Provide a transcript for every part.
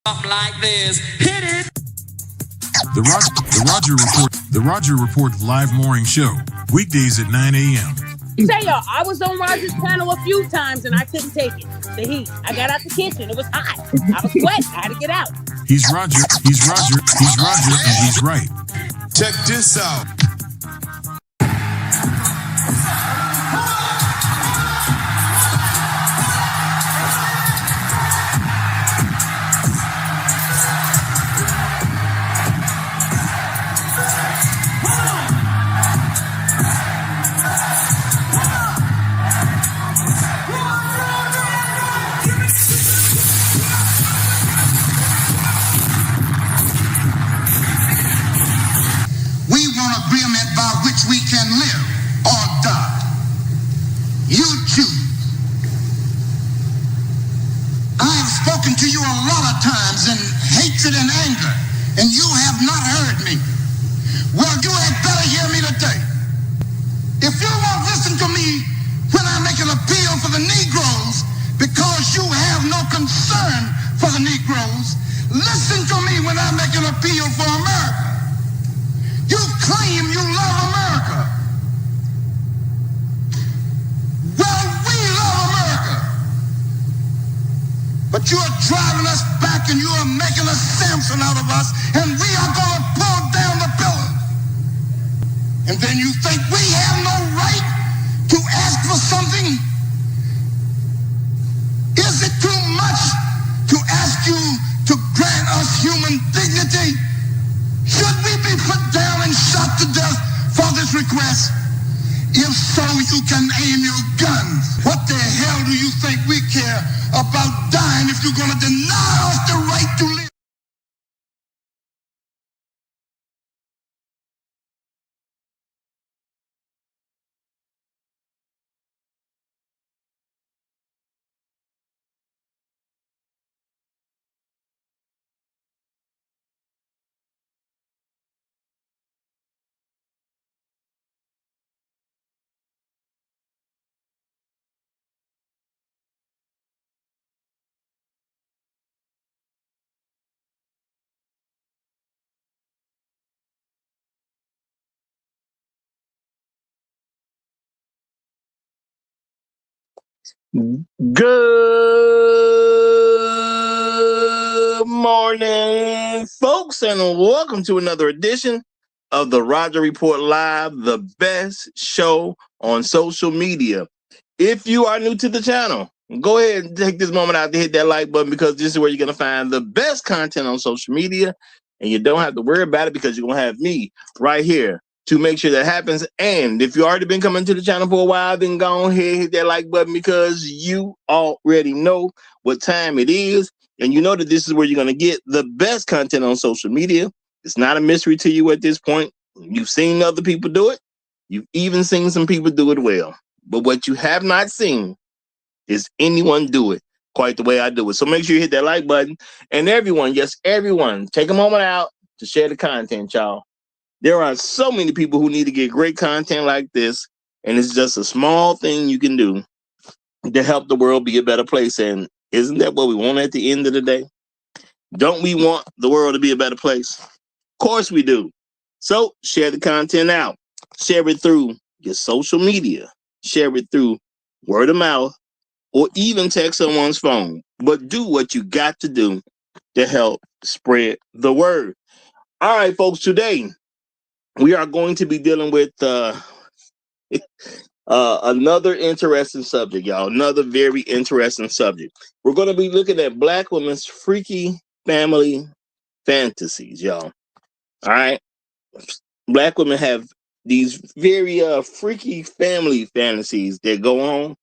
Something like this. Hit it. The Roger Report live morning show, weekdays at 9 a.m. Say y'all, I was on Roger's panel a few times and I couldn't take it. The heat. I got out the kitchen. It was hot. I was sweating. I had to get out. He's Roger, and he's right. Check this out. We can live or die. You choose. I have spoken to you a lot of times in hatred and anger, and you have not heard me. Well, you had better hear me today. If you won't listen to me when I make an appeal for the Negroes because you have no concern for the Negroes, listen to me when I make an appeal for America. You claim you love America. Well, we love America. But you are driving us back and you are making a Samson out of us, and we are going to pull down the pillars. And then you think we have no right to ask for something? Is it too much to ask you to grant us human dignity? Should we be put down and shot to death for this request? If so, you can aim your guns. What the hell do you think we care about dying if you're going to deny us the right to live? Good morning, folks, and welcome to another edition of the Roger Report Live, the best show on social media. If you are new to the channel, go ahead and take this moment out to hit that like button, because this is where you're going to find the best content on social media, and you don't have to worry about it because you're going to have me right here to make sure that happens. And if you already been coming to the channel for a while, then go ahead, hit that like button, because you already know what time it is. And you know that this is where you're going to get the best content on social media. It's not a mystery to you at this point. You've seen other people do it. You've even seen some people do it well. But what you have not seen is anyone do it quite the way I do it. So make sure you hit that like button. And everyone, yes, everyone, take a moment out to share the content, y'all. There are so many people who need to get great content like this, and it's just a small thing you can do to help the world be a better place. And isn't that what we want at the end of the day? Don't we want the world to be a better place? Of course we do. So share the content out. Share it through your social media. Share it through word of mouth, or even text someone's phone. But do what you got to do to help spread the word. All right, folks, today we are going to be dealing with another interesting subject, y'all. Another very interesting subject. We're going to be looking at Black women's freaky family fantasies, y'all. All right. Black women have these very freaky family fantasies that go on.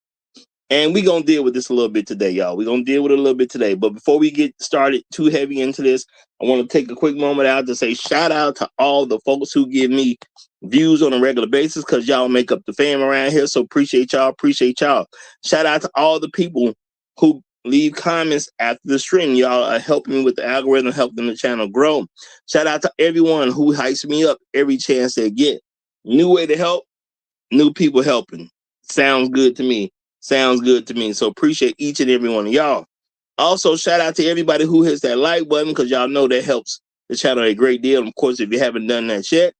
And we're going to deal with this a little bit today, y'all. We're going to deal with it a little bit today. But before we get started too heavy into this, I want to take a quick moment out to say shout out to all the folks who give me views on a regular basis, because y'all make up the fam around here. So appreciate y'all. Appreciate y'all. Shout out to all the people who leave comments after the stream. Y'all are helping me with the algorithm, helping the channel grow. Shout out to everyone who hypes me up every chance they get. New way to help, new people helping. Sounds good to me. Sounds good to me. So appreciate each and every one of y'all. Also, shout out to everybody who hits that like button, because y'all know that helps the channel a great deal. Of course, if you haven't done that yet,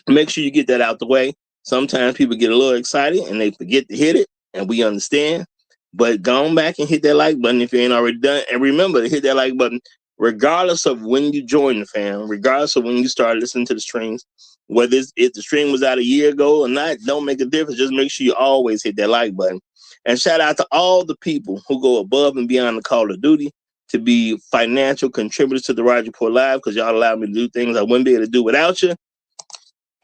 make sure you get that out the way. Sometimes people get a little excited and they forget to hit it, and we understand. But go on back and hit that like button if you ain't already done. And remember to hit that like button regardless of when you join the fam, regardless of when you start listening to the streams. Whether if the stream was out a year ago or not, don't make a difference. Just make sure you always hit that like button. And shout out to all the people who go above and beyond the call of duty to be financial contributors to the Roger Report Live, because y'all allow me to do things I wouldn't be able to do without you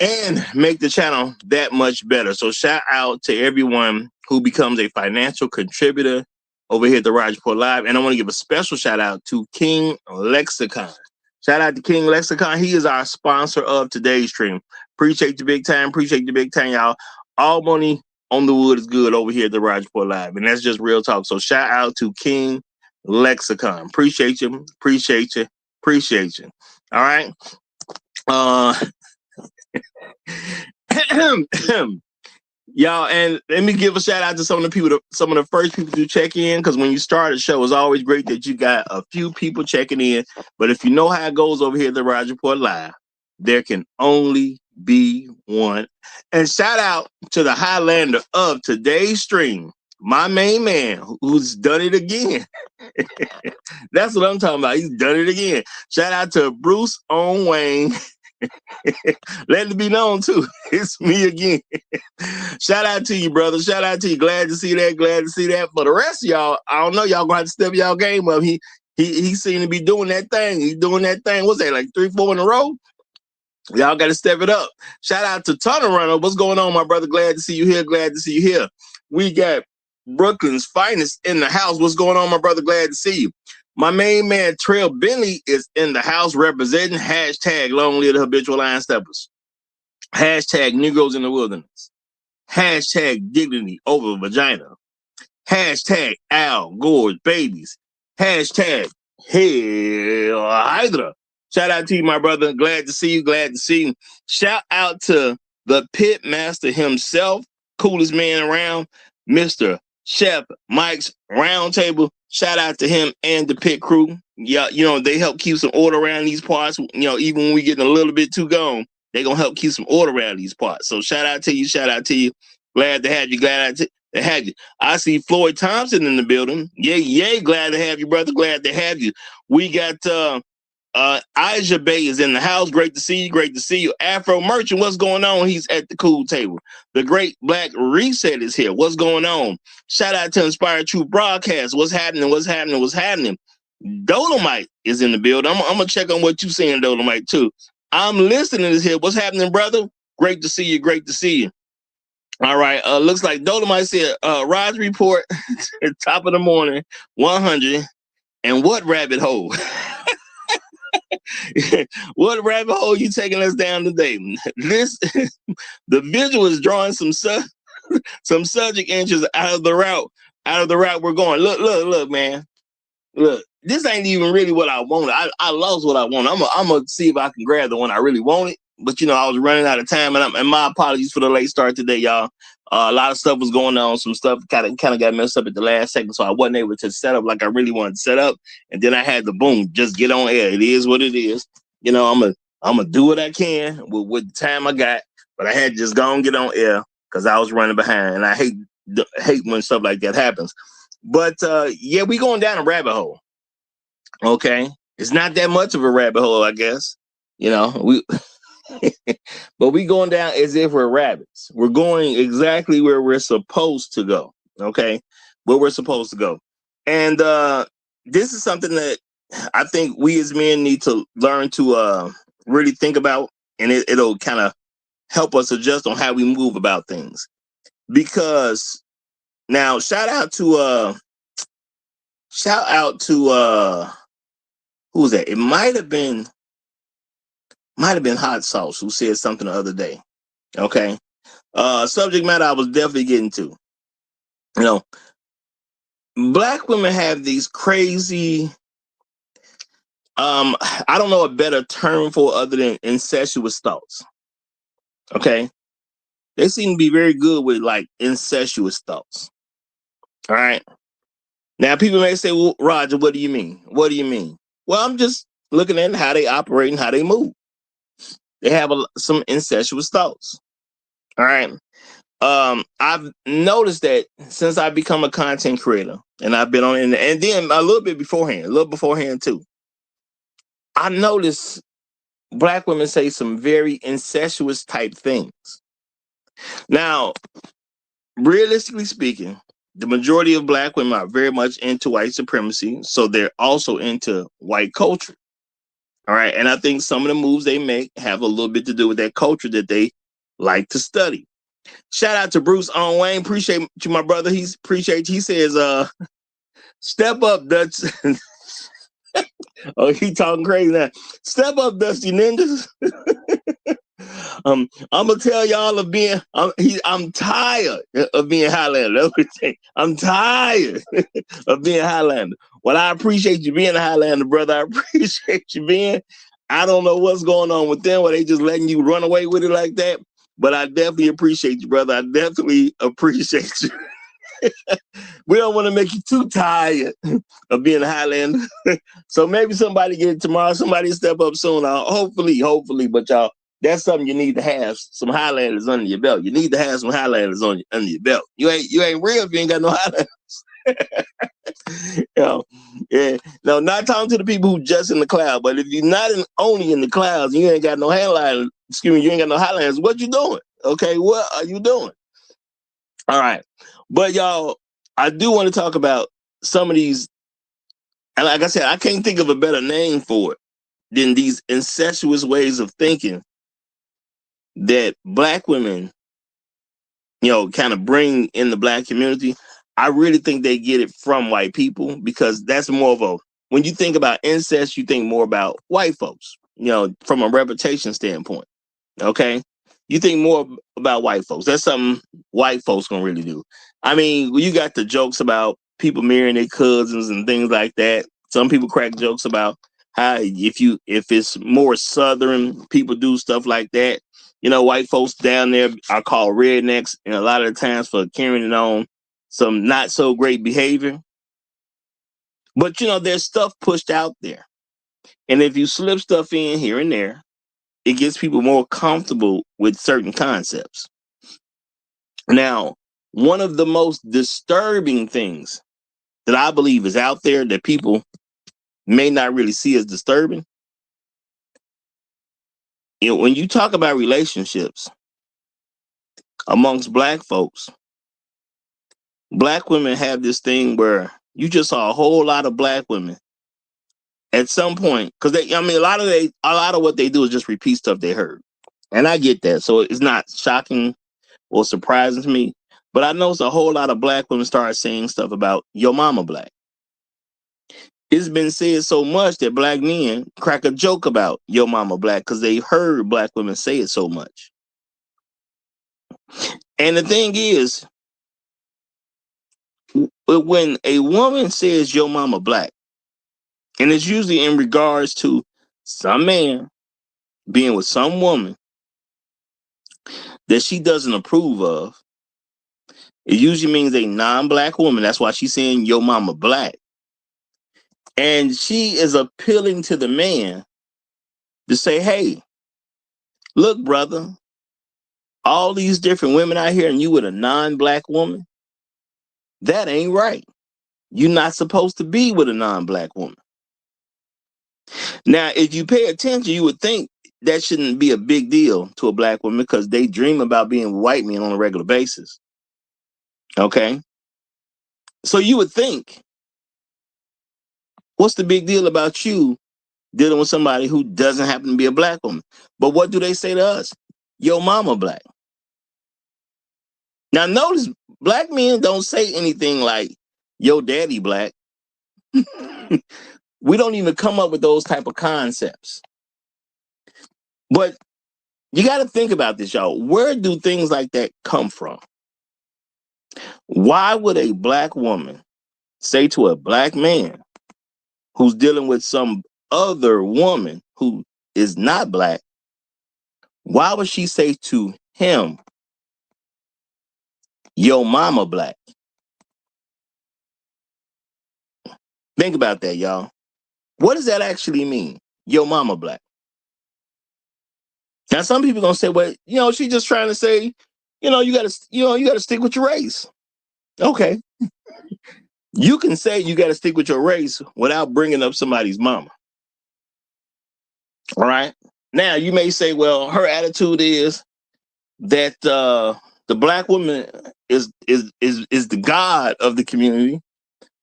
and make the channel that much better. So shout out to everyone who becomes a financial contributor over here at the Roger Report Live. And I want to give a special shout out to King Lexicon. Shout out to King Lexicon. He is our sponsor of today's stream. Appreciate you big time. Appreciate you big time, y'all. All money on the wood is good over here at the Roger Report Live. And that's just real talk. So shout out to King Lexicon. Appreciate you. Appreciate you. Appreciate you. All right. Y'all, and let me give a shout out to some of the people, some of the first people to check in, because when you start a show, it's always great that you got a few people checking in. But if you know how it goes over here at the Roger Report Live, there can only be one. And shout out to the Highlander of today's stream, my main man, who's done it again. That's what I'm talking about. He's done it again. Shout out to Bruce Owen Wayne. Let it be known too. It's me again. Shout out to you, brother. Shout out to you. Glad to see that. Glad to see that. For the rest of y'all, I don't know. Y'all gonna have to step y'all game up. He seemed to be doing that thing. He's doing that thing. What's that, like 3-4 in a row? Y'all got to step it up. Shout out to Tunnel Runner. What's going on, my brother? Glad to see you here. Glad to see you here. We got Brooklyn's finest in the house. What's going on, my brother? Glad to see you. My main man, Trail Bentley, is in the house representing hashtag Long Live the Habitual Line Steppers. Hashtag Negroes in the Wilderness. Hashtag Dignity Over Vagina. Hashtag Al Gore's Babies. Hashtag Hell Hydra. Shout out to you, my brother. Glad to see you. Glad to see you. Shout out to the pit master himself, coolest man around, Mr. Chef Mike's Roundtable. Shout out to him and the pit crew. Yeah, you know, they help keep some order around these parts. You know, even when we getting a little bit too gone, they gonna help keep some order around these parts. So shout out to you. Shout out to you. Glad to have you. Glad to have you. I see Floyd Thompson in the building. Yay. Glad to have you, brother. Glad to have you. We got Aja Bay is in the house. Great to see you. Great to see you. Afro Merchant, what's going on? He's at the cool table. The Great Black Reset is here. What's going on? Shout out to Inspired Truth Broadcast. What's happening? What's happening? What's happening? Dolomite is in the building. I'm gonna check on what you're saying, Dolomite, too. I'm listening to here. What's happening, brother? Great to see you. Great to see you. All right. Looks like Dolomite said, Roger Report, top of the morning, 100. And what rabbit hole? What rabbit hole you taking us down today? This the visual is drawing some subject inches out of the route we're going. Look, man. Look, this ain't even really what I wanted. I lost what I wanted. I'm gonna see if I can grab the one I really wanted. But you know, I was running out of time, and my apologies for the late start today, y'all. A lot of stuff was going on. Some stuff kind of got messed up at the last second, so I wasn't able to set up like I really wanted to set up. And then I had to boom, just get on air. It is what it is. You know, I'm gonna do what I can with the time I got, but I had to just go and get on air because I was running behind, and I hate when stuff like that happens. But yeah, we going down a rabbit hole. Okay, it's not that much of a rabbit hole, I guess. You know, but we going down as if we're rabbits. We're going exactly where we're supposed to go. Okay, where we're supposed to go, and this is something that I think we as men need to learn to really think about, and it'll kind of help us adjust on how we move about things. Because now, shout out to who was that? It might have been Hot Sauce who said something the other day. Okay, subject matter I was definitely getting to. You know, black women have these crazy. I don't know a better term for other than incestuous thoughts. Okay, they seem to be very good with like incestuous thoughts. All right, Now, people may say, well, Roger, what do you mean? What do you mean? Well, I'm just looking at how they operate and how they move. They have some incestuous thoughts. All right. I've noticed that since I've become a content creator and I've been on it, and then a little beforehand too, I noticed Black women say some very incestuous type things. Now, realistically speaking, the majority of Black women are very much into white supremacy, so they're also into white culture. All right. And I think some of the moves they make have a little bit to do with that culture that they like to study. Shout out to Bruce on Wayne. Appreciate you, my brother. He says, step up, Dutch. Oh, he talking crazy now. Step up, Dusty Ninjas. I'm gonna tell y'all of being. I'm tired of being Highlander. I'm tired of being Highlander. Well, I appreciate you being a Highlander, brother. I appreciate you being. I don't know what's going on with them. Where they just letting you run away with it like that. But I definitely appreciate you, brother. I definitely appreciate you. We don't want to make you too tired of being a Highlander. So maybe somebody get it tomorrow. Somebody step up soon. Hopefully. But y'all, that's something you need to have. Some Highlanders under your belt. You need to have some Highlanders under your belt. You ain't real if you ain't got no Highlanders. Yeah. No, not talking to the people who just in the cloud. But if you're not only in the clouds, and you ain't got no Highlanders. Excuse me, you ain't got no Highlanders. What you doing? Okay, what are you doing? All right. But y'all, I do want to talk about some of these, and like I said, I can't think of a better name for it than these incestuous ways of thinking that Black women, kind of bring in the Black community. I really think they get it from white people because that's more of when you think about incest, you think more about white folks, from a reputation standpoint. Okay. You think more about white folks. That's something white folks gonna really do. I mean, you got the jokes about people marrying their cousins and things like that. Some people crack jokes about how if it's more Southern, people do stuff like that. White folks down there are called rednecks, and a lot of the times for carrying on some not so great behavior. But there's stuff pushed out there. And if you slip stuff in here and there, it gets people more comfortable with certain concepts. Now, one of the most disturbing things that I believe is out there that people may not really see as disturbing, when you talk about relationships amongst Black folks, Black women have this thing where you just saw a whole lot of Black women at some point, because a lot of what they do is just repeat stuff they heard, and I get that, so it's not shocking or surprising to me. But I noticed a whole lot of Black women start saying stuff about your mama Black. It's been said so much that Black men crack a joke about your mama Black because they heard Black women say it so much. And the thing is, when a woman says your mama Black, and it's usually in regards to some man being with some woman that she doesn't approve of, it usually means a non-Black woman. That's why she's saying your mama Black. And she is appealing to the man to say, hey, look, brother, all these different women out here and you with a non-Black woman, that ain't right. You're not supposed to be with a non-Black woman. Now, if you pay attention, you would think that shouldn't be a big deal to a Black woman because they dream about being with white men on a regular basis. Okay? So you would think, what's the big deal about you dealing with somebody who doesn't happen to be a Black woman? But what do they say to us? Your mama Black. Now, notice Black men don't say anything like, yo daddy Black. We don't even come up with those type of concepts. But you got to think about this, y'all. Where do things like that come from? Why would a Black woman say to a Black man who's dealing with some other woman who is not Black, why would she say to him, yo mama Black? Think about that, y'all. What does that actually mean? Your mama black. Now, some people gonna say, well, she's just trying to say, you gotta stick with your race. Okay. You can say you gotta stick with your race without bringing up somebody's mama. All right. Now, you may say, well, her attitude is that the black woman is the god of the community.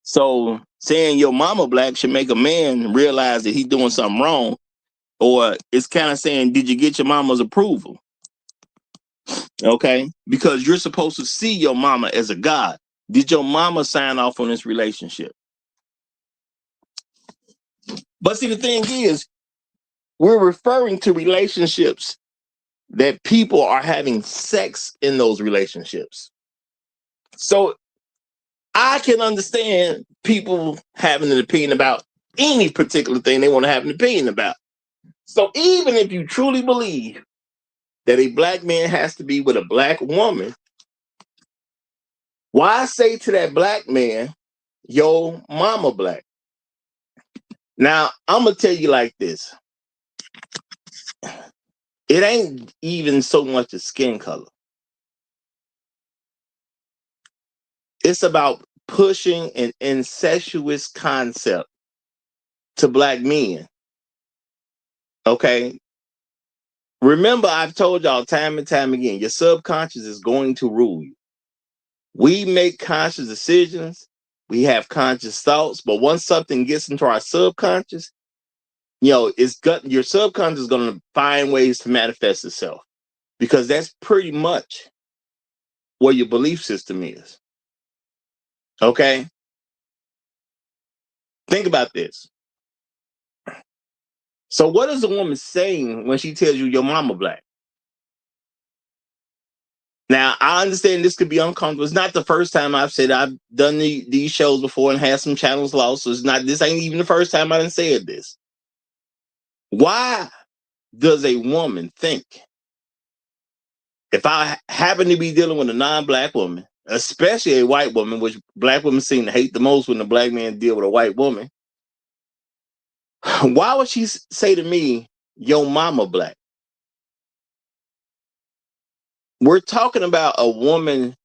So saying your mama black should make a man realize that he's doing something wrong. Or it's kind of saying, did you get your mama's approval? Okay. Because you're supposed to see your mama as a god. Did your mama sign off on this relationship? But see, the thing is, we're referring to relationships that people are having sex in those relationships. So I can understand people having an opinion about any particular thing they want to have an opinion about. So even if you truly believe that a black man has to be with a black woman, why say to that black man, yo, mama black? Now, I'm going to tell you like this. It ain't even so much a skin color. It's about pushing an incestuous concept to black men. Okay? Remember, I've told y'all time and time again, your subconscious is going to rule you. We make conscious decisions. We have conscious thoughts. But once something gets into our subconscious, your subconscious is going to find ways to manifest itself, because that's pretty much where your belief system is. Okay? Think about this. So what is a woman saying when she tells you your mama black? Now, I understand this could be uncomfortable. It's not the first time I've said I've done these shows before and had some channels lost. So this ain't even the first time I done said this. Why does a woman think, if I happen to be dealing with a non-black woman, especially a white woman, which black women seem to hate the most when the black man deal with a white woman, why would she say to me, yo mama black? We're talking about a woman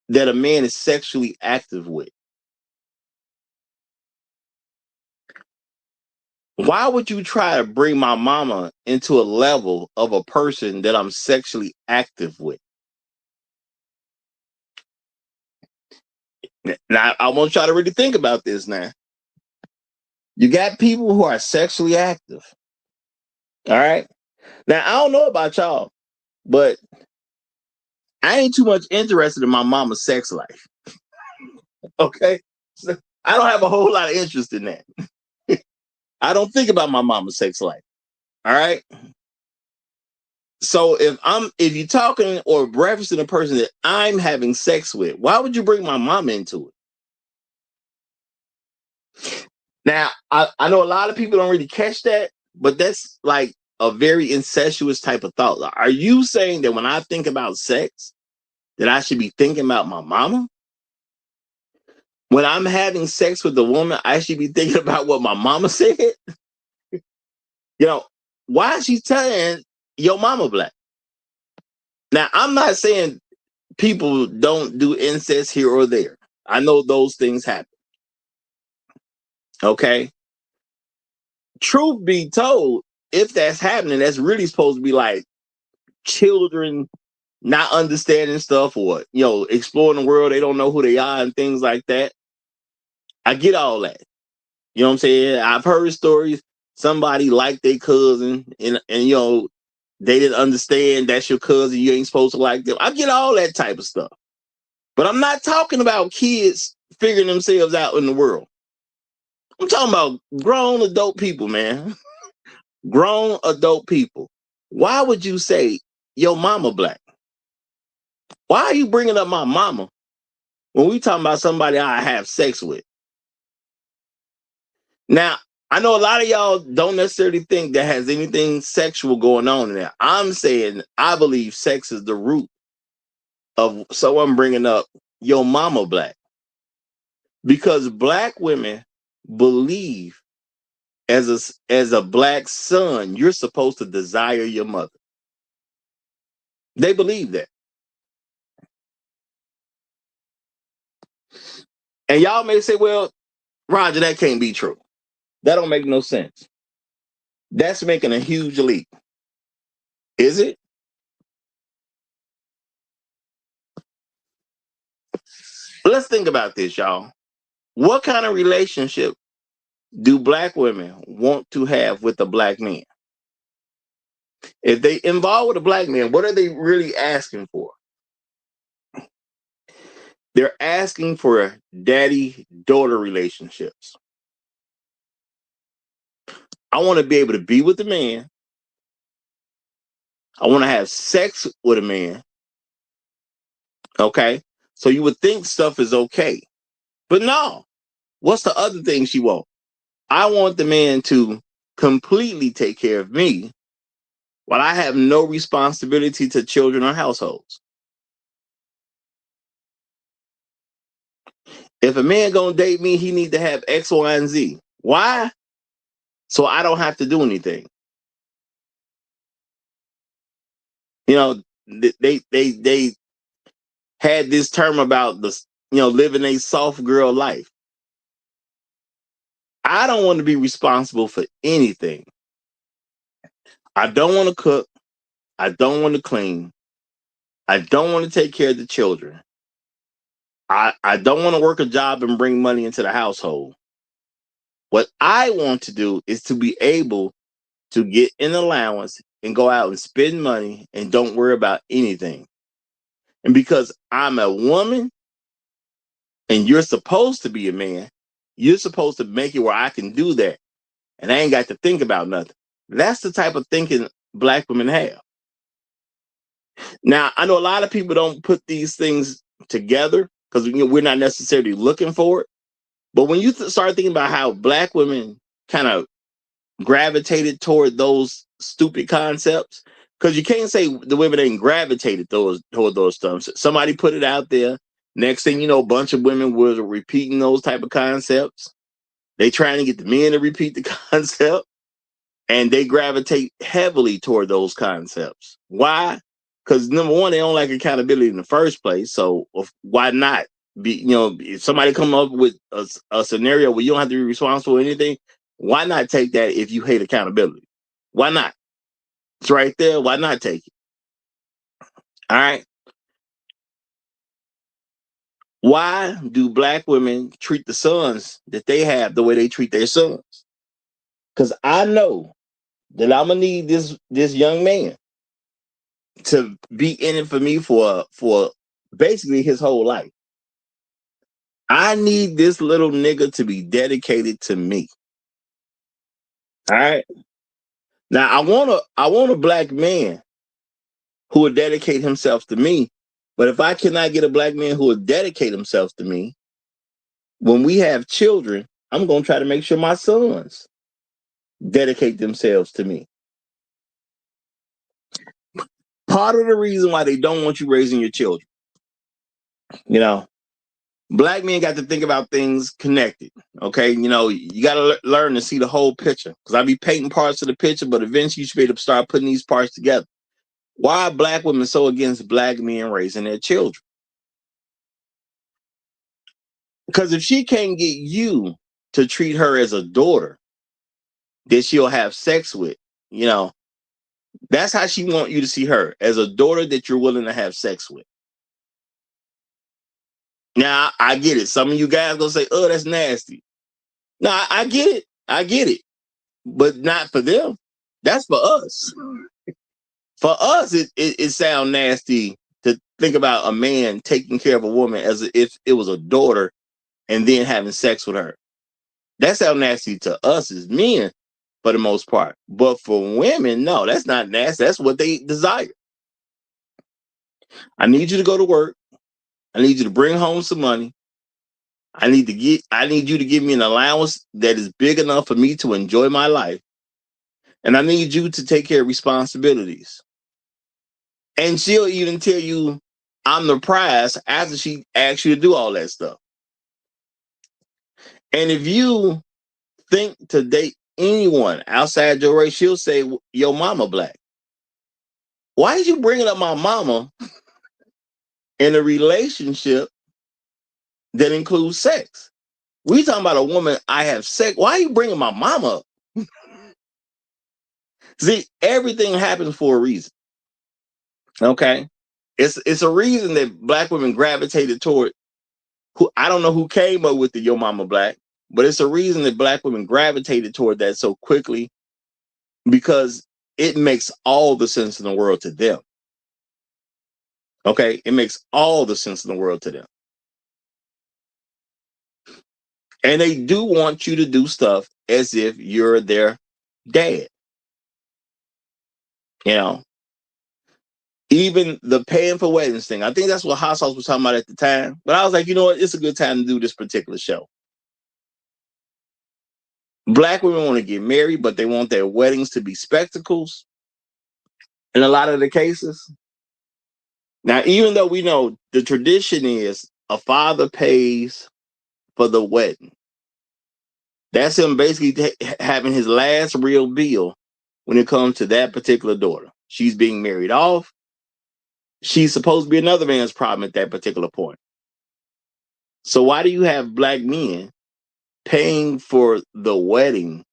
that a man is sexually active with. Why would you try to bring my mama into a level of a person that I'm sexually active with? Now, I want y'all to really think about this now. You got people who are sexually active. All right. Now, I don't know about y'all, but I ain't too much interested in my mama's sex life. Okay. So I don't have a whole lot of interest in that. I don't think about my mama's sex life. All right. So if you're talking or referencing a person that I'm having sex with, why would you bring my mama into it? Now, I know a lot of people don't really catch that, but that's like a very incestuous type of thought. Are you saying that when I think about sex, that I should be thinking about my mama? When I'm having sex with a woman, I should be thinking about what my mama said? Why is she telling your mama black? Now, I'm not saying people don't do incest here or there. I know those things happen. Okay. Truth be told, if that's happening, that's really supposed to be like children not understanding stuff, or exploring the world. They don't know who they are and things like that. I get all that. You know what I'm saying? I've heard stories. Somebody liked their cousin and they didn't understand that's your cousin. You ain't supposed to like them. I get all that type of stuff. But I'm not talking about kids figuring themselves out in the world. I'm talking about grown adult people, man. Grown adult people. Why would you say your mama black? Why are you bringing up my mama when we talking about somebody I have sex with? Now, I know a lot of y'all don't necessarily think that has anything sexual going on in there. I'm saying I believe sex is the root of someone bringing up your mama black. Because black women believe as a black son, you're supposed to desire your mother. They believe that. And y'all may say, well, Roger, that can't be true. That don't make no sense. That's making a huge leap. Is it? Let's think about this, y'all. What kind of relationship do black women want to have with a black man? If they involve with a black man, what are they really asking for? They're asking for daddy-daughter relationships. I want to be able to be with the man. I want to have sex with a man. Okay? So you would think stuff is okay. But no. What's the other thing she wants? I want the man to completely take care of me while I have no responsibility to children or households. If a man gonna date me, he need to have X, Y, and Z. Why? So I don't have to do anything. You know, they had this term about the living a soft girl life. I don't want to be responsible for anything. I don't want to cook. I don't want to clean. I don't want to take care of the children. I don't want to work a job and bring money into the household. What I want to do is to be able to get an allowance and go out and spend money and don't worry about anything. And because I'm a woman and you're supposed to be a man, you're supposed to make it where I can do that. And I ain't got to think about nothing. That's the type of thinking black women have. Now, I know a lot of people don't put these things together because we're not necessarily looking for it. But when you start thinking about how black women kind of gravitated toward those stupid concepts, because you can't say the women ain't gravitated toward those stuff. Somebody put it out there. Next thing you know, a bunch of women were repeating those type of concepts. They trying to get the men to repeat the concept, and they gravitate heavily toward those concepts. Why? Because number one, they don't like accountability in the first place. So why not be? If somebody come up with a scenario where you don't have to be responsible for anything, why not take that if you hate accountability? Why not? It's right there. Why not take it? All right. Why do black women treat the sons that they have the way they treat their sons? Because I know that I'm gonna need this young man to be in it for me for basically his whole life. I need this little nigga to be dedicated to me. All right. Now I want a black man who will dedicate himself to me. But if I cannot get a black man who will dedicate himself to me, when we have children, I'm gonna try to make sure my sons dedicate themselves to me. Part of the reason why they don't want you raising your children, black men got to think about things connected. Okay, you got to learn to see the whole picture. Because I be painting parts of the picture, but eventually you should be able to start putting these parts together. Why are black women so against black men raising their children? Because if she can't get you to treat her as a daughter that she'll have sex with, that's how she want you to see her, as a daughter that you're willing to have sex with. Now, I get it. Some of you guys gonna say, oh, that's nasty. No, I get it. I get it. But not for them. That's for us. For us, it sounds nasty to think about a man taking care of a woman as if it was a daughter and then having sex with her. That sounds nasty to us as men for the most part. But for women, no, that's not nasty. That's what they desire. I need you to go to work. I need you to bring home some money. I need you to give me an allowance that is big enough for me to enjoy my life. And I need you to take care of responsibilities. And she'll even tell you I'm the prize after she asks you to do all that stuff. And if you think to date anyone outside your race, she'll say, your mama black. Why is you bringing up my mama in a relationship that includes sex? We talking about a woman I have sex. Why are you bringing my mama up? See, everything happens for a reason. Okay? It's a reason that black women gravitated toward who I don't know who came up with the Yo Mama Black, but it's a reason that black women gravitated toward that so quickly because it makes all the sense in the world to them. Okay? It makes all the sense in the world to them. And they do want you to do stuff as if you're their dad. You know, even the paying for weddings thing. I think that's what Hot Sauce was talking about at the time. But I was like, you know what? It's a good time to do this particular show. Black women want to get married, but they want their weddings to be spectacles in a lot of the cases. Now, even though we know the tradition is a father pays for the wedding, that's him basically having his last real bill when it comes to that particular daughter. She's being married off. She's supposed to be another man's problem at that particular point. So why do you have black men paying for the wedding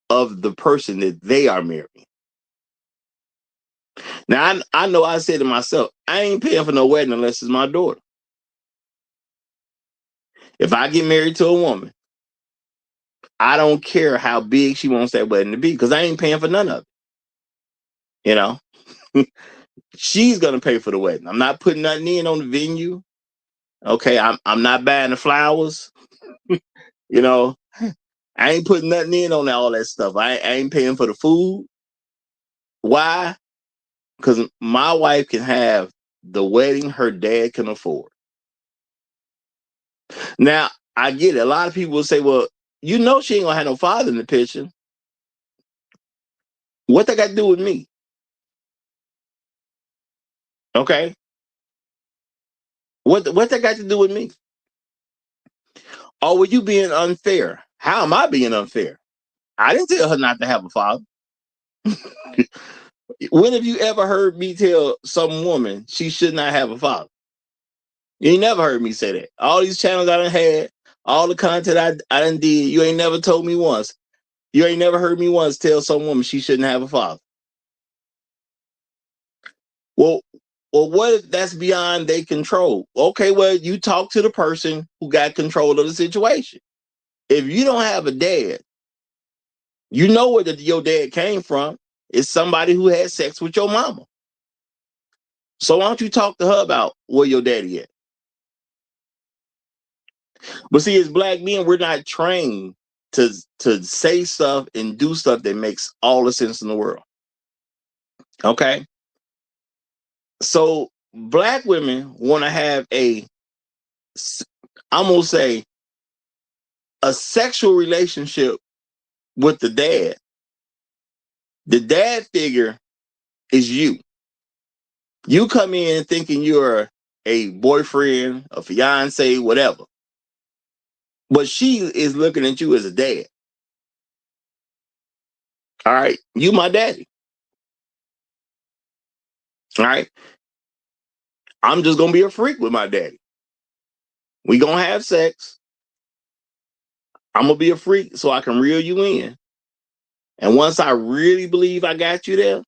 of the person that they are marrying? Now, I know I said to myself, I ain't paying for no wedding unless it's my daughter. If I get married to a woman, I don't care how big she wants that wedding to be because I ain't paying for none of it. You know, she's going to pay for the wedding. I'm not putting nothing in on the venue. Okay, I'm not buying the flowers. You know, I ain't putting nothing in on all that stuff. I ain't paying for the food. Why? Because my wife can have the wedding her dad can afford. Now, I get it. A lot of people will say, well, you know she ain't going to have no father in the picture. What that got to do with me? Okay? What that got to do with me? Oh, were you being unfair? How am I being unfair? I didn't tell her not to have a father. When have you ever heard me tell some woman she should not have a father? You ain't never heard me say that. All these channels I done had, all the content I done did, you ain't never told me once. You ain't never heard me once tell some woman she shouldn't have a father. Well, what if that's beyond their control? Okay, well, you talk to the person who got control of the situation. If you don't have a dad, you know where your dad came from. It's somebody who had sex with your mama. So why don't you talk to her about where your daddy at? But see, as black men, we're not trained to say stuff and do stuff that makes all the sense in the world. Okay? So black women want to have I'm going to say, a sexual relationship with the dad. The dad figure is you. You come in thinking you're a boyfriend, a fiance, whatever. But she is looking at you as a dad. All right? You my daddy. All right? I'm just going to be a freak with my daddy. We going to have sex. I'm going to be a freak so I can reel you in. And once I really believe I got you there,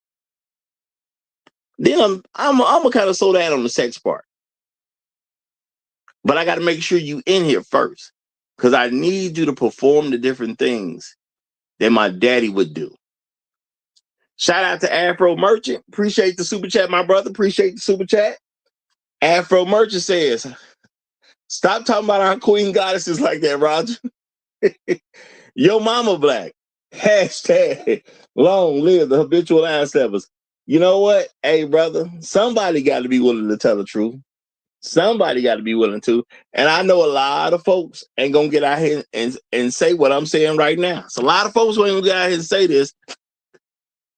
then I'm going to kind of slow down on the sex part. But I got to make sure you in here first. Because I need you to perform the different things that my daddy would do. Shout out to Afro Merchant. Appreciate the super chat, my brother. Appreciate the super chat. Afro Merchant says, stop talking about our queen goddesses like that, Roger. Yo mama black. Hashtag long live the habitual line steppers. You know what? Hey, brother, somebody got to be willing to tell the truth. Somebody got to be willing to. And I know a lot of folks ain't going to get out here and say what I'm saying right now. It's a lot of folks who ain't going to get out here and say this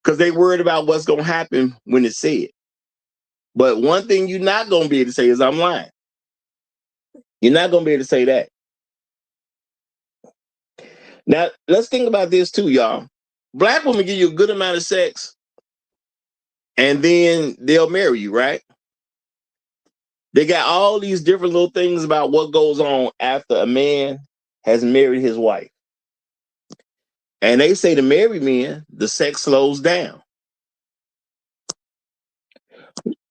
because they worried about what's going to happen when it's said. But one thing you're not going to be able to say is I'm lying. You're not going to be able to say that. Now, let's think about this too, y'all. Black women give you a good amount of sex, and then they'll marry you, right? They got all these different little things about what goes on after a man has married his wife. And they say to married men, the sex slows down.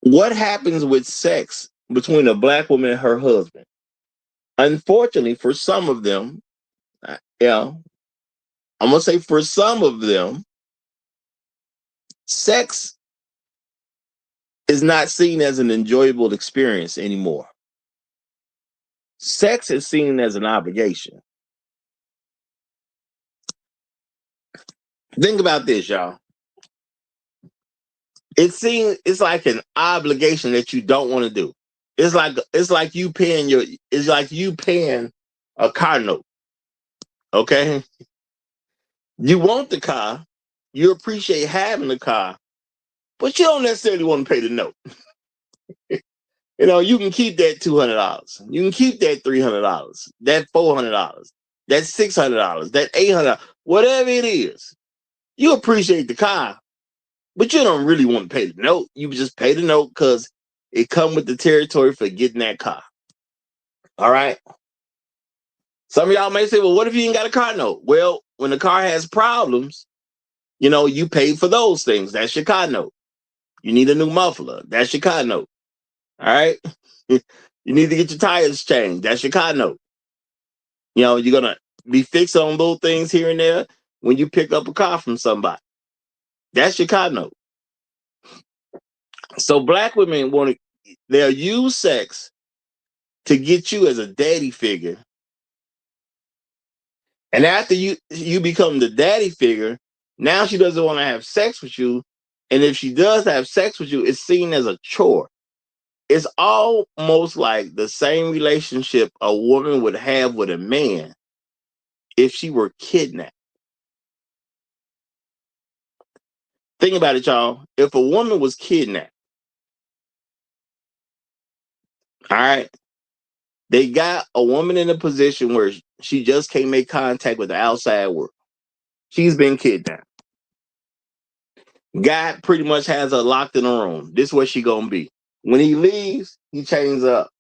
What happens with sex between a black woman and her husband? Unfortunately, for some of them, I'm going to say for some of them, sex is not seen as an enjoyable experience anymore. Sex is seen as an obligation. Think about this, y'all. It's like an obligation that you don't want to do. It's like you paying a car note. Okay? You want the car, you appreciate having the car, but you don't necessarily want to pay the note. You can keep that $200. You can keep that $300, that $400, that $600, that $800, whatever it is. You appreciate the car, but you don't really want to pay the note. You just pay the note because it comes with the territory for getting that car. All right? Some of y'all may say, well, what if you ain't got a car note? Well, when the car has problems, you pay for those things. That's your car note. You need a new muffler. That's your car note. All right? You need to get your tires changed. That's your car note. You're going to be fixed on little things here and there when you pick up a car from somebody. That's your car note. So black women they'll use sex to get you as a daddy figure. And after you become the daddy figure, now she doesn't want to have sex with you. And if she does have sex with you, it's seen as a chore. It's almost like the same relationship a woman would have with a man if she were kidnapped. Think about it, y'all. If a woman was kidnapped, all right, they got a woman in a position where she just can't make contact with the outside world. She's been kidnapped. Guy pretty much has her locked in a room. This is where she gonna be. When he leaves, he chains up.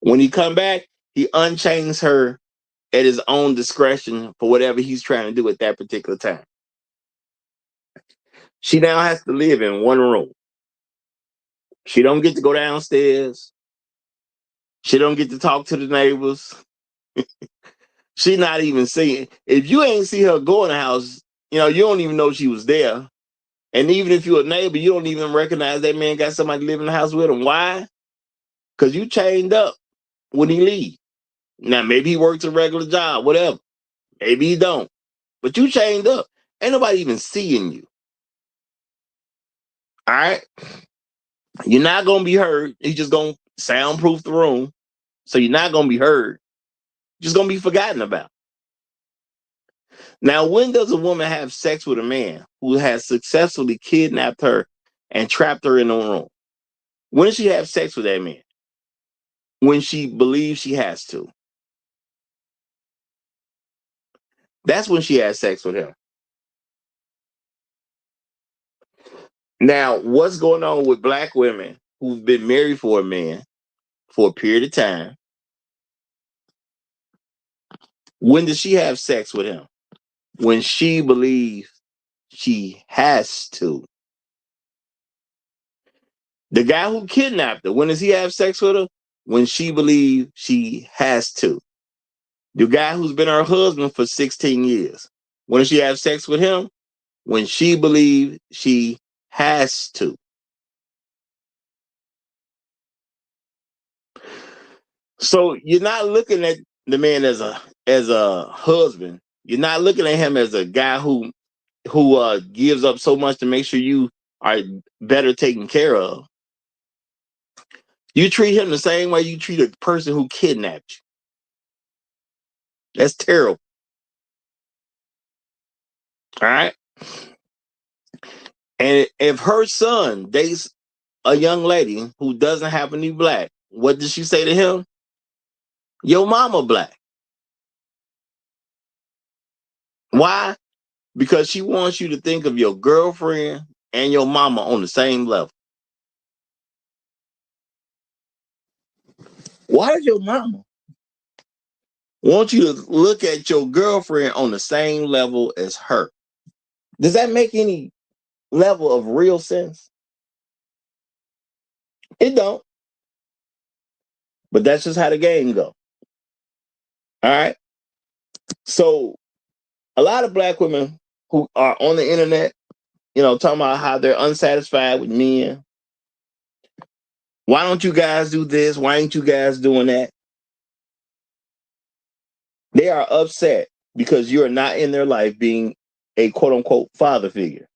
When he come back, he unchains her at his own discretion for whatever he's trying to do at that particular time. She now has to live in one room. She don't get to go downstairs. She don't get to talk to the neighbors. She not even seeing. If you ain't see her go in the house, you don't even know she was there. And even if you're a neighbor, you don't even recognize that man got somebody living in the house with him. Why? Because you chained up when he leave. Now, maybe he works a regular job, whatever. Maybe he don't. But you chained up. Ain't nobody even seeing you. All right? You're not going to be heard. He's just going to soundproof the room. So you're not going to be heard. Just going to be forgotten about. Now, when does a woman have sex with a man who has successfully kidnapped her and trapped her in a room? When does she have sex with that man? When she believes she has to. That's when she has sex with him. Now, what's going on with black women who've been married for a man for a period of time? When does she have sex with him? When she believes she has to. The guy who kidnapped her, when does he have sex with her? When she believes she has to. The guy who's been her husband for 16 years, when does she have sex with him? When she believes she has to. So you're not looking at the man as a husband. You're not looking at him as a guy who gives up so much to make sure you are better taken care of. You treat him the same way you treat a person who kidnapped you. That's terrible. All right. And if her son dates a young lady who doesn't happen to be black, what does she say to him? Your mama black. Why? Because she wants you to think of your girlfriend and your mama on the same level. Why does your mama want you to look at your girlfriend on the same level as her? Does that make any level of real sense? It don't. But that's just how the game go. All right. So a lot of black women who are on the internet, talking about how they're unsatisfied with men. Why don't you guys do this? Why ain't you guys doing that? They are upset because you're not in their life being a quote unquote father figure.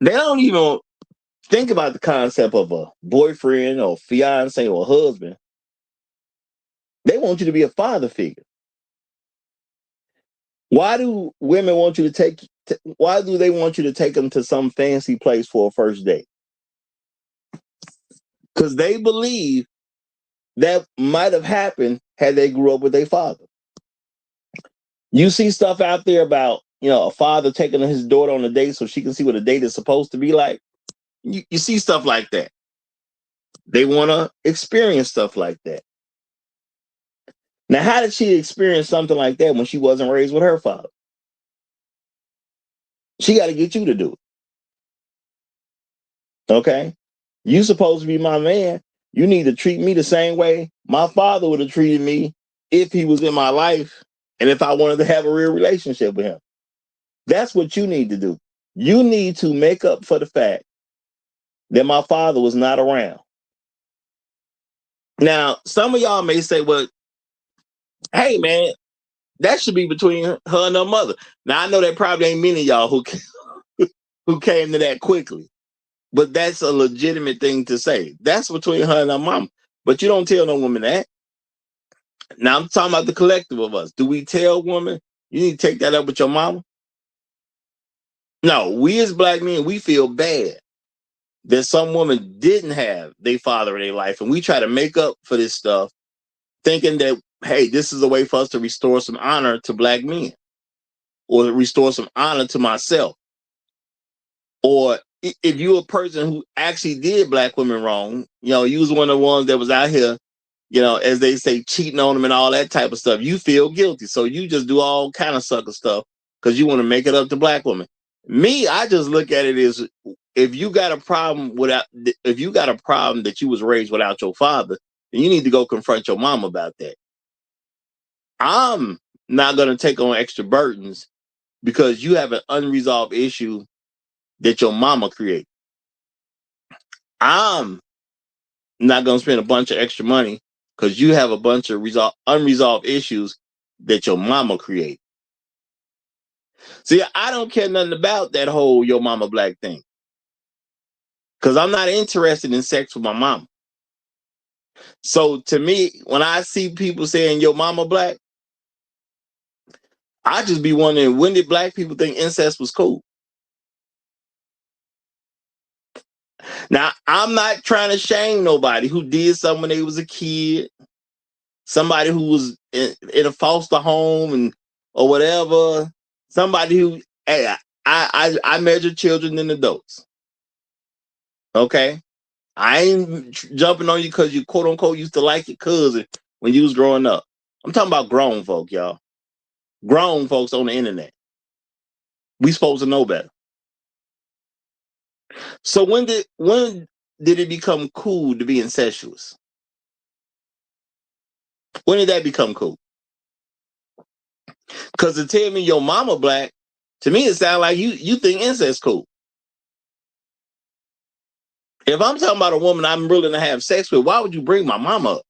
They don't even think about the concept of a boyfriend or fiance or husband. They want you to be a father figure. Why do women want you to why do they want you to take them to some fancy place for a first date? Because they believe that might have happened had they grew up with their father. You see stuff out there about, a father taking his daughter on a date so she can see what a date is supposed to be like. You see stuff like that. They want to experience stuff like that. Now, how did she experience something like that when she wasn't raised with her father? She got to get you to do it. Okay? You supposed to be my man. You need to treat me the same way my father would have treated me if he was in my life and if I wanted to have a real relationship with him. That's what you need to do. You need to make up for the fact that my father was not around. Now, some of y'all may say, well, hey, man, that should be between her and her mother. Now, I know there probably ain't many of y'all who came to that quickly, but that's a legitimate thing to say. That's between her and her mom. But you don't tell no woman that. Now, I'm talking about the collective of us. Do we tell women, you need to take that up with your mama? No, we as black men, we feel bad that some woman didn't have their father in their life, and we try to make up for this stuff thinking that, hey, this is a way for us to restore some honor to black men or restore some honor to myself. Or if you're a person who actually did black women wrong, you was one of the ones that was out here, as they say, cheating on them and all that type of stuff, you feel guilty. So you just do all kind of sucker stuff because you want to make it up to black women. Me, I just look at it as if you got a problem that you was raised without your father, then you need to go confront your mom about that. I'm not going to take on extra burdens because you have an unresolved issue that your mama created. I'm not going to spend a bunch of extra money because you have a bunch of unresolved issues that your mama created. See, I don't care nothing about that whole your mama black thing because I'm not interested in sex with my mama. So to me, when I see people saying your mama black, I just be wondering, when did black people think incest was cool? Now, I'm not trying to shame nobody who did something when they was a kid, somebody who was in a foster home or whatever, somebody who, hey, I measure children and adults. Okay? I ain't jumping on you because you quote unquote used to like your cousin when you was growing up. I'm talking about grown folk, y'all. Grown folks on the internet. We supposed to know better. So when did it become cool to be incestuous? When did that become cool? Because to tell me your mama black, to me it sounds like you think incest cool. If I'm talking about a woman I'm willing to have sex with, why would you bring my mama up?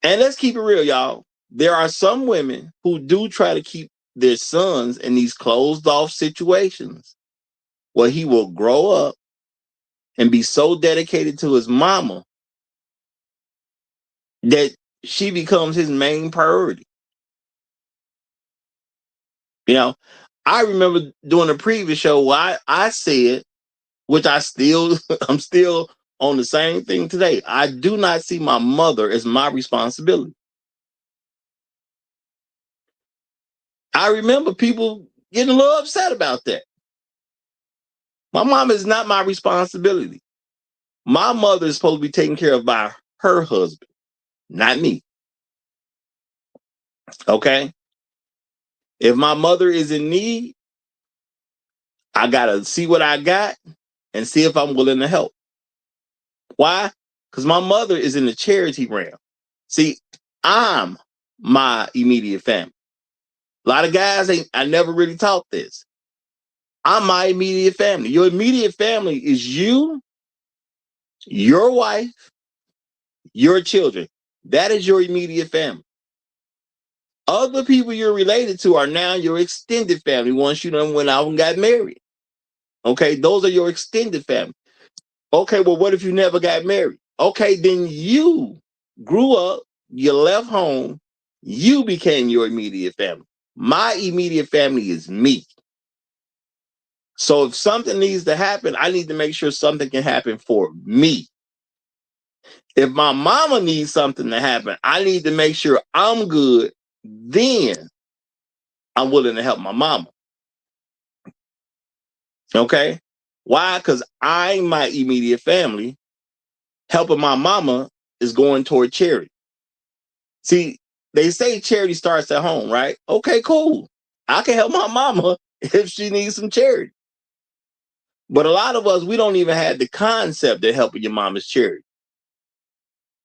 And let's keep it real, y'all. There are some women who do try to keep their sons in these closed off situations where he will grow up and be so dedicated to his mama that she becomes his main priority. I remember doing a previous show where I said, which I'm still on the same thing today. I do not see my mother as my responsibility. I remember people getting a little upset about that. My mom is not my responsibility. My mother is supposed to be taken care of by her husband, not me. Okay? If my mother is in need, I got to see what I got and see if I'm willing to help. Why? Because my mother is in the charity realm. See, I'm my immediate family. A lot of guys I never really taught this. I'm my immediate family. Your immediate family is you, your wife, your children. That is your immediate family. Other people you're related to are now your extended family once you done went out and got married. Okay, those are your extended family. Okay, well, what if you never got married? Okay, then you grew up, you left home, you became your immediate family. My immediate family is me. So if something needs to happen, I need to make sure something can happen for me. If my mama needs something to happen, I need to make sure I'm good. Then I'm willing to help my mama. Okay? Why? Because I'm my immediate family. Helping my mama is going toward charity. See, they say charity starts at home, right? Okay, cool. I can help my mama if she needs some charity. But a lot of us, we don't even have the concept of helping your mama's charity.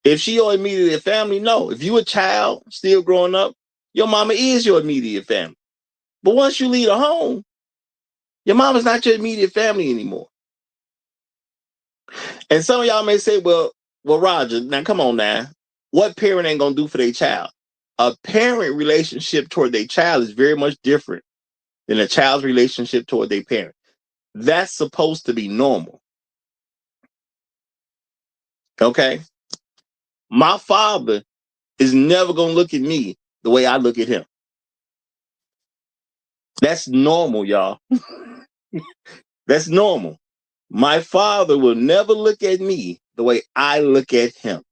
If she your immediate family, no. If you a child still growing up, your mama is your immediate family. But once you leave the home, your mama's not your immediate family anymore. And some of y'all may say, well, Roger, now come on now. What parent ain't gonna do for their child? A parent relationship toward their child is very much different than a child's relationship toward their parent. That's supposed to be normal. Okay? My father is never gonna look at me the way I look at him. That's normal, y'all. That's normal. My father will never look at me the way I look at him.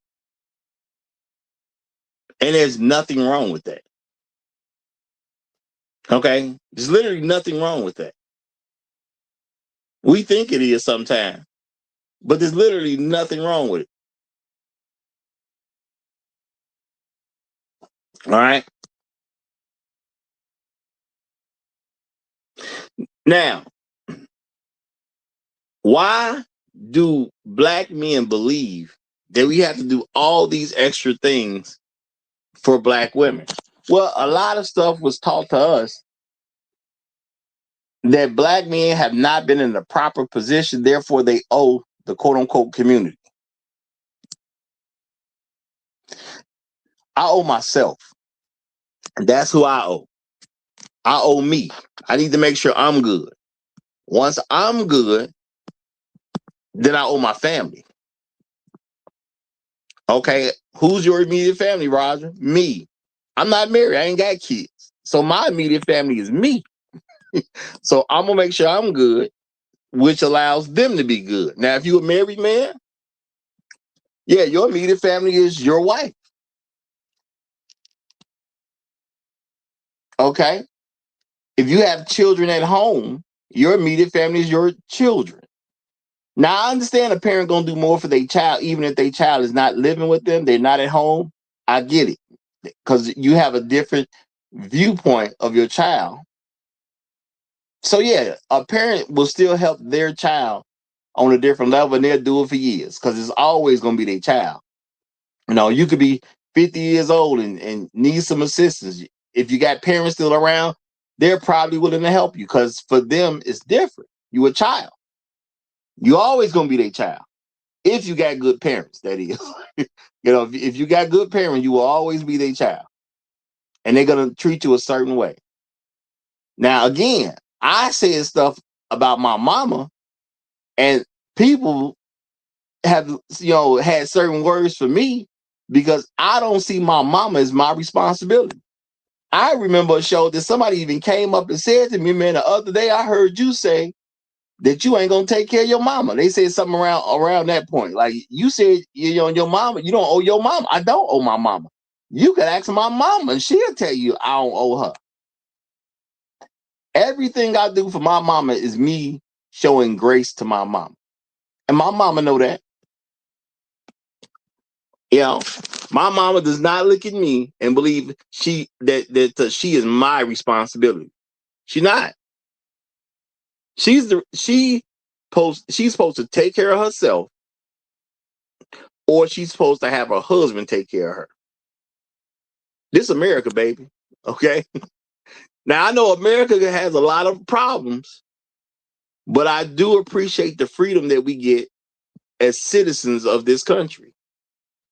And there's nothing wrong with that. Okay? There's literally nothing wrong with that. We think it is sometimes, but there's literally nothing wrong with it. All right? Now, why do black men believe that we have to do all these extra things for black women? Well, a lot of stuff was taught to us that black men have not been in the proper position, therefore they owe the quote-unquote community. I owe myself. That's who I owe. I owe me. I need to make sure I'm good. Once I'm good, then I owe my family. Okay, who's your immediate family, Roger? Me. I'm not married. I ain't got kids. So my immediate family is me. So I'm going to make sure I'm good, which allows them to be good. Now, if you're a married man, yeah, your immediate family is your wife. Okay? If you have children at home, your immediate family is your children. Now, I understand a parent going to do more for their child, even if their child is not living with them, they're not at home. I get it, because you have a different viewpoint of your child. So, yeah, a parent will still help their child on a different level, and they'll do it for years, because it's always going to be their child. You know, you could be 50 years old and need some assistance. If you got parents still around, they're probably willing to help you, because for them, it's different. You a child. You always going to be their child. If you got good parents, that is. You know, if you got good parents, you will always be their child. And they're going to treat you a certain way. Now, again, I said stuff about my mama, and people have, you know, had certain words for me because I don't see my mama as my responsibility. I remember a show that somebody even came up and said to me, man, the other day I heard you say that you ain't gonna take care of your mama. They said something around that point. Like you said, your mama, you don't owe your mama. I don't owe my mama. You could ask my mama, and she'll tell you I don't owe her. Everything I do for my mama is me showing grace to my mama, and my mama know that. You know, my mama does not look at me and believe she is my responsibility. She's not. She's supposed to take care of herself, or she's supposed to have her husband take care of her. This America, baby. Okay. Now I know America has a lot of problems, but I do appreciate the freedom that we get as citizens of this country.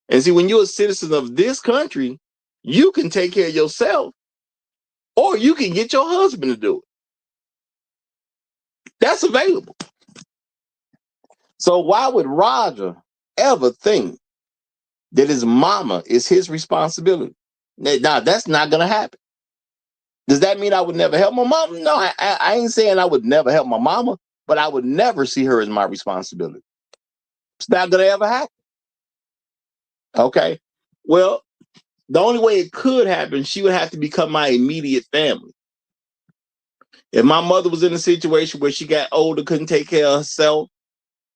And see, when you're a citizen of this country, you can take care of yourself, or you can get your husband to do it. That's available. So why would Roger ever think that his mama is his responsibility? Now, that's not going to happen. Does that mean I would never help my mama? No, I ain't saying I would never help my mama, but I would never see her as my responsibility. It's not going to ever happen. Okay. Well, the only way it could happen, she would have to become my immediate family. If my mother was in a situation where she got older, couldn't take care of herself,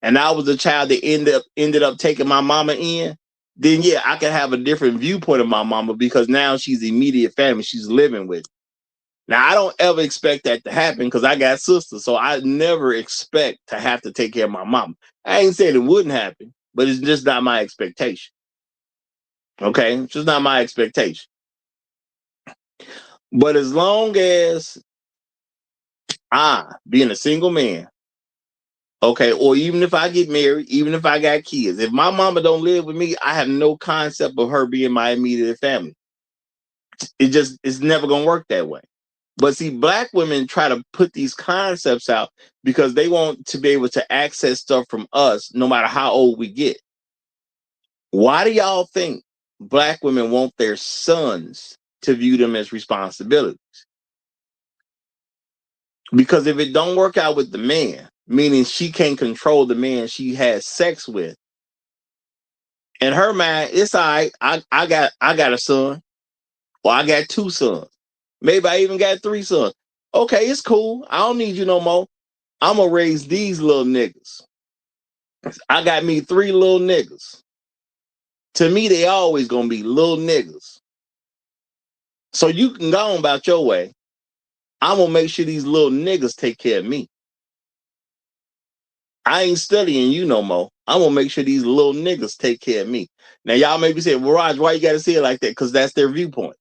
and I was a child that ended up taking my mama in, then yeah, I could have a different viewpoint of my mama because now she's immediate family. She's living with me. Now, I don't ever expect that to happen because I got sisters, so I never expect to have to take care of my mama. I ain't saying it wouldn't happen, but it's just not my expectation. Okay? It's just not my expectation. But as long as being a single man, okay, or even if I get married, even if I got kids, if my mama don't live with me, I have no concept of her being my immediate family. It's never gonna work that way. But see, black women try to put these concepts out because they want to be able to access stuff from us no matter how old we get. Why do y'all think black women want their sons to view them as responsibilities? Because if it don't work out with the man, meaning she can't control the man she has sex with, in her mind, it's all right. I got a son, or I got 2 sons. Maybe I even got 3 sons. Okay, it's cool. I don't need you no more. I'm gonna raise these little niggas. I got me 3 little niggas. To me, they always gonna be little niggas. So you can go on about your way. I'm gonna make sure these little niggas take care of me. I ain't studying you no more. I'm gonna make sure these little niggas take care of me. Now, y'all may be saying, well, Raj, why you gotta say it like that? Because that's their viewpoint.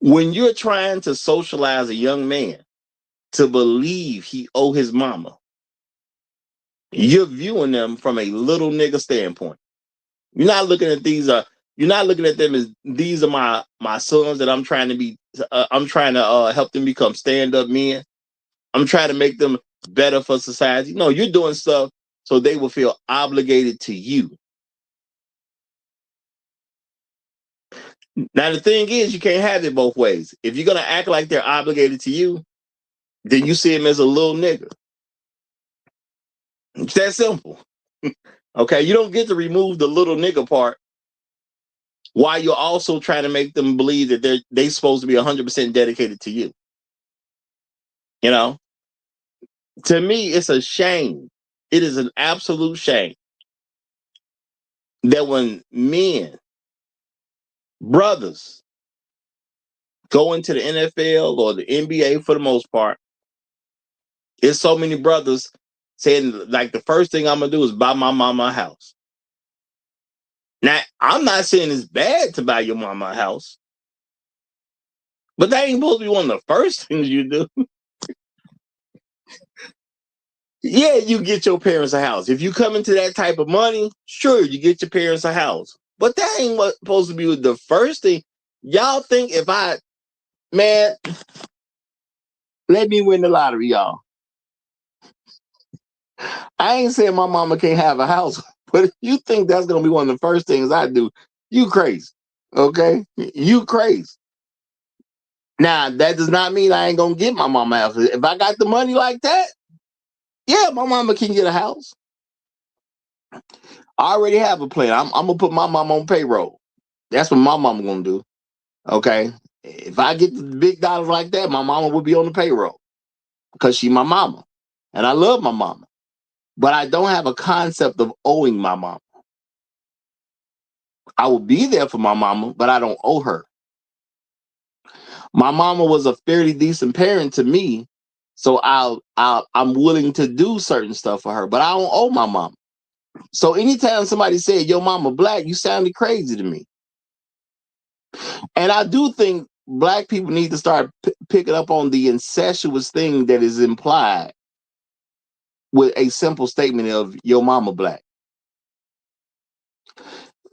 When you're trying to socialize a young man to believe he owe his mama, you're viewing them from a little nigga standpoint. You're not looking at you're not looking at them as these are my sons that I'm trying to help them become stand-up men. I'm trying to make them better for society. No, you're doing stuff so they will feel obligated to you. Now, the thing is, you can't have it both ways. If you're going to act like they're obligated to you, then you see him as a little nigga. It's that simple. Okay, you don't get to remove the little nigga part while you're also trying to make them believe that they're supposed to be 100% dedicated to you. You know, to me, it's a shame. It is an absolute shame that when men, brothers, go into the NFL or the NBA for the most part, there's so many brothers saying, like, the first thing I'm going to do is buy my mama a house. Now, I'm not saying it's bad to buy your mama a house, but that ain't supposed to be one of the first things you do. Yeah, you get your parents a house. If you come into that type of money, sure, you get your parents a house. But that ain't what's supposed to be the first thing. Y'all think man, let me win the lottery, y'all. I ain't saying my mama can't have a house, but if you think that's going to be one of the first things I do, you crazy. Okay? You crazy. Now, that does not mean I ain't gonna get my mama a house. If I got the money like that, yeah, my mama can get a house. I already have a plan. I'm gonna put my mama on payroll. That's what my mama gonna do. Okay. If I get the big dollars like that, my mama will be on the payroll because she my mama. And I love my mama. But I don't have a concept of owing my mama. I will be there for my mama, but I don't owe her. My mama was a fairly decent parent to me, so I'm willing to do certain stuff for her, but I don't owe my mama. So anytime somebody said, "Yo, mama black," you sounded crazy to me. And I do think black people need to start picking up on the incestuous thing that is implied with a simple statement of "Yo, mama black."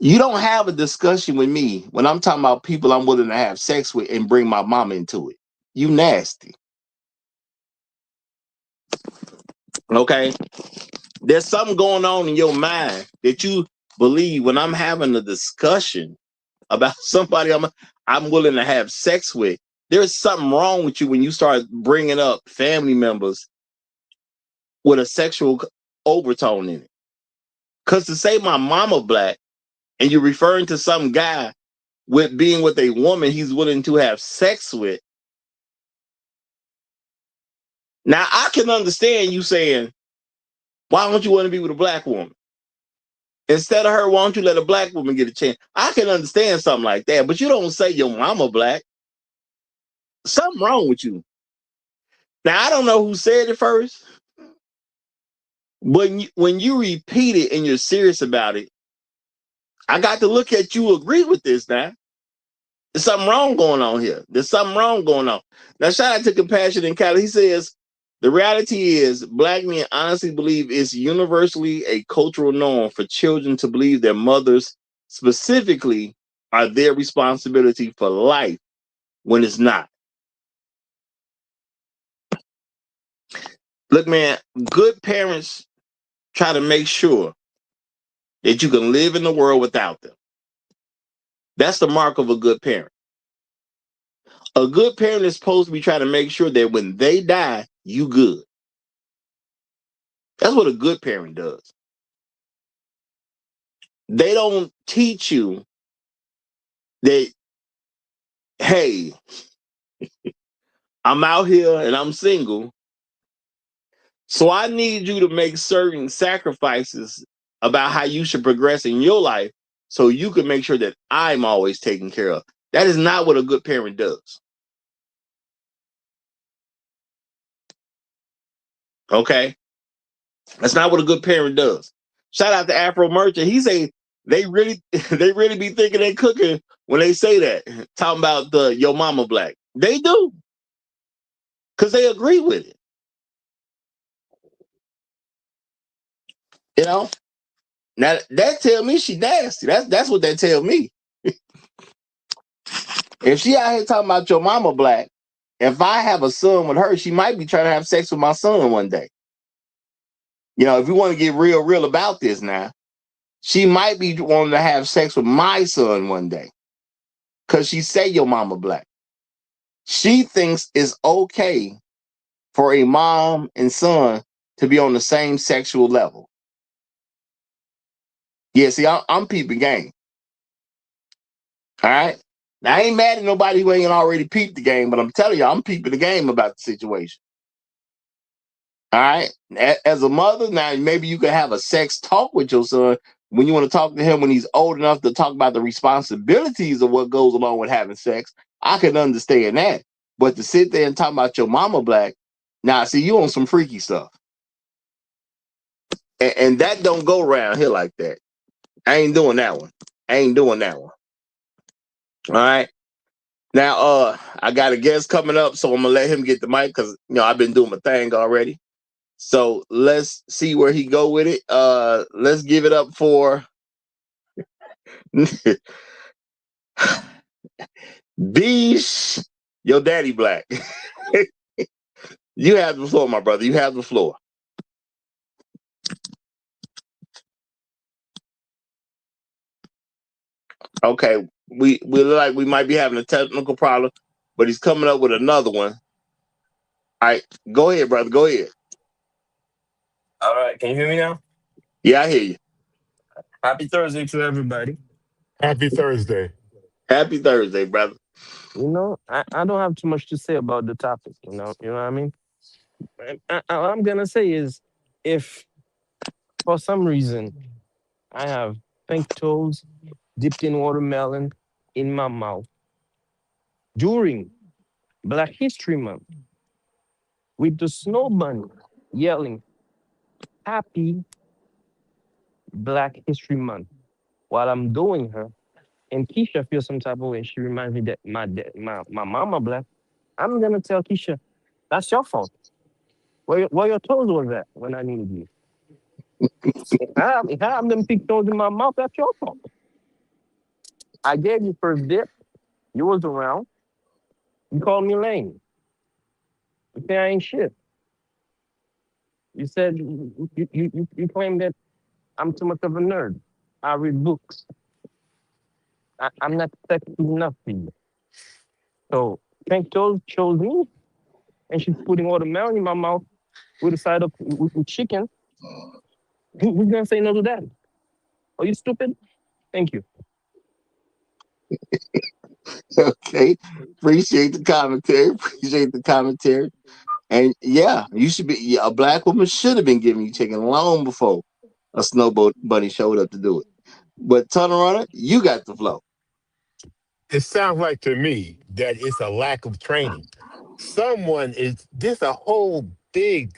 You don't have a discussion with me when I'm talking about people I'm willing to have sex with and bring my mama into it. You nasty. Okay? There's something going on in your mind that you believe when I'm having a discussion about somebody I'm willing to have sex with. There's something wrong with you when you start bringing up family members with a sexual overtone in it. Because to say my mama black and you're referring to some guy with being with a woman he's willing to have sex with. Now, I can understand you saying, why don't you want to be with a black woman? Instead of her, why don't you let a black woman get a chance? I can understand something like that, but you don't say your mama black. Something wrong with you. Now, I don't know who said it first, but when you repeat it and you're serious about it, I got to look at you agree with this now. There's something wrong going on here. There's something wrong going on. Now, shout out to Compassion in Cali. He says, the reality is black men honestly believe it's universally a cultural norm for children to believe their mothers specifically are their responsibility for life when it's not. Look, man, good parents try to make sure that you can live in the world without them. That's the mark of a good parent. A good parent is supposed to be trying to make sure that when they die, you good. That's what a good parent does. They don't teach you that, hey, I'm out here and I'm single, so I need you to make certain sacrifices about how you should progress in your life so you can make sure that I'm always taken care of. That is not what a good parent does. Okay? That's not what a good parent does. Shout out to Afro Merchant. He say they really be thinking they cooking when they say that. Talking about the your mama black. They do. Because they agree with it. You know? Now that tell me she nasty. That's what that tell me. If she out here talking about your mama black, if I have a son with her, she might be trying to have sex with my son one day. You know, if you want to get real about this now, she might be wanting to have sex with my son one day. Because she say your mama black. She thinks it's okay for a mom and son to be on the same sexual level. Yeah, see, I'm peeping game. All right? Now, I ain't mad at nobody who ain't already peeped the game, but I'm telling you, I'm peeping the game about the situation. All right? As a mother, now maybe you can have a sex talk with your son when you want to talk to him when he's old enough to talk about the responsibilities of what goes along with having sex. I can understand that. But to sit there and talk about your mama black, now, see, you on some freaky stuff. And that don't go around here like that. I ain't doing that one. I ain't doing that one. All right. Now, I got a guest coming up, so I'm gonna let him get the mic because I've been doing my thing already. So let's see where he go with it. Let's give it up for Beesh, your daddy black. You have the floor, my brother. You have the floor. Okay, we look like we might be having a technical problem, but he's coming up with another one. All right, go ahead, brother. Go ahead. All right, can you hear me now? Yeah, I hear you. Happy Thursday to everybody. Happy Thursday. Happy Thursday, brother. I don't have too much to say about the topic. You know what I mean. All I'm gonna say is, if for some reason I have pink toes dipped in watermelon in my mouth during Black History Month with the snow bunny yelling "Happy Black History Month" while I'm doing her, and Keisha feels some type of way. She reminds me that my mama black. I'm gonna tell Keisha, that's your fault. Where your toes was at when I needed you. If I have them big toes in my mouth, that's your fault. I gave you first dip. You was around. You called me lame. You say I ain't shit. You said you claim that I'm too much of a nerd. I read books. I'm not sexy enough for you. So Pink Toes chose me, and she's putting watermelon in my mouth with a side of with chicken. Who's gonna say no to that? Are you stupid? Thank you. Okay. Appreciate the commentary. Appreciate the commentary. And yeah, you should be. Yeah, a black woman should have been giving you chicken long before a snow bunny showed up to do it. But Tunnel Runner, you got the flow. It sounds like to me that it's a lack of training. Someone is This a whole big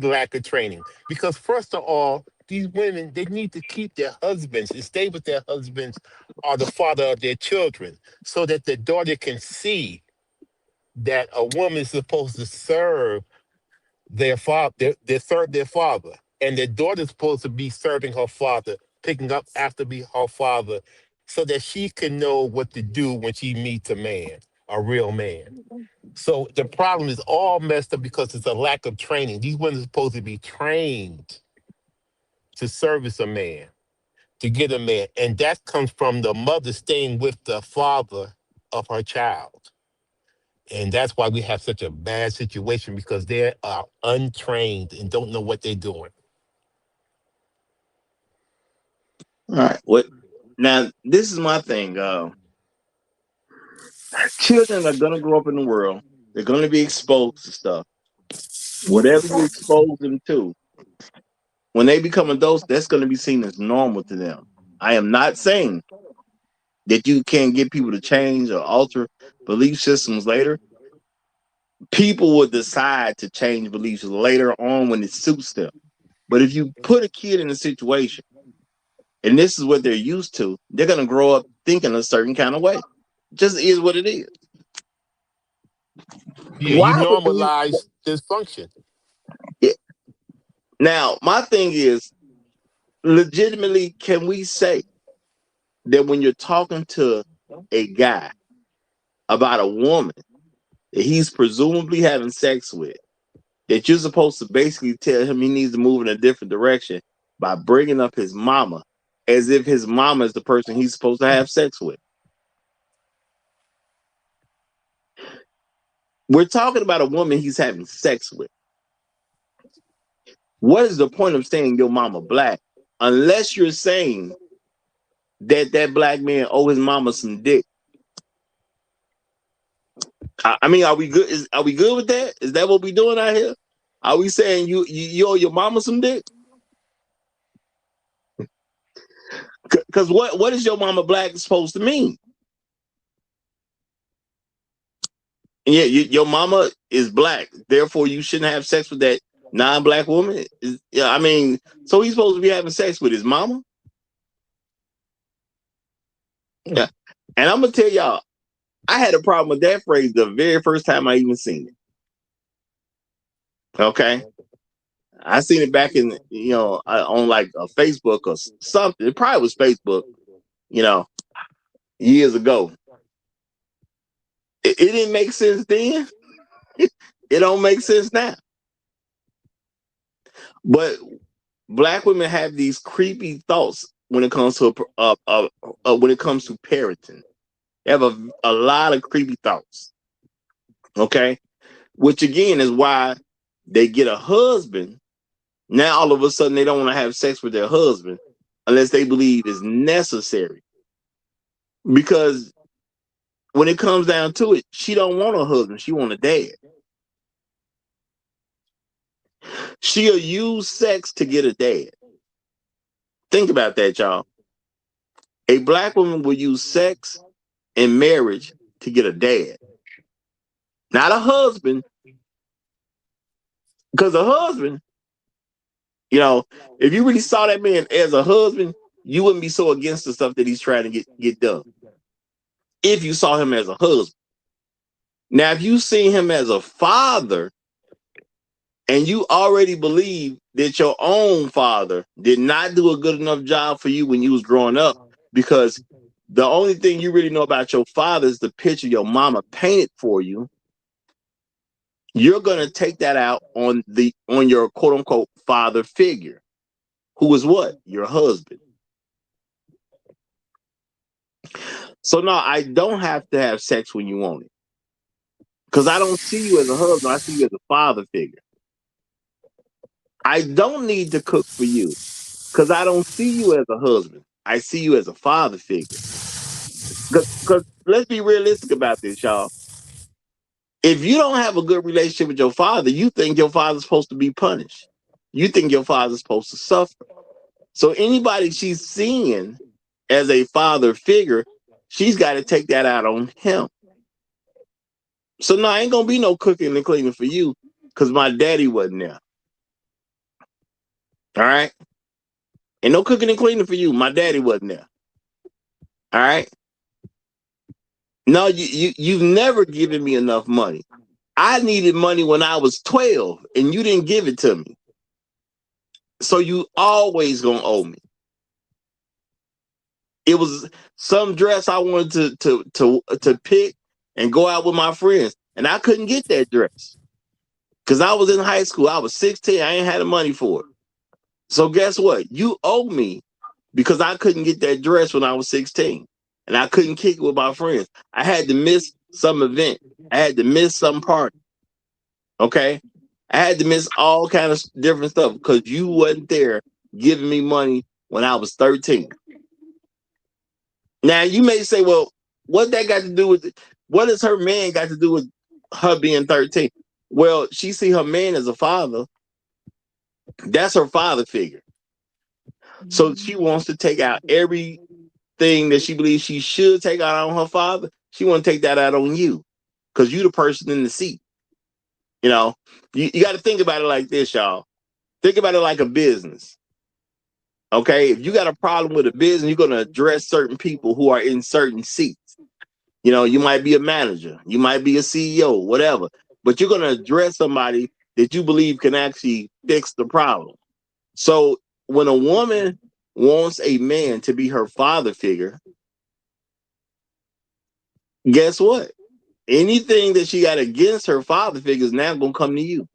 lack of training. Because first of all, these women, they need to keep their husbands and stay with their husbands or the father of their children, so that the daughter can see that a woman is supposed to serve their father, they serve their father, and their daughter's supposed to be serving her father, picking up after be her father, so that she can know what to do when she meets a man, a real man. So the problem is all messed up because it's a lack of training. These women are supposed to be trained to service a man, to get a man, and that comes from the mother staying with the father of her child. And that's why we have such a bad situation, because they are untrained and don't know what they're doing. All right. What now? This is my thing. Children are gonna grow up in the world. They're gonna be exposed to stuff. Whatever you expose them to, when they become adults, that's gonna be seen as normal to them. I am not saying that you can't get people to change or alter belief systems later. People will decide to change beliefs later on when it suits them. But if you put a kid in a situation and this is what they're used to, they're gonna grow up thinking a certain kind of way. Just is what it is. Yeah, you Why would we? normalize dysfunction. Yeah. Now, my thing is, legitimately, can we say that when you're talking to a guy about a woman that he's presumably having sex with, that you're supposed to basically tell him he needs to move in a different direction by bringing up his mama as if his mama is the person he's supposed to have sex with? We're talking about a woman he's having sex with. What is the point of saying your mama black unless you're saying that that black man owe his mama some dick? I mean, are we good? Are we good with that? Is that what we doing out here? Are we saying you owe your mama some dick? Because what is your mama black supposed to mean? Yeah, your mama is black, therefore you shouldn't have sex with that non-black woman. Yeah, I mean, so he's supposed to be having sex with his mama? Yeah, and I'm gonna tell y'all, I had a problem with that phrase the very first time I even seen it. Okay, I seen it back in on like a Facebook or something. It probably was Facebook, you know, years ago. It didn't make sense then. It don't make sense now. But black women have these creepy thoughts when it comes to when it comes to parenting. They have a lot of creepy thoughts. Okay. Which again is why they get a husband. Now all of a sudden they don't want to have sex with their husband unless they believe it's necessary. Because when it comes down to it, she don't want a husband. She want a dad. She'll use sex to get a dad. Think about that, y'all. A black woman will use sex and marriage to get a dad. Not a husband. Because a husband, if you really saw that man as a husband, you wouldn't be so against the stuff that he's trying to get done. If you saw him as a husband. Now, if you see him as a father, and you already believe that your own father did not do a good enough job for you when you was growing up, because the only thing you really know about your father is the picture your mama painted for you, you're gonna take that out on your quote unquote father figure, who is what? Your husband. So no, I don't have to have sex when you want it. Because I don't see you as a husband, I see you as a father figure. I don't need to cook for you because I don't see you as a husband. I see you as a father figure. Because let's be realistic about this, y'all. If you don't have a good relationship with your father, you think your father's supposed to be punished. You think your father's supposed to suffer. So anybody she's seeing as a father figure, she's got to take that out on him. So no, ain't gonna be no cooking and cleaning for you because my daddy wasn't there. All right? Ain't no cooking and cleaning for you. My daddy wasn't there. All right? No, you've never given me enough money. I needed money when I was 12 and you didn't give it to me. So you always gonna owe me. It was some dress I wanted to pick and go out with my friends, and I couldn't get that dress because I was in high school. I was 16. I ain't had the money for it. So guess what? You owe me because I couldn't get that dress when I was 16, and I couldn't kick it with my friends. I had to miss some event. I had to miss some party. Okay, I had to miss all kind of different stuff because you wasn't there giving me money when I was 13. Now you may say, well, what that got to do with it? What does her man got to do with her being 13? Well, she see her man as a father. That's her father figure. So she wants to take out everything that she believes she should take out on her father. She want to take that out on you because you the person in the seat. You got to think about it like this, y'all. Think about it like a business. Okay, if you got a problem with a business, you're going to address certain people who are in certain seats. You might be a manager, you might be a CEO, whatever, but you're going to address somebody that you believe can actually fix the problem. So when a woman wants a man to be her father figure, guess what? Anything that she got against her father figure is now going to come to you.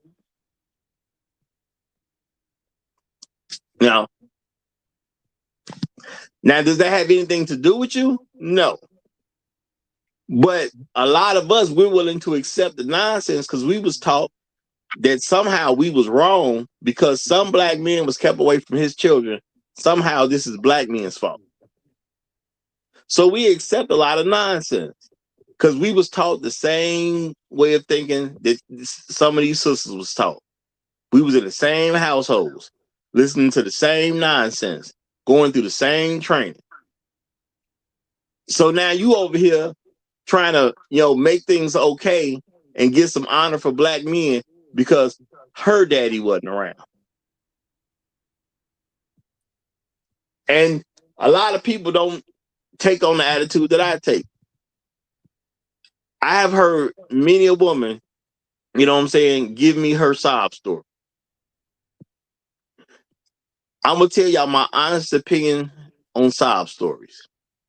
Now, does that have anything to do with you? No. But a lot of us, we're willing to accept the nonsense because we was taught that somehow we was wrong because some black man was kept away from his children. Somehow this is black men's fault. So we accept a lot of nonsense because we was taught the same way of thinking that some of these sisters was taught. We was in the same households, listening to the same nonsense, going through the same training. So now you over here trying to, make things okay and get some honor for black men because her daddy wasn't around. And a lot of people don't take on the attitude that I take. I have heard many a woman, give me her sob story. I'm going to tell y'all my honest opinion on sob stories.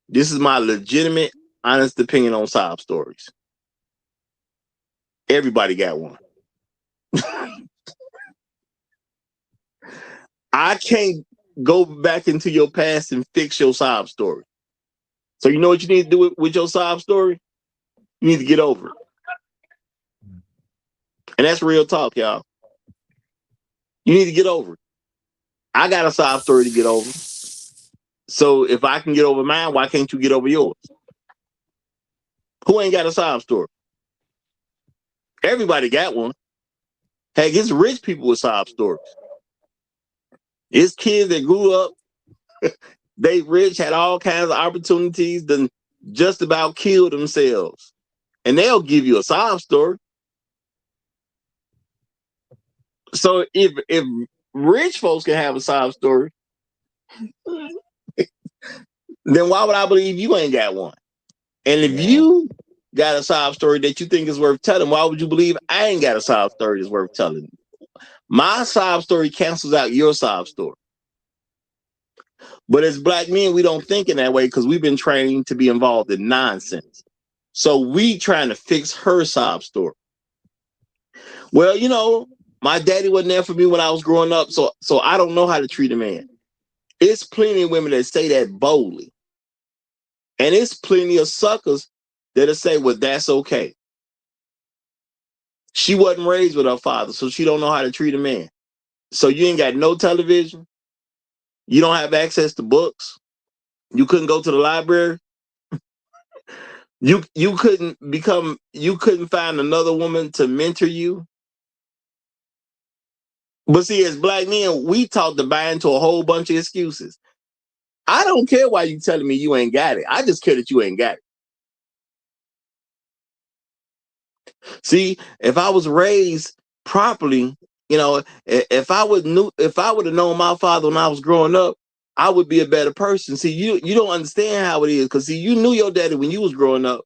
This is my legitimate, honest opinion on sob stories. Everybody got one. I can't go back into your past and fix your sob story. So you know what you need to do with your sob story? You need to get over it. And that's real talk, y'all. You need to get over it. I got a sob story to get over. So if I can get over mine, why can't you get over yours? Who ain't got a sob story? Everybody got one. Heck, it's rich people with sob stories. It's kids that grew up, they rich, had all kinds of opportunities, then just about killed themselves. And they'll give you a sob story. So if rich folks can have a sob story, then why would I believe you ain't got one? And if you got a sob story that you think is worth telling, why would you believe I ain't got a sob story that's worth telling? My sob story cancels out your sob story. But as Black men, we don't think in that way because we've been trained to be involved in nonsense. So we trying to fix her sob story. Well, you know, my daddy wasn't there for me when I was growing up, so I don't know how to treat a man. It's plenty of women that say that boldly. And it's plenty of suckers that'll say, well, that's okay. She wasn't raised with her father, so she don't know how to treat a man. So you ain't got no television. You don't have access to books. You couldn't go to the library. You couldn't find another woman to mentor you. But see, as Black men, we taught to buy into a whole bunch of excuses. I don't care why you telling me you ain't got it. I just care that you ain't got it. See, if I was raised properly, you know, if I would have known my father when I was growing up, I would be a better person. See, you don't understand how it is, because see, you knew your daddy when you was growing up.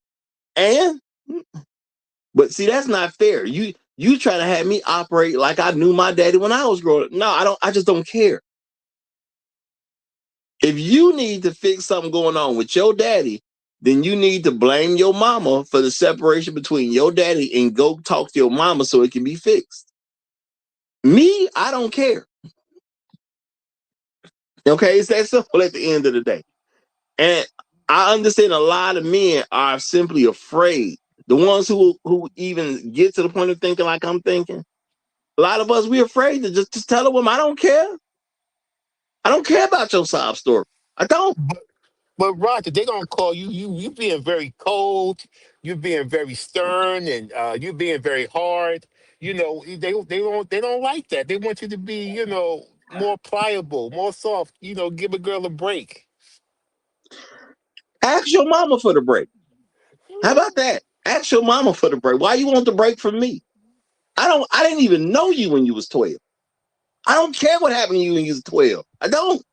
But see, that's not fair. You try to have me operate like I knew my daddy when I was growing up. No, I don't. I just don't care. If you need to fix something going on with your daddy, then you need to blame your mama for the separation between your daddy and go talk to your mama so it can be fixed. Me, I don't care. Okay, it's that simple at the end of the day. And I understand a lot of men are simply afraid. The ones who even get to the point of thinking like I'm thinking, a lot of us, we're afraid to just tell a woman, I don't care. I don't care about your sob story. I don't. But Roger, they gonna call you being very cold, you being very stern, and you being very hard. You know, they don't like that. They want you to be, more pliable, more soft. Give a girl a break. Ask your mama for the break. How about that? Ask your mama for the break. Why you want the break from me? I didn't even know you when you was 12. I don't care what happened to you when you was 12. I don't.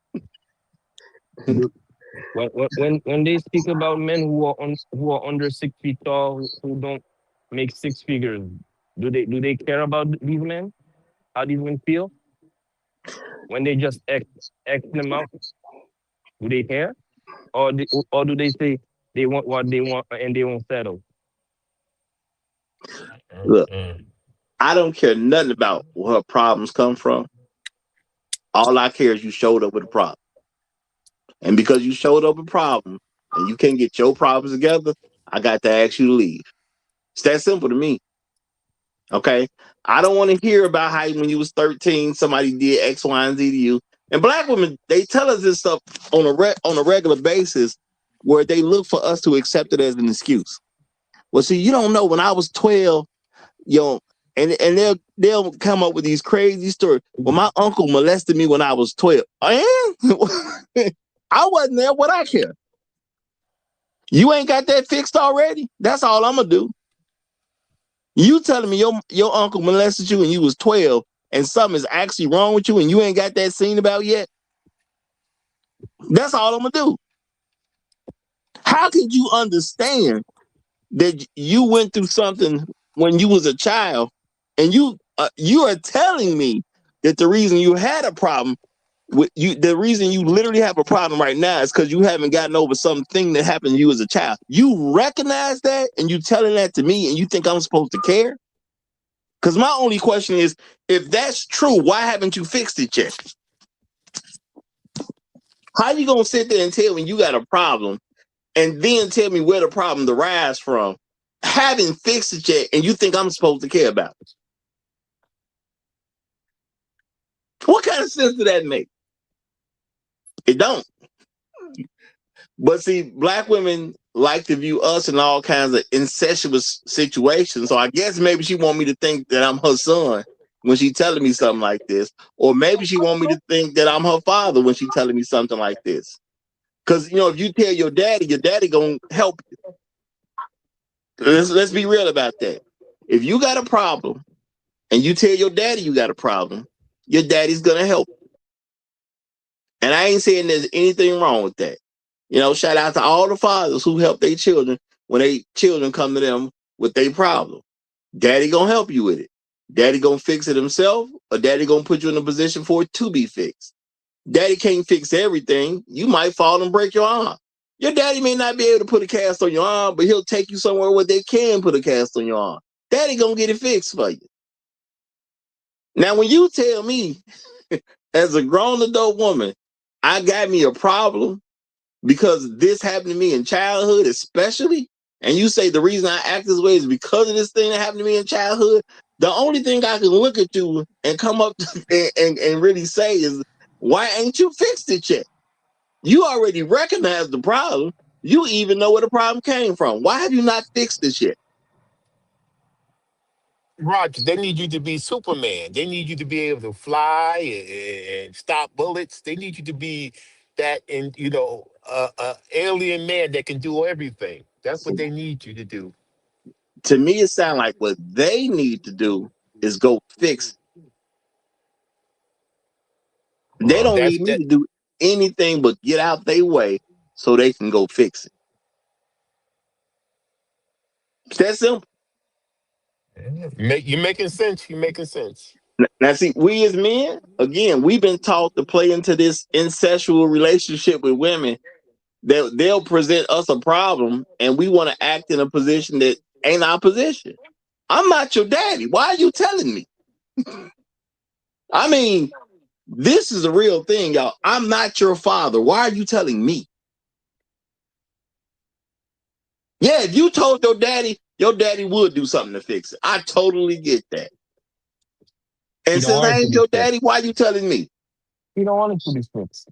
When they speak about men who are under 6 feet tall, who don't make six figures, do they care about these men? How these men feel when they just X them out? Do they care, or do they say they want what they want and they won't settle? Look, I don't care nothing about where her problems come from. All I care is you showed up with a problem. And because you showed up with a problem and you can't get your problems together, I got to ask you to leave. It's that simple to me. Okay? I don't want to hear about how when you was 13, somebody did X, Y, and Z to you. And Black women, they tell us this stuff on a regular basis where they look for us to accept it as an excuse. Well, see, you don't know, when I was 12, and they'll come up with these crazy stories. Well, my uncle molested me when I was 12. And I wasn't there. What I care? You ain't got that fixed already? That's all I'm gonna do. You telling me your uncle molested you when you was 12 and something is actually wrong with you and you ain't got that seen about yet? That's all I'm gonna do. How could you understand that you went through something when you was a child, and you are telling me that the reason you had a problem with you, the reason you literally have a problem right now is because you haven't gotten over something that happened to you as a child. You recognize that, and you telling that to me, and you think I'm supposed to care? Because my only question is, if that's true, why haven't you fixed it yet? How you gonna sit there and tell me you got a problem, and then tell me where the problem derives from, having fixed it yet, and you think I'm supposed to care about it? What kind of sense does that make? It don't. But see, black women like to view us in all kinds of incestuous situations. So I guess maybe she want me to think that I'm her son when she telling me something like this. Or maybe she want me to think that I'm her father when she telling me something like this. Because, if you tell your daddy gonna help you. Let's be real about that. If you got a problem and you tell your daddy you got a problem, your daddy's gonna help. And I ain't saying there's anything wrong with that. Shout out to all the fathers who help their children when they children come to them with their problem. Daddy gonna help you with it. Daddy gonna fix it himself, or daddy gonna put you in a position for it to be fixed. Daddy can't fix everything. You might fall and break your arm. Your daddy may not be able to put a cast on your arm, but he'll take you somewhere where they can put a cast on your arm. Daddy gonna get it fixed for you. Now, when you tell me, as a grown adult woman, I got me a problem because this happened to me in childhood, especially, and you say the reason I act this way is because of this thing that happened to me in childhood, the only thing I can look at you and come up to, and really say is, why ain't you fixed it yet? You already recognized the problem. You even know where the problem came from. Why have you not fixed this yet? Roger, they need you to be Superman. They need you to be able to fly and stop bullets. They need you to be that, and alien man that can do everything. That's what they need you to do. To me, it sounds like what they need to do is go fix it. They Well, don't that's need me that. to do anything but get out their way so they can go fix it. It's that simple. You're making sense. You're making sense. Now, see, we as men, again, we've been taught to play into this incestual relationship with women that they'll present us a problem and we want to act in a position that ain't our position. I'm not your daddy. Why are you telling me? I mean, this is a real thing, y'all. I'm not your father. Why are you telling me? Yeah, if you told your daddy would do something to fix it. I totally get that. You And don't since want I it to ain't be your fixed. daddy, why are you telling me? You don't want it to be fixed.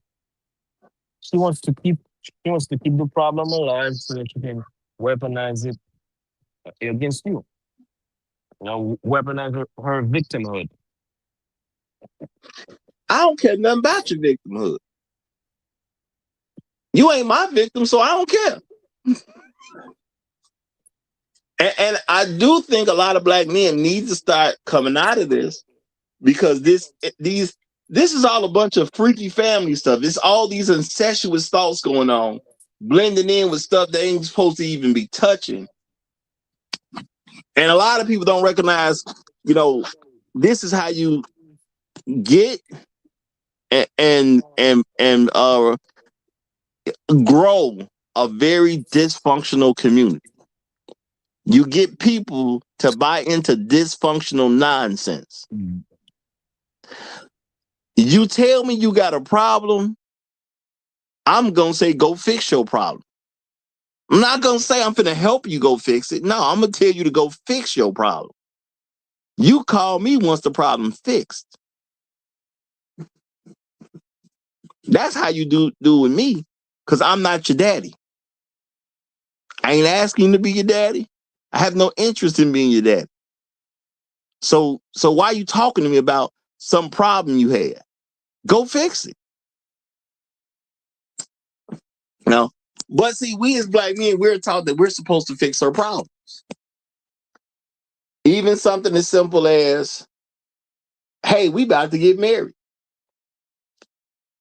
She wants to keep the problem alive so that she can weaponize it against you. Weaponize her victimhood. I don't care nothing about your victimhood. You ain't my victim, so I don't care. And I do think a lot of black men need to start coming out of this because this is all a bunch of freaky family stuff. It's all these incestuous thoughts going on, blending in with stuff they ain't supposed to even be touching. And a lot of people don't recognize, this is how you get and grow a very dysfunctional community. You get people to buy into dysfunctional nonsense. You tell me you got a problem, I'm going to say go fix your problem. I'm not going to say I'm finna help you go fix it. No, I'm going to tell you to go fix your problem. You call me once the problem's fixed. That's how you do with me, because I'm not your daddy. I ain't asking you to be your daddy. I have no interest in being your daddy. So why are you talking to me about some problem you had? Go fix it. No. But see, we as black men, we're taught that we're supposed to fix our problems. Even something as simple as, hey, we about to get married.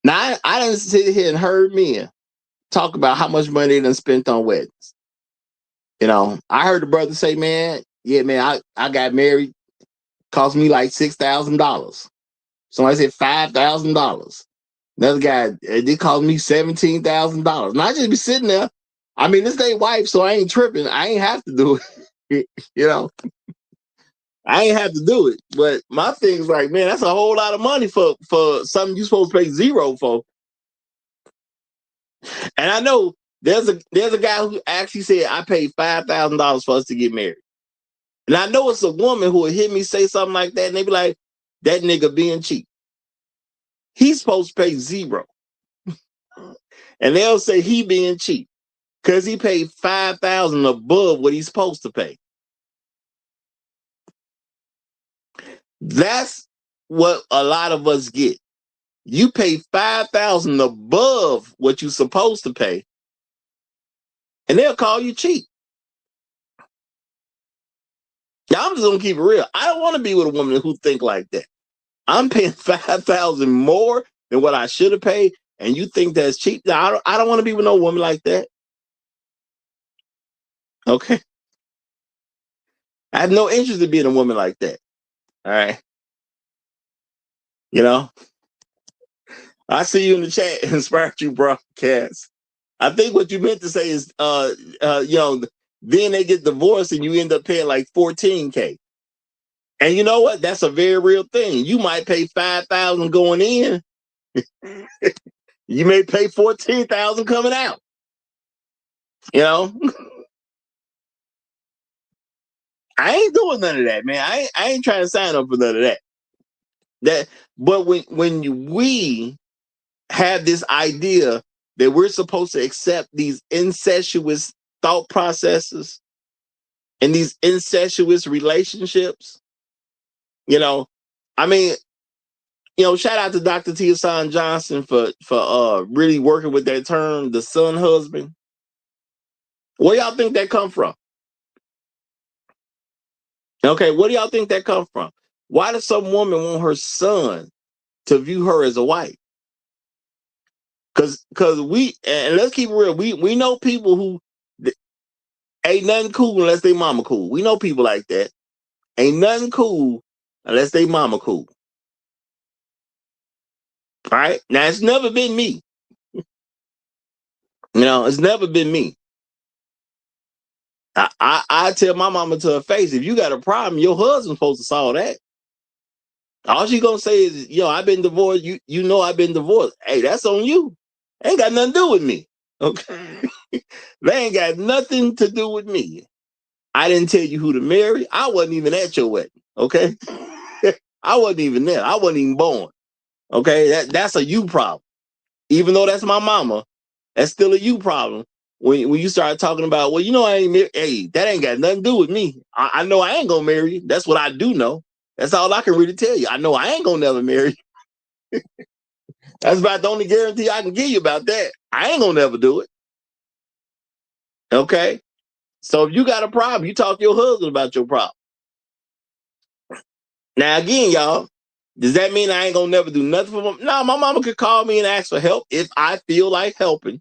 Now, I didn't sit here and heard men talk about how much money they done spent on weddings. I heard the brother say, man, yeah, man, I got married. Cost me like $6,000. Somebody said $5,000. Another guy, it cost me $17,000. And I just be sitting there. I mean, this they wife, so I ain't tripping. I ain't have to do it. I ain't have to do it. But my thing is like, man, that's a whole lot of money for something you supposed to pay zero for. And I know there's a guy who actually said I paid $5,000 for us to get married. And I know it's a woman who will hear me say something like that, and they be like, that nigga being cheap. he's supposed to pay zero. And they'll say he being cheap because he paid $5,000 above what he's supposed to pay. That's what a lot of us get. You pay $5,000 above what you're supposed to pay, and they'll call you cheap. Now, I'm just gonna keep it real. I don't want to be with a woman who think like that. I'm paying $5,000 more than what I should have paid, and you think that's cheap? Now, I don't want to be with no woman like that. Okay, I have no interest in being a woman like that. All right, you know. I see you in the chat, Inspired You Broadcast. I think what you meant to say is, then they get divorced and you end up paying like $14K. And you know what? That's a very real thing. You might pay $5,000 going in. You may pay $14,000 coming out. You know, I ain't doing none of that, man. I ain't trying to sign up for none of that. But when we have this idea that we're supposed to accept these incestuous thought processes and these incestuous relationships, I mean, shout out to Dr. T. Johnson for really working with that term, the son husband. Where y'all think that come from? Okay, what do y'all think that come from? Why does some woman want her son to view her as a wife? Because and let's keep it real, we know people who ain't nothing cool unless they mama cool. We know people like that. Ain't nothing cool unless they mama cool. All right? Now, it's never been me. It's never been me. I tell my mama to her face, if you got a problem, your husband's supposed to solve that. All she gonna say is, I've been divorced. You know I've been divorced. Hey, that's on you. Ain't got nothing to do with me. Okay? They ain't got nothing to do with me. I didn't tell you who to marry. I wasn't even at your wedding. Okay? I wasn't even there. I wasn't even born. Okay? That's a you problem. Even though that's my mama, that's still a you problem. When you start talking about, well, I ain't married. Hey, that ain't got nothing to do with me. I know I ain't gonna marry you. That's what I do know. That's all I can really tell you. I know I ain't gonna never marry you. That's about the only guarantee I can give you about that. I ain't gonna never do it. Okay? So if you got a problem, you talk to your husband about your problem. Now, again, y'all, does that mean I ain't gonna never do nothing for them? No, my mama could call me and ask for help if I feel like helping.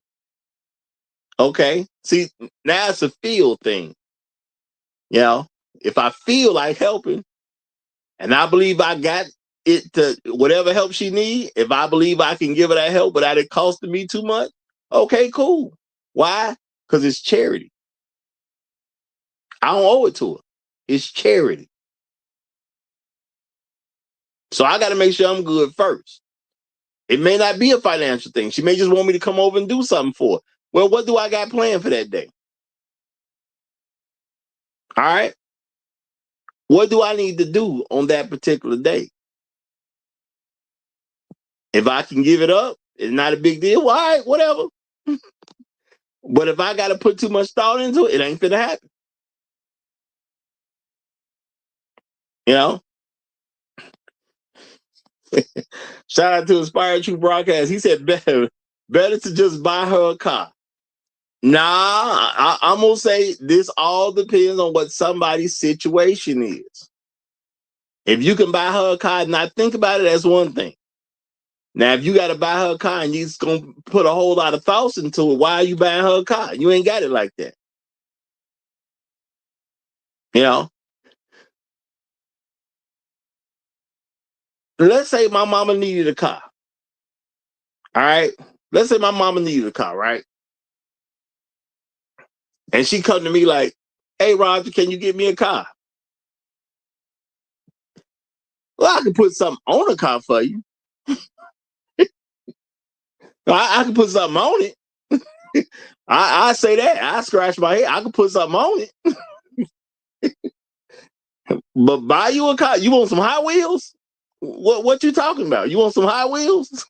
Okay? See, now it's a feel thing. If I feel like helping and I believe I got it to whatever help she need, if I believe I can give her that help without it costing me too much, okay, cool. Why? Because it's charity. I don't owe it to her. It's charity. So I got to make sure I'm good first. It may not be a financial thing. She may just want me to come over and do something for her. Well, what do I got planned for that day? All right. What do I need to do on that particular day? If I can give it up, it's not a big deal. Well, all right, whatever. But if I got to put too much thought into it, it ain't finna happen. Shout out to Inspired You Broadcast. He said, better to just buy her a car. Nah, I'm going to say this all depends on what somebody's situation is. If you can buy her a car and not think about it, that's one thing. Now, if you got to buy her a car and you're just going to put a whole lot of thoughts into it, why are you buying her a car? You ain't got it like that. Let's say my mama needed a car. All right? Let's say my mama needed a car, right? And she come to me like, hey, Roger, can you get me a car? Well, I can put something on a car for you. I can put something on it. I say that. I scratch my head. I can put something on it. But buy you a car. You want some Hot Wheels? What you talking about? You want some Hot Wheels?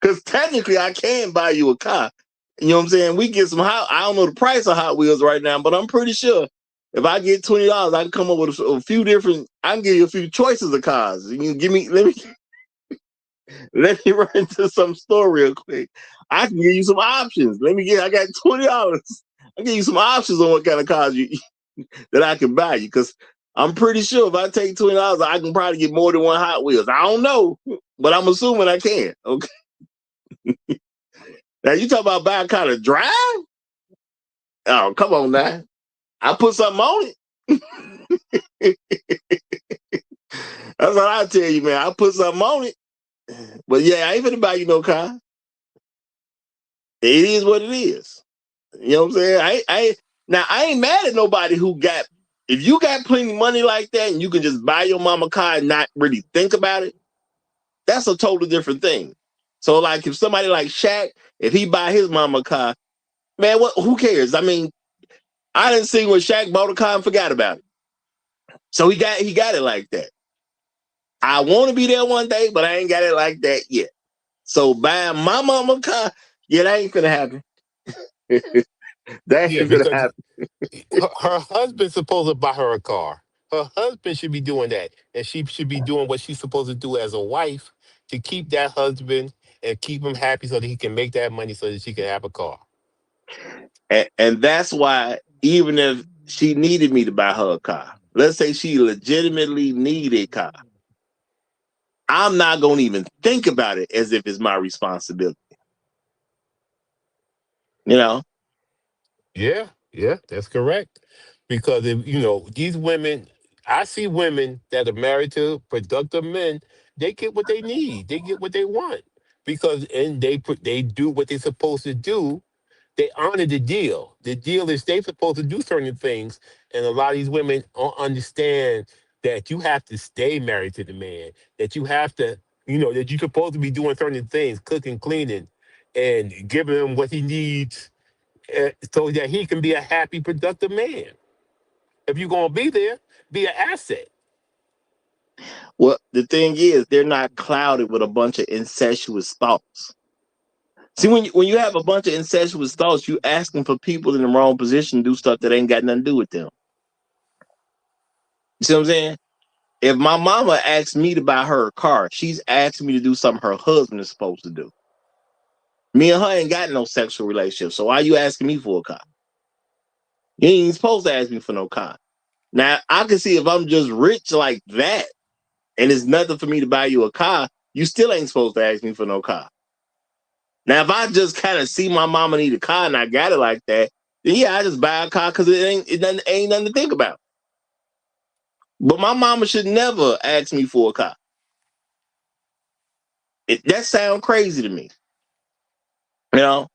Because technically, I can buy you a car. You know what I'm saying? We get some hot. I don't know the price of Hot Wheels right now, but I'm pretty sure if I get $20, I can come up with a few different. I can give you a few choices of cars. You can give me. Let me run into some store real quick. I can give you some options. I got $20. I'll give you some options on what kind of cars that I can buy you. Because I'm pretty sure if I take $20, I can probably get more than one Hot Wheels. I don't know, but I'm assuming I can. Okay. Now you talk about buying a car to drive? Oh, come on now. I put something on it. That's what I tell you, man. I put something on it. But yeah, I ain't finna buy you no car. It is what it is. You know what I'm saying? I ain't mad at nobody who got. If you got plenty of money like that and you can just buy your mama a car and not really think about it, that's a totally different thing. So like if somebody like Shaq, if he buy his mama a car, man, who cares? I mean, I didn't see when Shaq bought a car and forgot about it. So he got it like that. I want to be there one day, but I ain't got it like that yet. So buying my mama a car, yeah, that ain't gonna happen. That Yeah, ain't gonna because happen. her husband's supposed to buy her a car. Her husband should be doing that, and she should be doing what she's supposed to do as a wife to keep that husband and keep him happy so that he can make that money so that she can have a car. And that's why even if she needed me to buy her a car, let's say she legitimately needed a car, I'm not gonna even think about it as if it's my responsibility. You know? Yeah, yeah, that's correct. Because if these women, I see women that are married to productive men, they get what they need, they get what they want because and they do what they're supposed to do. They honor the deal. The deal is they're supposed to do certain things, and a lot of these women don't understand that you have to stay married to the man. That you have to, that you're supposed to be doing certain things, cooking, cleaning, and giving him what he needs, so that he can be a happy, productive man. If you're gonna be there, be an asset. Well, the thing is, they're not clouded with a bunch of incestuous thoughts. See, when you have a bunch of incestuous thoughts, you asking for people in the wrong position to do stuff that ain't got nothing to do with them. You see what I'm saying? If my mama asks me to buy her a car, she's asking me to do something her husband is supposed to do. Me and her ain't got no sexual relationship, so why you asking me for a car? You ain't supposed to ask me for no car. Now, I can see if I'm just rich like that and it's nothing for me to buy you a car, you still ain't supposed to ask me for no car. Now, if I just kind of see my mama need a car and I got it like that, then yeah, I just buy a car because ain't nothing to think about. But my mama should never ask me for a car. That sounds crazy to me, you know,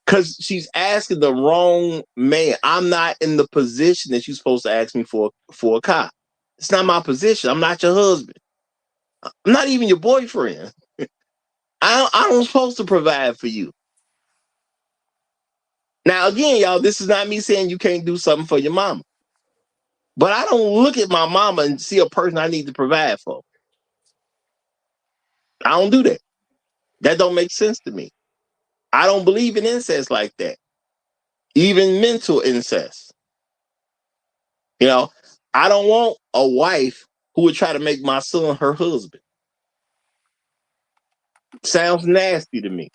because she's asking the wrong man. I'm not in the position that you're supposed to ask me for a car. It's not my position. I'm not your husband. I'm not even your boyfriend. I don't supposed to provide for you. Now, again, y'all, this is not me saying you can't do something for your mama. But I don't look at my mama and see a person I need to provide for. I don't do that. That don't make sense to me. I don't believe in incest like that. Even mental incest. You know, I don't want a wife who would try to make my son her husband. Sounds nasty to me.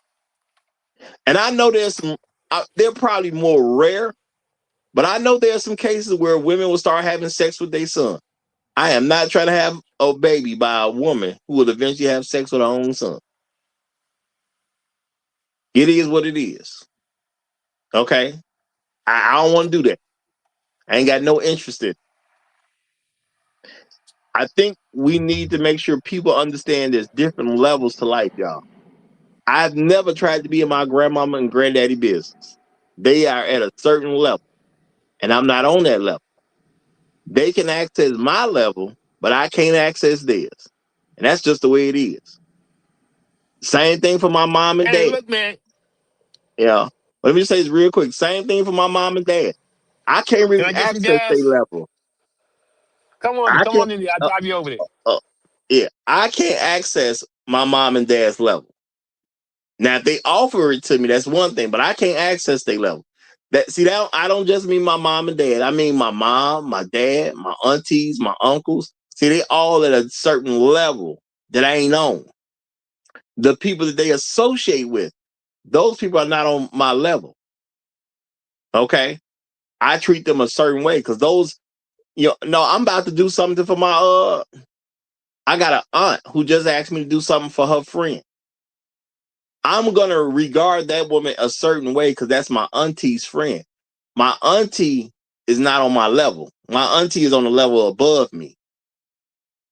And I know they're probably more rare, but I know there's some cases where women will start having sex with their son. I am not trying to have a baby by a woman who will eventually have sex with her own son. It is what it is. Okay? I don't want to do that. I ain't got no interest in it. I think we need to make sure people understand there's different levels to life, y'all. I've never tried to be in my grandmama and granddaddy business. They are at a certain level, and I'm not on that level. They can access my level, but I can't access theirs. And that's just the way it is. Same thing for my mom and Hey, dad. look, man. Yeah. Let me just say this real quick. Same thing for my mom and dad. I can't Can really I get some access their gas? level. I Come can't. on in there. I'll drive you over there. Uh, yeah, I can't access my mom and dad's level. Now, if they offer it to me, that's one thing, but I can't access their level. That I don't just mean my mom and dad. I mean my mom, my dad, my aunties, my uncles. See, they all at a certain level that I ain't on. The people that they associate with, those people are not on my level. Okay, I treat them a certain way because those, no, I'm about to do something for my I got an aunt who just asked me to do something for her friend. I'm gonna regard that woman a certain way because that's my auntie's friend. My auntie is not on my level. My auntie is on the level above me.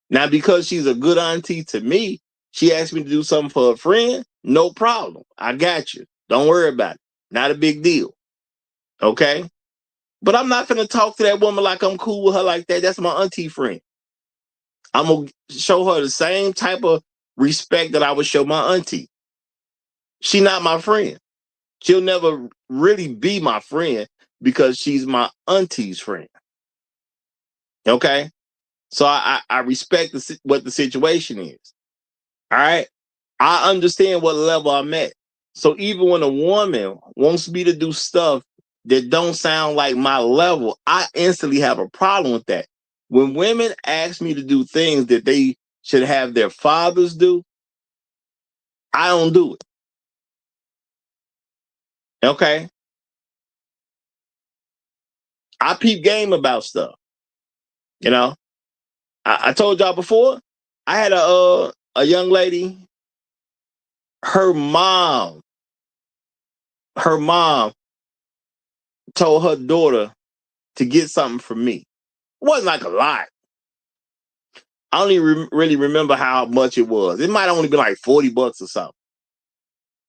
Now, because she's a good auntie to me, she asked me to do something for a friend. No problem. I got you. Don't worry about it. Not a big deal. Okay? But I'm not gonna talk to that woman like I'm cool with her like that. That's my auntie friend. I'm gonna show her the same type of respect that I would show my auntie. She not my friend. She'll never really be my friend because she's my auntie's friend. Okay? So I respect what the situation is. All right? I understand what level I'm at. So even when a woman wants me to do stuff that don't sound like my level, I instantly have a problem with that. When women ask me to do things that they should have their fathers do, I don't do it. Okay? I peep game about stuff. You know? I told y'all before, I had a young lady, her mom told her daughter to get something from me. It wasn't like a lot. I don't even really remember how much it was. It might only be like $40 or something.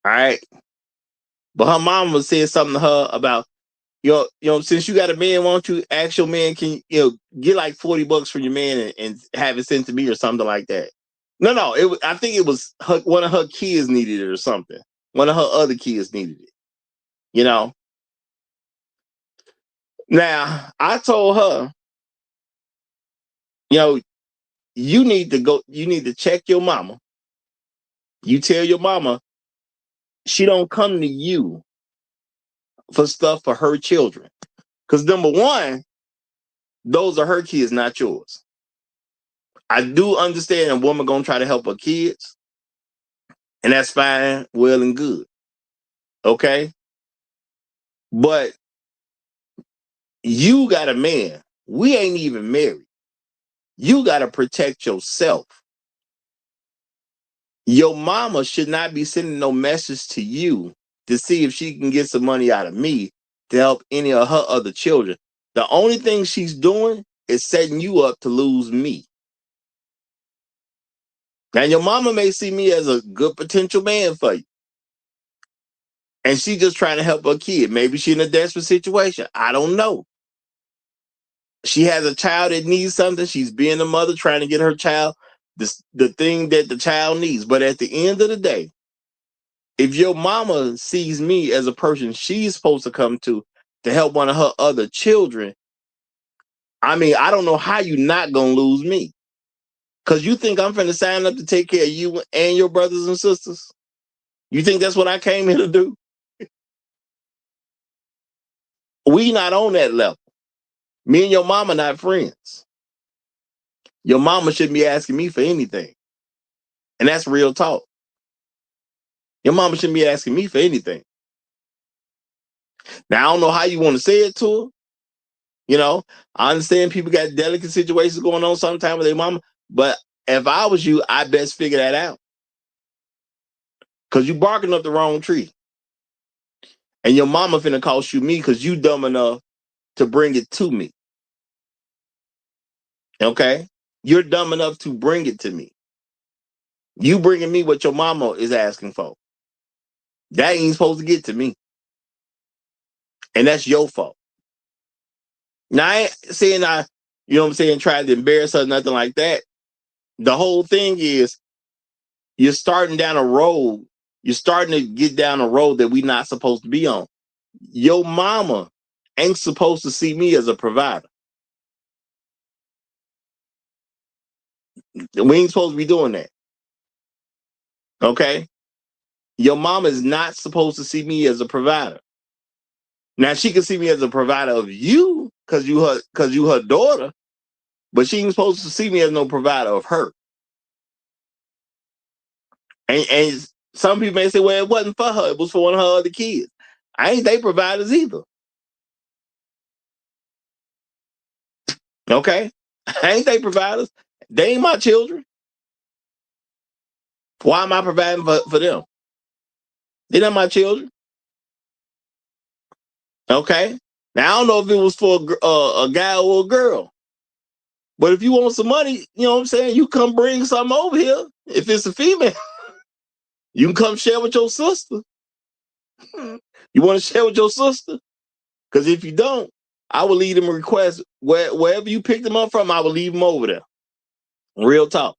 All right. But her mom was saying something to her about, since you got a man, why don't you ask your man, can get like $40 from your man and have it sent to me or something like that. No, I think it was one of her kids needed it or something. One of her other kids needed it. Now, I told her, you need to check your mama. You tell your mama she don't come to you for stuff for her children. Because number one, those are her kids, not yours. I do understand a woman gonna try to help her kids, and that's fine, well and good. Okay? But you got a man. We ain't even married. You got to protect yourself. Your mama should not be sending no message to you to see if she can get some money out of me to help any of her other children. The only thing she's doing is setting you up to lose me. Now, your mama may see me as a good potential man for you. And she just trying to help her kid. Maybe she's in a desperate situation. I don't know. She has a child that needs something. She's being a mother trying to get her child the thing that the child needs. But at the end of the day, if your mama sees me as a person she's supposed to come to help one of her other children, I mean, I don't know how you not gonna lose me. Because you think I'm finna sign up to take care of you and your brothers and sisters? You think that's what I came here to do? We not on that level. Me and your mama not friends. Your mama shouldn't be asking me for anything. And that's real talk. Your mama shouldn't be asking me for anything. Now, I don't know how you want to say it to her. I understand people got delicate situations going on sometimes with their mama. But if I was you, I best figure that out. Because you barking up the wrong tree. And your mama finna cost you me because you dumb enough to bring it to me. Okay? You're dumb enough to bring it to me. You bringing me what your mama is asking for. That ain't supposed to get to me. And that's your fault. Now, I ain't saying trying to embarrass her or nothing like that. The whole thing is you're starting down a road. You're starting to get down a road that we're not supposed to be on. Your mama ain't supposed to see me as a provider. We ain't supposed to be doing that. Okay? Your mom is not supposed to see me as a provider. Now she can see me as a provider of you because you her daughter, but she ain't supposed to see me as no provider of her. And some people may say, well, it wasn't for her, it was for one of her other kids. I ain't they providers either. Okay? I ain't they providers. They ain't my children. Why am I providing for them? They're not my children. Okay? Now I don't know if it was for a guy or a girl. But if you want some money, you know what I'm saying? You come bring something over here. If it's a female, you can come share with your sister. You want to share with your sister? Because if you don't, I will leave them a request. Wherever you pick them up from, I will leave them over there. Real talk.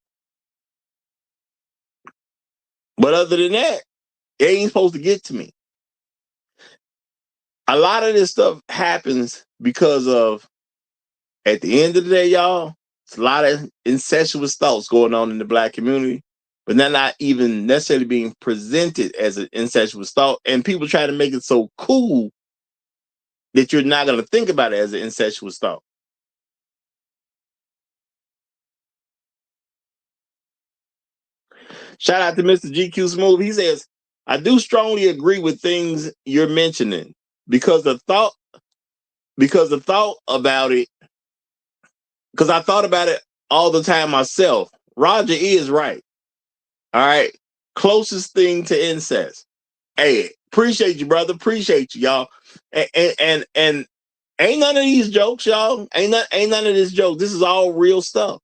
But other than that, it ain't supposed to get to me. A lot of this stuff happens because of, at the end of the day, y'all, it's a lot of incestuous thoughts going on in the Black community, but they're not even necessarily being presented as an incestuous thought. And people try to make it so cool that you're not going to think about it as an incestuous thought. Shout out to Mr. GQ Smooth. He says, I do strongly agree with things you're mentioning because the thought about it, because I thought about it all the time myself. Roger is right. All right. Closest thing to incest. Hey, appreciate you, brother. Appreciate you, y'all. And ain't none of these jokes, y'all. Ain't none of this joke. This is all real stuff.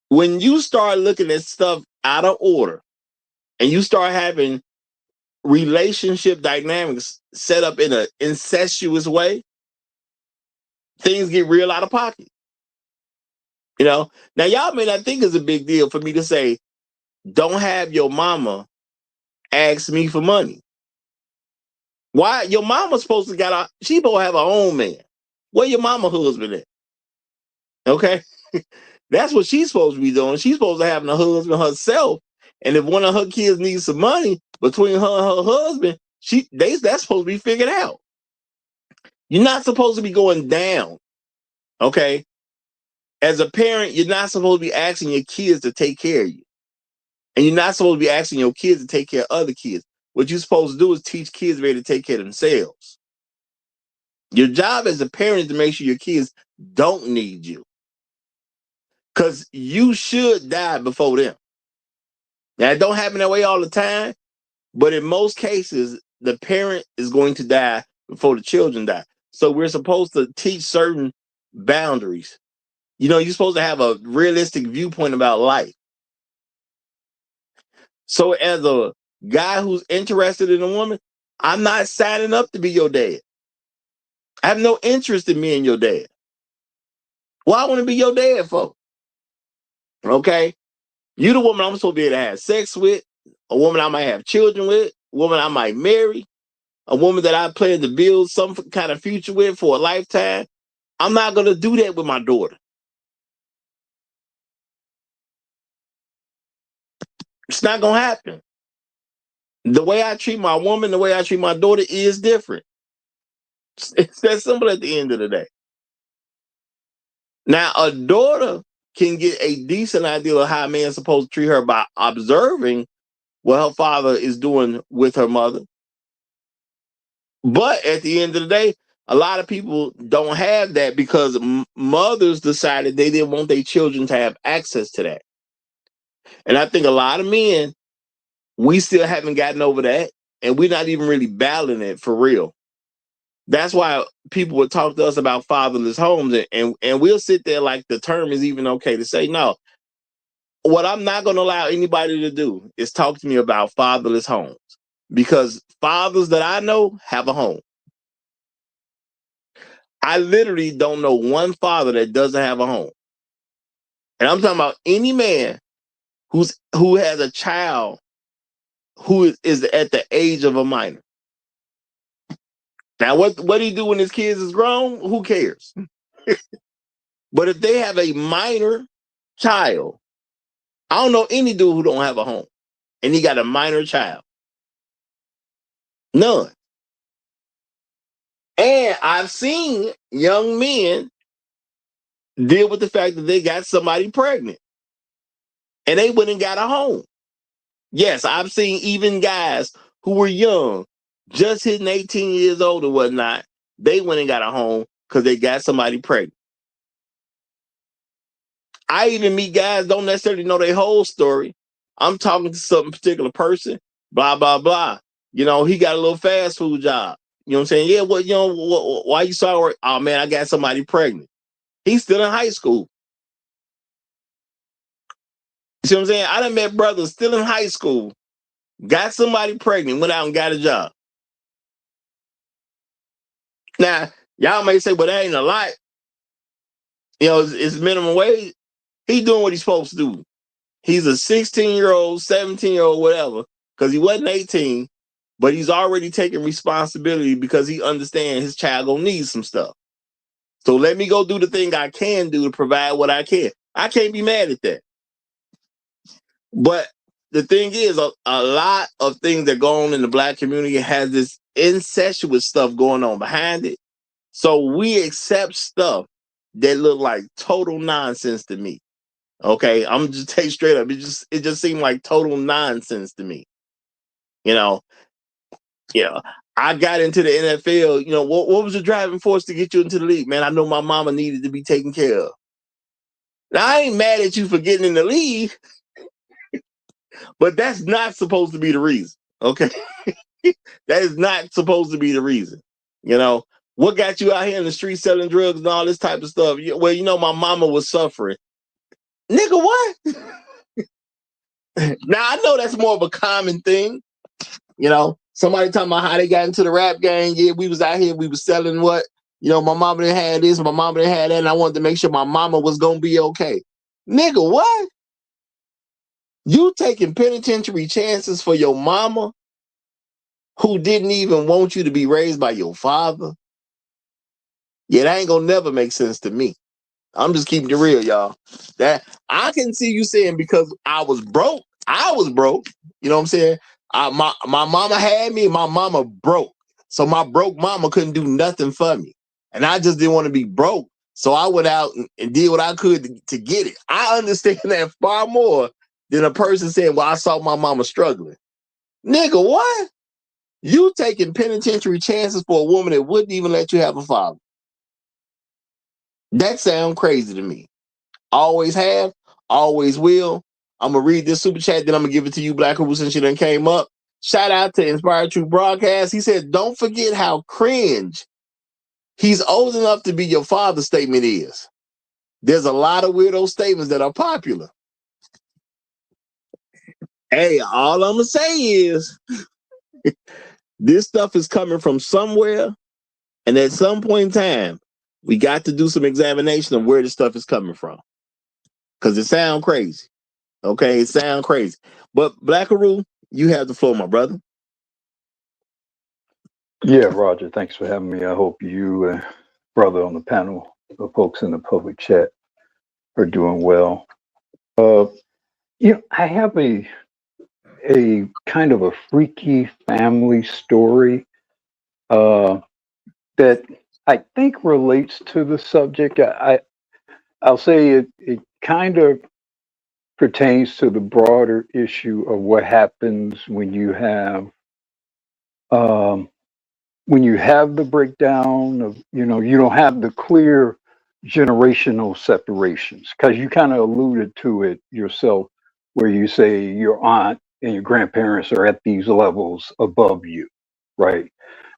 When you start looking at stuff out of order and you start having relationship dynamics set up in an incestuous way, things get real out of pocket. You know, now y'all may not think it's a big deal for me to say, don't have your mama ask me for money. Why? Your mama's supposed to she supposed to have her own man. Where your mama husband at? Okay? That's what she's supposed to be doing. She's supposed to have a husband herself. And if one of her kids needs some money between her and her husband, that's supposed to be figured out. You're not supposed to be going down. Okay? As a parent, you're not supposed to be asking your kids to take care of you. And you're not supposed to be asking your kids to take care of other kids. What you're supposed to do is teach kids ready to take care of themselves. Your job as a parent is to make sure your kids don't need you. Because you should die before them. Now, it don't happen that way all the time, but in most cases, the parent is going to die before the children die. So we're supposed to teach certain boundaries. You know, you're supposed to have a realistic viewpoint about life. So as a guy who's interested in a woman, I'm not signing up to be your dad. I have no interest in me and your dad. Well, I want to be your dad for? Okay? You the woman I'm supposed to be able to have sex with, a woman I might have children with, a woman I might marry, a woman that I plan to build some kind of future with for a lifetime. I'm not going to do that with my daughter. It's not going to happen. The way I treat my woman, the way I treat my daughter is different. It's that simple at the end of the day. Now, a daughter can get a decent idea of how a man's supposed to treat her by observing what her father is doing with her mother. But at the end of the day, a lot of people don't have that because mothers decided they didn't want their children to have access to that. And I think a lot of men, we still haven't gotten over that. And we're not even really battling it for real. That's why people would talk to us about fatherless homes. And we'll sit there like the term is even okay to say. No, what I'm not going to allow anybody to do is talk to me about fatherless homes. Because fathers that I know have a home. I literally don't know one father that doesn't have a home. And I'm talking about any man who has a child who is at the age of a minor. Now, what he do when his kids is grown, who cares? But if they have a minor child. I don't know any dude who don't have a home, and he got a minor child. None. And I've seen young men deal with the fact that they got somebody pregnant, and they went and got a home. Yes, I've seen even guys who were young, just hitting 18 years old or whatnot, they went and got a home because they got somebody pregnant. I even meet guys don't necessarily know their whole story. I'm talking to some particular person, blah, blah, blah. You know, he got a little fast food job. You know what I'm saying? Yeah, what, you know, why you sorry? Oh, man, I got somebody pregnant. He's still in high school. You see what I'm saying? I done met brothers still in high school, got somebody pregnant, went out and got a job. Now, y'all may say, well, that ain't a lot. You know, it's minimum wage. He's doing what he's supposed to do. He's a 16-year-old, 17-year-old, whatever, because he wasn't 18, but he's already taking responsibility because he understands his child gonna need some stuff. So let me go do the thing I can do to provide what I can. I can't be mad at that. But the thing is, a lot of things that go on in the Black community has this incestuous stuff going on behind it. So we accept stuff that look like total nonsense to me. Okay, I'm just tell you straight up. It just seemed like total nonsense to me. You know, I got into the NFL. You know, what was the driving force to get you into the league? Man, I know my mama needed to be taken care of. Now I ain't mad at you for getting in the league, but that's not supposed to be the reason. Okay, that is not supposed to be the reason. You know, what got you out here in the street selling drugs and all this type of stuff? Well, you know, my mama was suffering. Nigga, what? Now I know that's more of a common thing. You know, somebody talking about how they got into the rap gang. Yeah, we was out here, we was selling what? You know, my mama didn't have this, my mama didn't have that, and I wanted to make sure my mama was gonna be okay. Nigga, what? You taking penitentiary chances for your mama who didn't even want you to be raised by your father? Yeah, that ain't gonna never make sense to me. I'm just keeping it real, y'all. That I can see you saying because I was broke. I was broke. You know what I'm saying? My mama had me. My mama broke. So my broke mama couldn't do nothing for me. And I just didn't want to be broke. So I went out and did what I could to get it. I understand that far more than a person saying, well, I saw my mama struggling. Nigga, what? You taking penitentiary chances for a woman that wouldn't even let you have a father. That sounds crazy to me. Always have, always will. I'm going to read this super chat, then I'm going to give it to you, Black Hoover, since you done came up. Shout out to Inspired True Broadcast. He said, don't forget how cringe he's old enough to be your father statement is. There's a lot of weirdo statements that are popular. Hey, all I'm going to say is this stuff is coming from somewhere, and at some point in time, we got to do some examination of where this stuff is coming from. Because it sounds crazy. Okay, it sounds crazy. But Blackaroo, you have the floor, my brother. Yeah, Roger, thanks for having me. I hope you and brother on the panel, the folks in the public chat are doing well. I have a kind of a freaky family story that I think relates to the subject. I'll say it kind of pertains to the broader issue of what happens when you have the breakdown of, you don't have the clear generational separations, because you kind of alluded to it yourself, where you say your aunt and your grandparents are at these levels above you, right?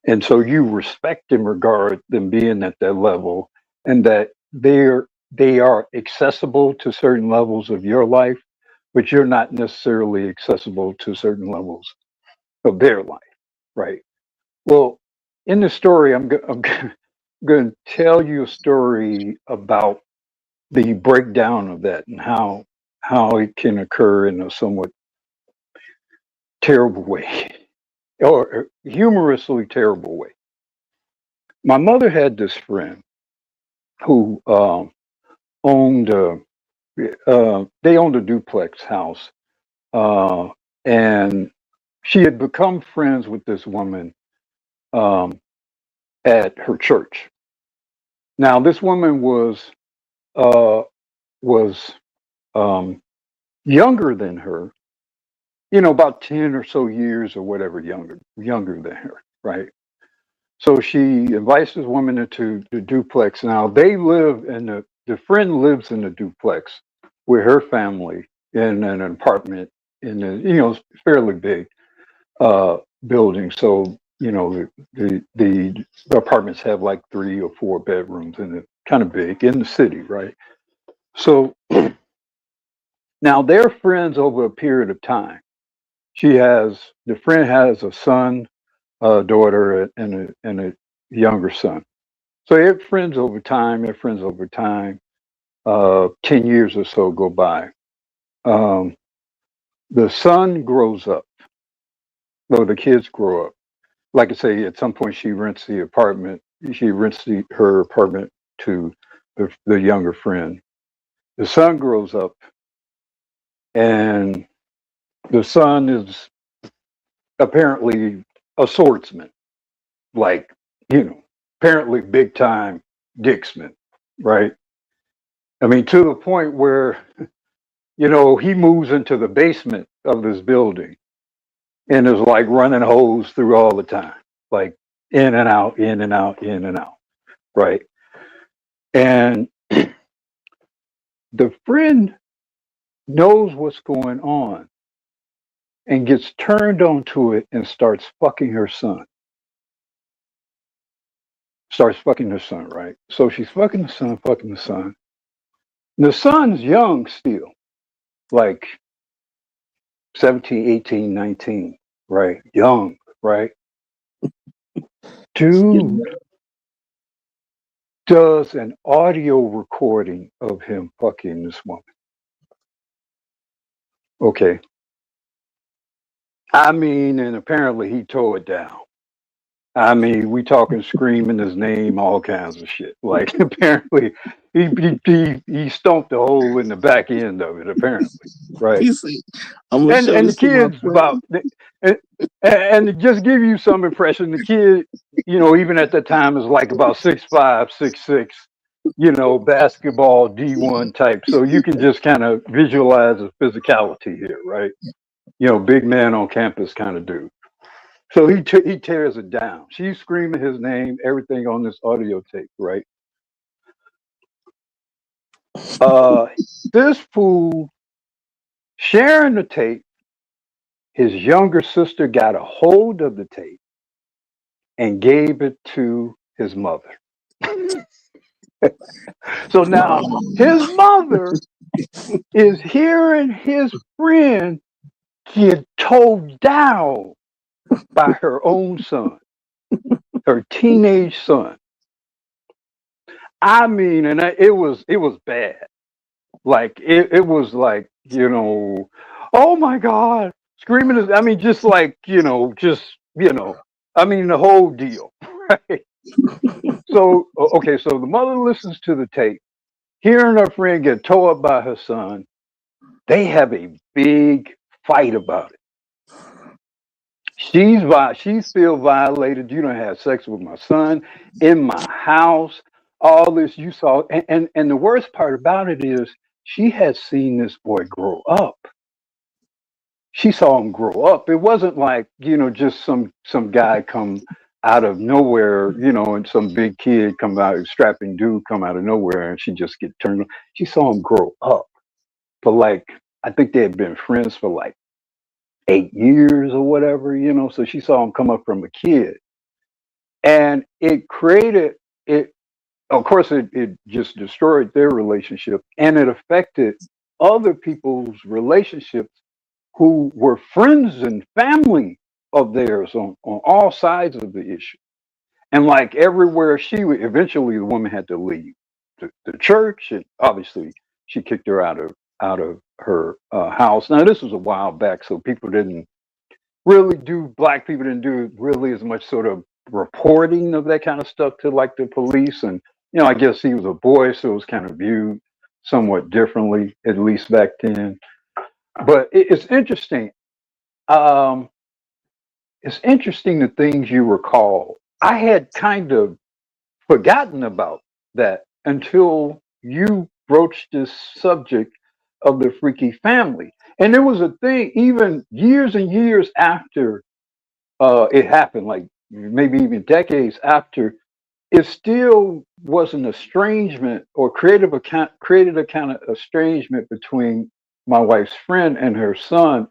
And so you respect and regard them being at that level, and that they are accessible to certain levels of your life, but you're not necessarily accessible to certain levels of their life, right? Well, in the story, I'm going to tell you a story about the breakdown of that and how it can occur in a somewhat terrible way, or humorously terrible way. My mother had this friend who owned they owned a duplex house, and she had become friends with this woman um, at her church. Now, this woman uh, was um, younger than her, about 10 or so years or whatever, younger than her, right? So she invites this woman into the duplex. Now they live in the friend lives in the duplex with her family in an apartment in a fairly big building. So the apartments have like 3 or 4 bedrooms and it's kind of big in the city, right? So now they're friends over a period of time. The friend has a son, a daughter, and a younger son. So they're friends over time. They're friends over time. 10 years or so go by. Um, the son grows up. Well, the kids grow up. Like I say, at some point she rents the apartment. She rents her apartment to the younger friend. The son grows up, and the son is apparently a swordsman, like apparently big time Dicksman, right? I mean, to the point where he moves into the basement of this building and is like running hose through all the time, like in and out, in and out, in and out, right? And the friend knows what's going on and gets turned onto it and starts fucking her son. Starts fucking her son, right? So she's fucking the son, fucking the son. The son's young still, like 17, 18, 19, right? Young, right? Dude does an audio recording of him fucking this woman. Okay. I mean, and apparently he tore it down. I mean, we talking screaming his name, all kinds of shit. Like apparently he stomped a hole in the back end of it, apparently. Right. You see, I'm gonna show And the this to my kids friend. and to just give you some impression, the kid, even at that time is like about 6'5", 6'6", basketball D1 type. So you can just kind of visualize the physicality here, right? Big man on campus kind of dude. So he tears it down. She's screaming his name, everything on this audio tape, right? This fool sharing the tape, his younger sister got a hold of the tape and gave it to his mother. So now his mother is hearing his friend get towed down by her own son, her teenage son. I mean, and it was bad. Like it was like, oh my God, screaming. I mean, just like, I mean, the whole deal, right? So, okay, so the mother listens to the tape, hearing her friend get towed up by her son. They have a big fight about it. She feel violated. You don't have sex with my son in my house. All this you saw, and the worst part about it is she had seen this boy grow up. She saw him grow up. It wasn't like just some guy come out of nowhere, and some big kid come out, strapping dude come out of nowhere, and she just get turned on. She saw him grow up. But like, I think they had been friends for like 8 years or whatever, so she saw him come up from a kid. And it created it, of course, it just destroyed their relationship, and it affected other people's relationships who were friends and family of theirs on all sides of the issue. And like everywhere eventually the woman had to leave the church, and obviously she kicked her out of her house. Now this was a while back, so black people didn't do really as much sort of reporting of that kind of stuff to like the police. And I guess he was a boy, so it was kind of viewed somewhat differently, at least back then. But it's interesting. Um, it's interesting the things you recall. I had kind of forgotten about that until you broached this subject of the freaky family. And there was a thing, even years and years after it happened, like maybe even decades after, it still was an estrangement or created a kind of estrangement between my wife's friend and her son.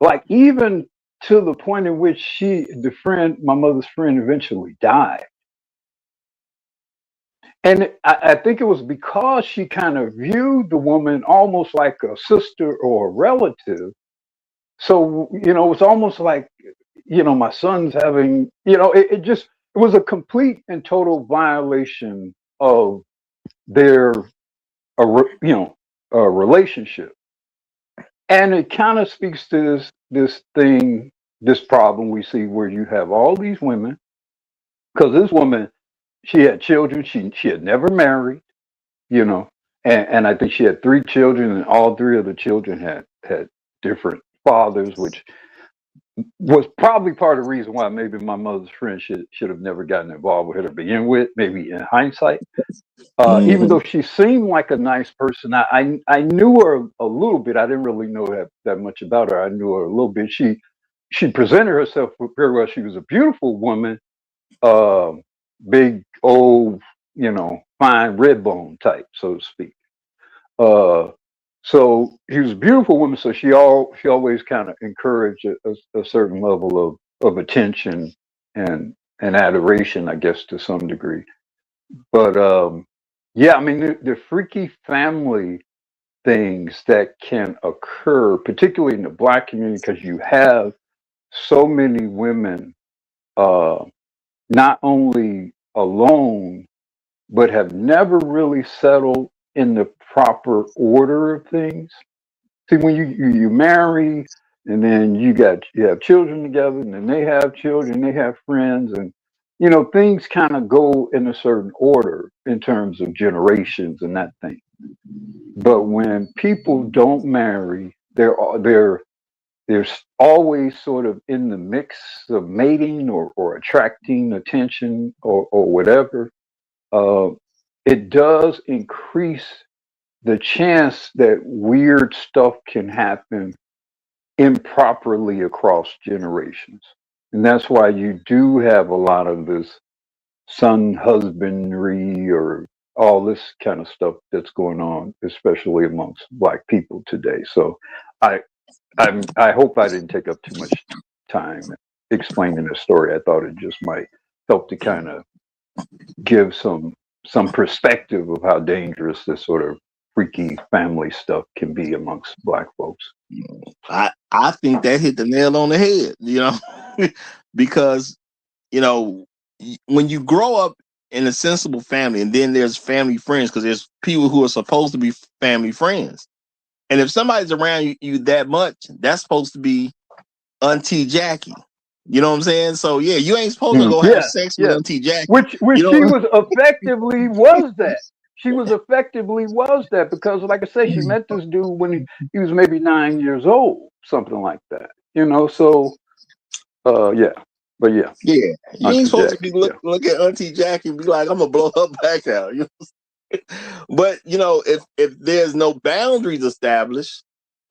Like even to the point in which my mother's friend, eventually died. And I think it was because she kind of viewed the woman almost like a sister or a relative. So, it was almost like, my son's having, it was a complete and total violation of their, relationship. And it kind of speaks to this problem we see where you have all these women, because this woman, she had children, she had never married, you know, and I think she had three children, and all three of the children had different fathers, which was probably part of the reason why maybe my mother's friend should have never gotten involved with her to begin with, maybe in hindsight. Even Mhm. though she seemed like a nice person, I knew her a little bit. I didn't really know that much about her. I knew her a little bit. She presented herself very well. She was a beautiful woman, uh, big old, fine red bone type, so to speak. Uh, so she was a beautiful woman. So she always kind of encouraged a certain level of attention and adoration, I guess, to some degree. But yeah, I mean the freaky family things that can occur, particularly in the black community, because you have so many women uh, not only alone but have never really settled in the proper order of things. See, when you marry and then you have children together, and then they have children, they have friends, and things kind of go in a certain order in terms of generations and that thing. But when people don't marry, they're always sort of in the mix of mating or attracting attention or whatever. Uh, it does increase the chance that weird stuff can happen improperly across generations. And that's why you do have a lot of this son husbandry or all this kind of stuff that's going on, especially amongst black people today. So I I hope I didn't take up too much time explaining the story. I thought it just might help to kind of give some perspective of how dangerous this sort of freaky family stuff can be amongst black folks. I think that hit the nail on the head, because when you grow up in a sensible family, and then there's family friends, because there's people who are supposed to be family friends, and if somebody's around you that much, that's supposed to be Auntie Jackie. You know what I'm saying? So yeah, you ain't supposed to go have Yeah, sex with yeah. Auntie Jackie. Which she was effectively was that. She was effectively was that because, like I said, she met this dude when he was maybe 9 years old, something like that. So yeah, but yeah, Yeah, you ain't Auntie supposed to be Jackie. Yeah. look at Auntie Jackie and be like, I'm gonna blow her back out. But if there's no boundaries established,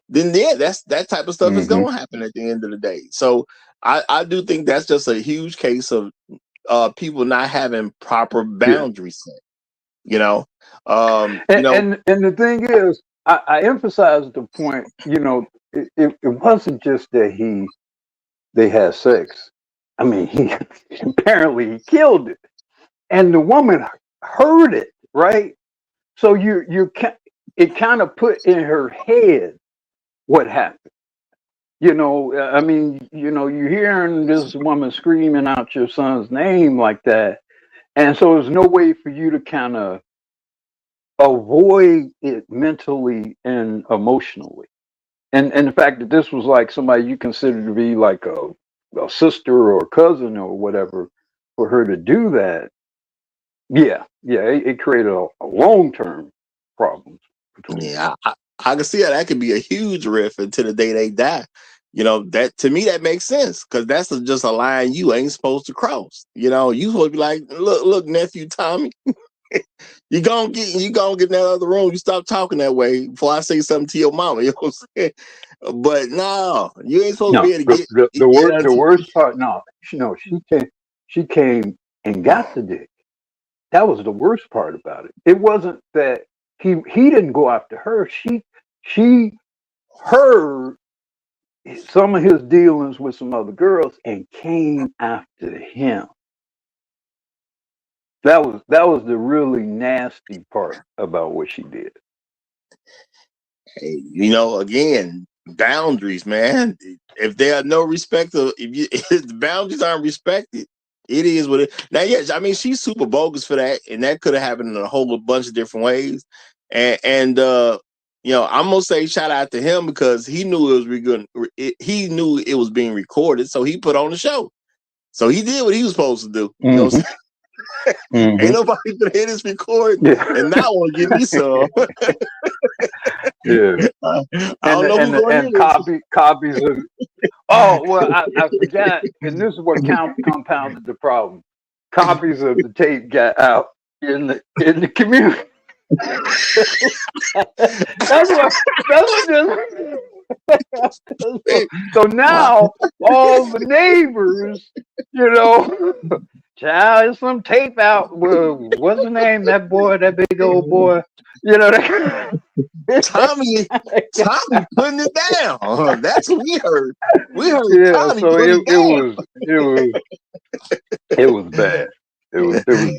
then yeah, that type of stuff is Hmm. gonna happen at the end of the day. So I do think that's just a huge case of people not having proper Yeah. boundaries set. You know, And the thing is, I emphasize the point. It wasn't just that they had sex. I mean, he apparently he killed it, and the woman heard it, right? So it kind of put in her head what happened. I mean, you're hearing this woman screaming out your son's name like that, and so there's no way for you to kind of avoid it mentally and emotionally. And the fact that this was like somebody you consider to be like a sister or a cousin or whatever, for her to do that, yeah, it created a long term problem between them. Yeah, I can see how that could be a huge rift until the day they die. You know, that to me that makes sense because that's just a line you ain't supposed to cross. You know, you supposed to be like, look, nephew Tommy, you gonna get in that other room. You stop talking that way before I say something to your mama. You know what I'm saying? But no, you ain't supposed to No, be able to the worst part. No, she came and got the dick. That was the worst part about it. It wasn't that he didn't go after her. She heard some of his dealings with some other girls and came after him. That was the really nasty part about what she did. Hey, you know, again, boundaries, man. If there are no respect of if the boundaries aren't respected, it is what it. Now, yes, I mean she's super bogus for that, and that could have happened in a whole bunch of different ways. And you know, I'm gonna say shout out to him because he knew it was good. He knew it was being recorded, so he put on the show. So he did what he was supposed to do. You know what I'm saying? Mm-hmm. Ain't nobody gonna hit his record and not want to give me some. Yeah. I don't know who's gonna hear this. Copies of. Oh well, I forgot, and this is what compounded the problem. Copies of the tape got out in the community. That's what so now all the neighbors, you know, child, there's some tape out. Well, what's the name? That boy, that big old boy, you know. Tommy putting it down. That's what we heard. We heard Tommy so put it down. It was bad. It was pretty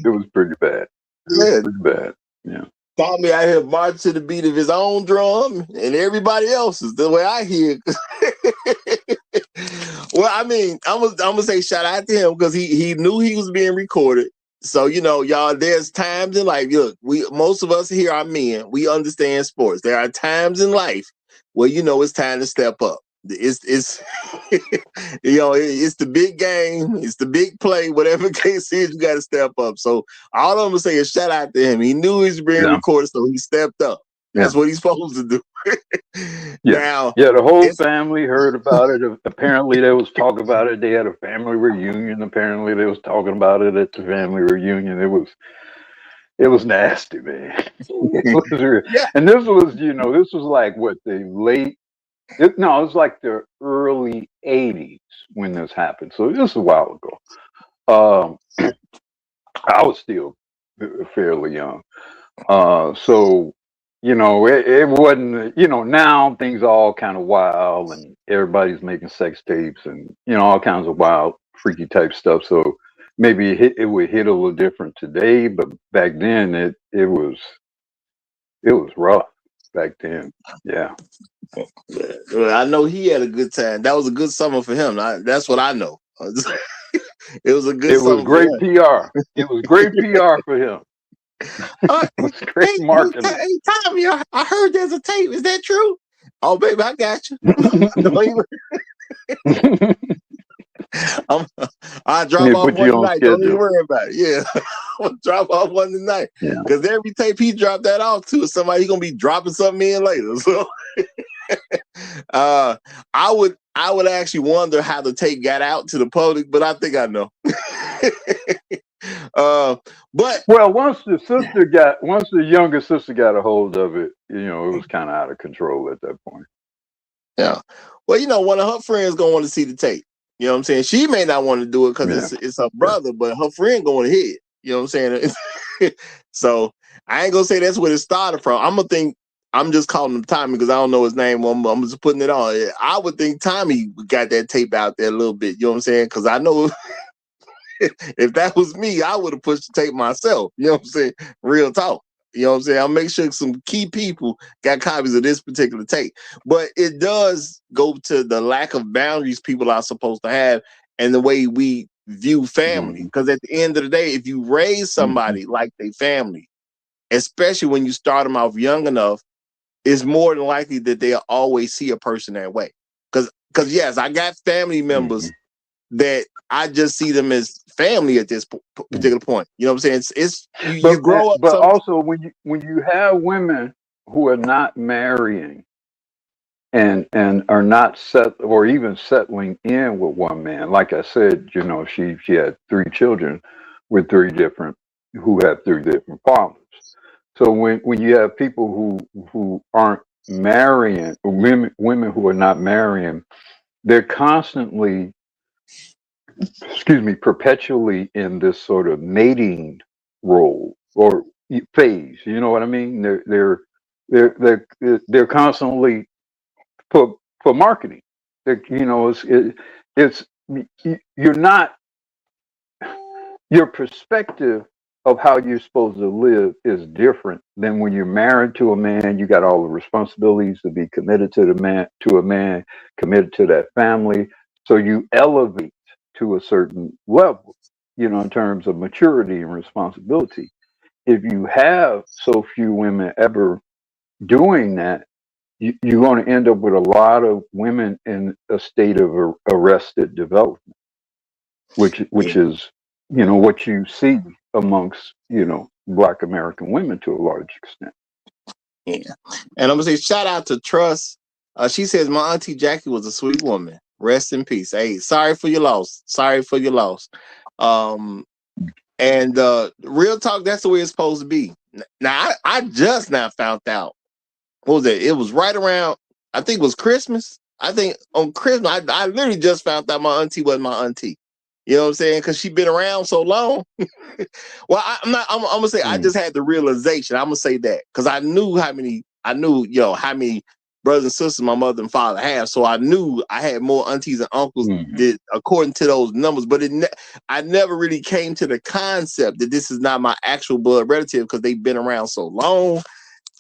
bad. It was pretty bad. Yeah. Tommy out here marching to the beat of his own drum and everybody else's. The way I hear it. Well, I mean, I'm gonna say shout out to him because he knew he was being recorded. So, you know, y'all, there's times in life, look, most of us here are men. We understand sports. There are times in life where, you know, it's time to step up. It's you know, it's the big game. It's the big play. Whatever the case is, you got to step up. So all I'm going to say is shout out to him. He knew he was being recorded, so he stepped up. That's what he's supposed to do. Now, the whole family heard about it. Apparently, they was talking about it. They had a family reunion. Apparently, they was talking about it at the family reunion. It was nasty, man. And this was, you know, this was like what it was like the early '80s when this happened. So this is a while ago. I was still fairly young. So, you know, it wasn't, you know, now things are all kind of wild and everybody's making sex tapes and, you know, all kinds of wild, freaky type stuff. So maybe it would hit a little different today, but back then it was rough back then. Yeah. Well, I know he had a good time. That was a good summer for him. That's what I know. It was a good summer. It was great PR. It was great PR for him. It was great marketing. Hey, Tommy, I heard there's a tape. Is that true? Oh, baby, I got you. I'll drop off one tonight. Don't even worry about it. Yeah. I'll drop off one tonight. Because every tape he dropped that off to, somebody gonna be dropping something in later. So I would actually wonder how the tape got out to the public, but I think I know. But once the younger sister got a hold of it, you know, it was kind of out of control at that point. Yeah. Well, you know, one of her friends gonna want to see the tape. You know what I'm saying? She may not want to do it because it's her brother, but her friend going ahead. You know what I'm saying? So I ain't gonna say that's where it started from. I'm just calling him Tommy because I don't know his name. I'm just putting it on. I would think Tommy got that tape out there a little bit. You know what I'm saying? Because I know if that was me, I would have pushed the tape myself. You know what I'm saying? Real talk. You know what I'm saying? I'll make sure some key people got copies of this particular tape. But it does go to the lack of boundaries people are supposed to have and the way we view family. Because at the end of the day, if you raise somebody like their family, especially when you start them off young enough, it's more than likely that they'll always see a person that way. Because yes, I got family members that I just see them as family at this particular point. You know what I'm saying? You grow up. But also when you have women who are not marrying and are not set or even settling in with one man. Like I said, she had 3 children with 3 different who have 3 different fathers. So when you have people who aren't marrying, women who are not marrying, they're constantly, perpetually in this sort of mating role or phase. You know what I mean? They're constantly for marketing. It's you're not, your perspective of how you're supposed to live is different than when you're married to a man. You got all the responsibilities to be committed to a man, committed to that family. So you elevate to a certain level, in terms of maturity and responsibility. If you have so few women ever doing that, you're going to end up with a lot of women in a state of arrested development, which is what you see amongst Black American women to a large extent. Yeah, and I'm gonna say shout out to Trust. She says my auntie Jackie was a sweet woman. Rest in peace. Hey, sorry for your loss. Sorry for your loss. And real talk, that's the way it's supposed to be. Now I just now found out. What was it? It was right around, I think it was Christmas. I think on Christmas, I literally just found out my auntie wasn't my auntie. You know what I'm saying? Because she'd been around so long. Well, I'm gonna say I just had the realization. I'm gonna say that because I knew how many brothers and sisters my mother and father have. So I knew I had more aunties and uncles according to those numbers. But I never really came to the concept that this is not my actual blood relative because they've been around so long.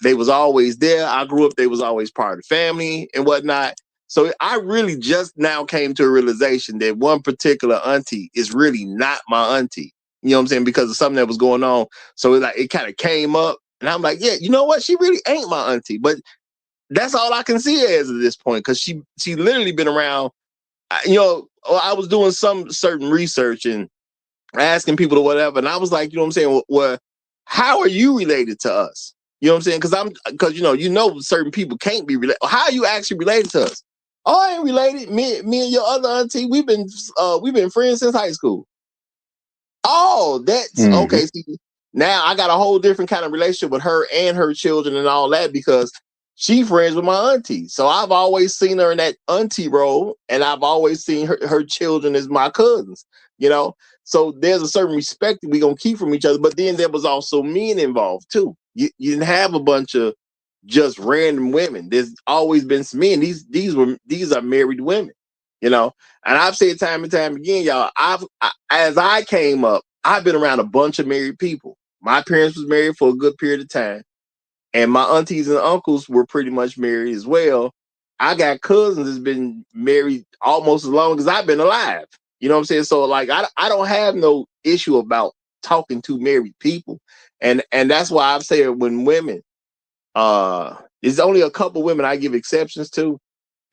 They was always there. I grew up, they was always part of the family and whatnot. So I really just now came to a realization that one particular auntie is really not my auntie. You know what I'm saying? Because of something that was going on. So it kind of came up and I'm like, yeah, you know what? She really ain't my auntie. But that's all I can see as at this point because she literally been around. I was doing some certain research and asking people to whatever. And I was like, you know what I'm saying? Well, how are you related to us? You know what I'm saying? Because certain people can't be related. How are you actually related to us? Oh, I ain't related. Me and your other auntie, we've been friends since high school. Oh, that's okay. See, now I got a whole different kind of relationship with her and her children and all that because she friends with my auntie. So I've always seen her in that auntie role, and I've always seen her children as my cousins. So there's a certain respect that we're gonna keep from each other. But then there was also men involved too. You didn't have a bunch of just random women. There's always been some men. These are married women. And I've said time and time again, y'all, as I came up, I've been around a bunch of married people. My parents was married for a good period of time. And my aunties and uncles were pretty much married as well. I got cousins that's been married almost as long as I've been alive. You know what I'm saying? So like, I don't have no issue about talking to married people. And that's why I've said when women, there's only a couple women I give exceptions to.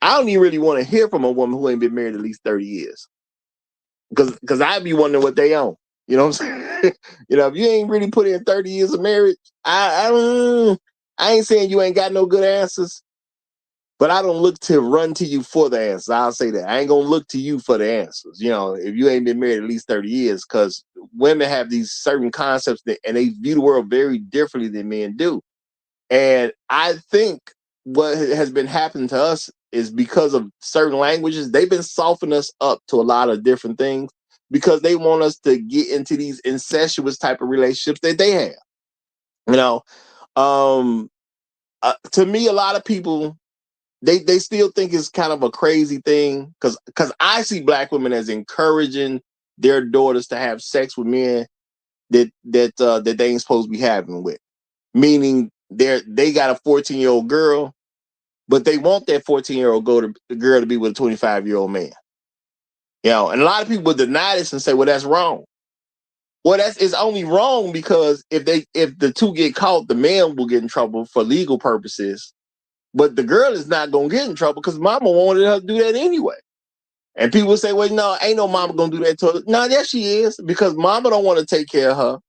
I don't even really want to hear from a woman who ain't been married at least 30 years. Because I'd be wondering what they own. You know what I'm saying? If you ain't really put in 30 years of marriage, I ain't saying you ain't got no good answers, but I don't look to run to you for the answers. I'll say that. I ain't going to look to you for the answers, if you ain't been married at least 30 years, because women have these certain concepts and they view the world very differently than men do. And I think what has been happening to us is because of certain languages, they've been softening us up to a lot of different things because they want us to get into these incestuous type of relationships that they have. To me, a lot of people, they still think it's kind of a crazy thing because I see Black women as encouraging their daughters to have sex with men that they ain't supposed to be having with. Meaning they got a 14-year-old girl, but they want that 14-year-old girl to be with a 25-year-old man. And a lot of people deny this and say, well, that's wrong. Well, it's only wrong because if the two get caught, the man will get in trouble for legal purposes, but the girl is not gonna get in trouble because mama wanted her to do that anyway. And people say, well, no, ain't no mama gonna do that to her. No, yes, she is, because mama don't want to take care of her.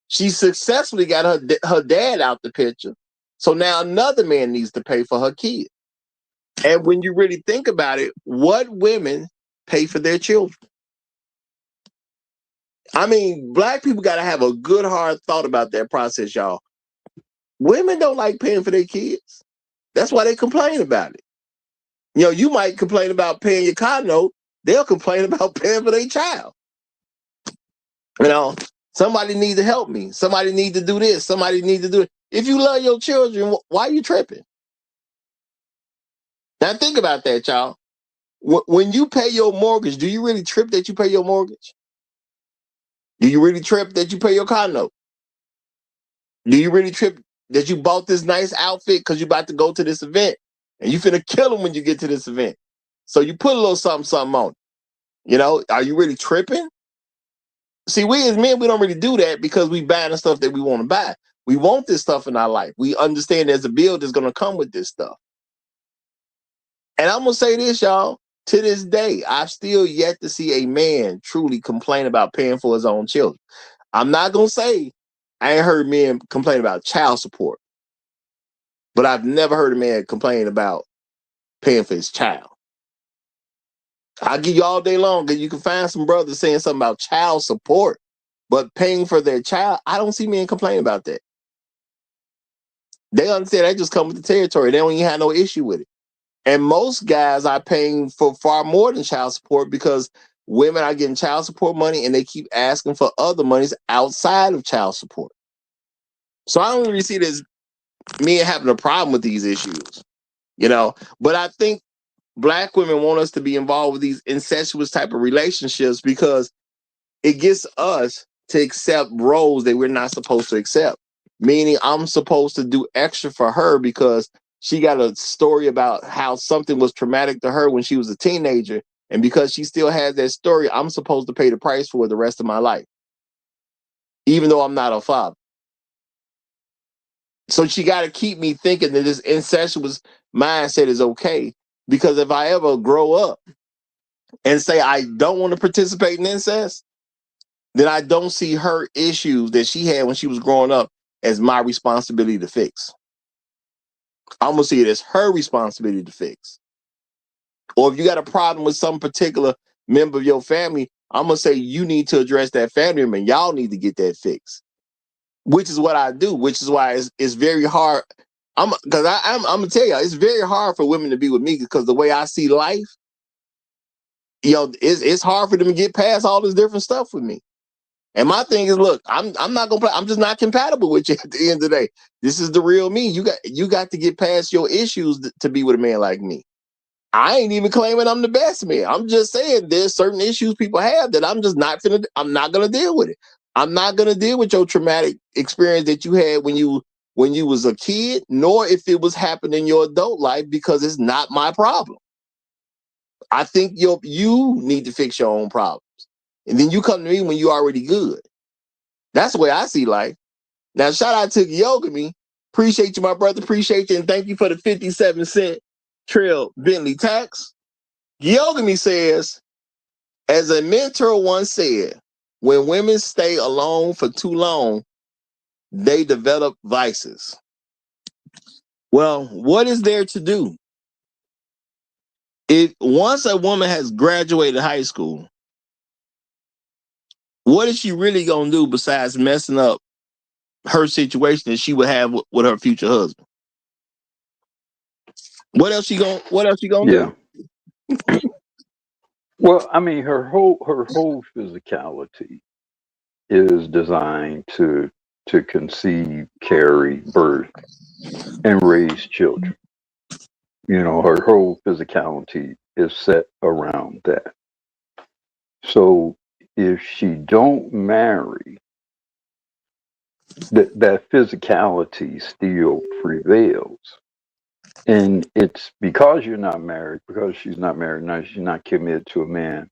She successfully got her dad out the picture. So now another man needs to pay for her kid. And when you really think about it, what women pay for their children? I mean, black people got to have a good hard thought about that process, y'all. Women don't like paying for their kids. That's why they complain about it. You know, you might complain about paying your car note. They'll complain about paying for their child. You know, somebody needs to help me. Somebody needs to do this. Somebody needs to do it. If you love your children, why are you tripping? Now think about that, y'all. When you pay your mortgage, do you really trip that you pay your mortgage? Do you really trip that you pay your car note? Do you really trip that you bought this nice outfit because you're about to go to this event and you finna kill them when you get to this event? So you put a little something on it. You know, are you really tripping? See, we as men, we don't really do that because we buying the stuff that we want to buy. We want this stuff in our life. We understand there's a bill that's going to come with this stuff. And I'm going to say this, y'all. To this day, I've still yet to see a man truly complain about paying for his own children. I'm not going to say I ain't heard men complain about child support, but I've never heard a man complain about paying for his child. I'll give you all day long because you can find some brothers saying something about child support, but paying for their child, I don't see men complain about that. They understand that just come with the territory. They don't even have no issue with it. And most guys are paying for far more than child support because women are getting child support money and they keep asking for other monies outside of child support. So I don't really see this men having a problem with these issues, you know. But I think black women want us to be involved with these incestuous type of relationships because it gets us to accept roles that we're not supposed to accept. Meaning I'm supposed to do extra for her because she got a story about how something was traumatic to her when she was a teenager. And because she still has that story, I'm supposed to pay the price for it the rest of my life, even though I'm not her father. So she got to keep me thinking that this incestuous mindset is okay. Because if I ever grow up and say I don't want to participate in incest, then I don't see her issues that she had when she was growing up as my responsibility to fix. I'm going to see it as her responsibility to fix. Or if you got a problem with some particular member of your family, I'm going to say you need to address that family member and y'all need to get that fixed. Which is what I do, which is why it's very hard. I'm going to tell you, it's very hard for women to be with me because the way I see life, you know, it's hard for them to get past all this different stuff with me. And my thing is, look, I'm not gonna play. I'm just not compatible with you at the end of the day. This is the real me. You got to get past your issues to be with a man like me. I ain't even claiming I'm the best man. I'm just saying there's certain issues people have that I'm not gonna deal with it. I'm not gonna deal with your traumatic experience that you had when you was a kid, nor if it was happening in your adult life because it's not my problem. I think you need to fix your own problems. And then you come to me when you're already good. That's the way I see life. Now, shout out to Yogami. Appreciate you, my brother. Appreciate you. And thank you for the 57-cent Trail Bentley tax. Yogami says, as a mentor once said, when women stay alone for too long, they develop vices. Well, what is there to do? Once a woman has graduated high school, what is she really going to do besides messing up her situation that she would have with her future husband? What else she gonna Yeah. do? Well, I mean, her whole physicality is designed to conceive, carry, birth, and raise children. You know, her whole physicality is set around that. So if she don't marry, that physicality still prevails. And it's because you're not married, because she's not married, now she's not committed to a man.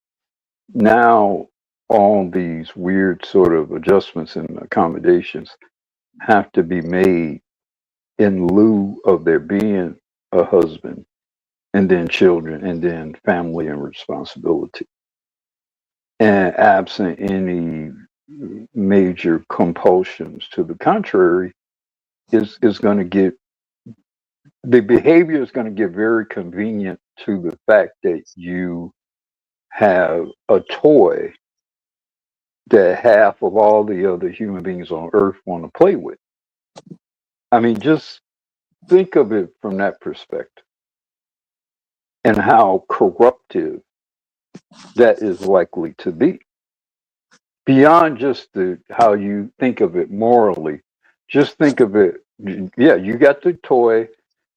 Now all these weird sort of adjustments and accommodations have to be made in lieu of there being a husband and then children and then family and responsibility. And absent any major compulsions to the contrary, is going to get the behavior is going to get very convenient to the fact that you have a toy that half of all the other human beings on earth want to play with. I mean, just think of it from that perspective and how corruptive that is likely to be. Beyond just the how you think of it morally, just think of it. Yeah, you got the toy,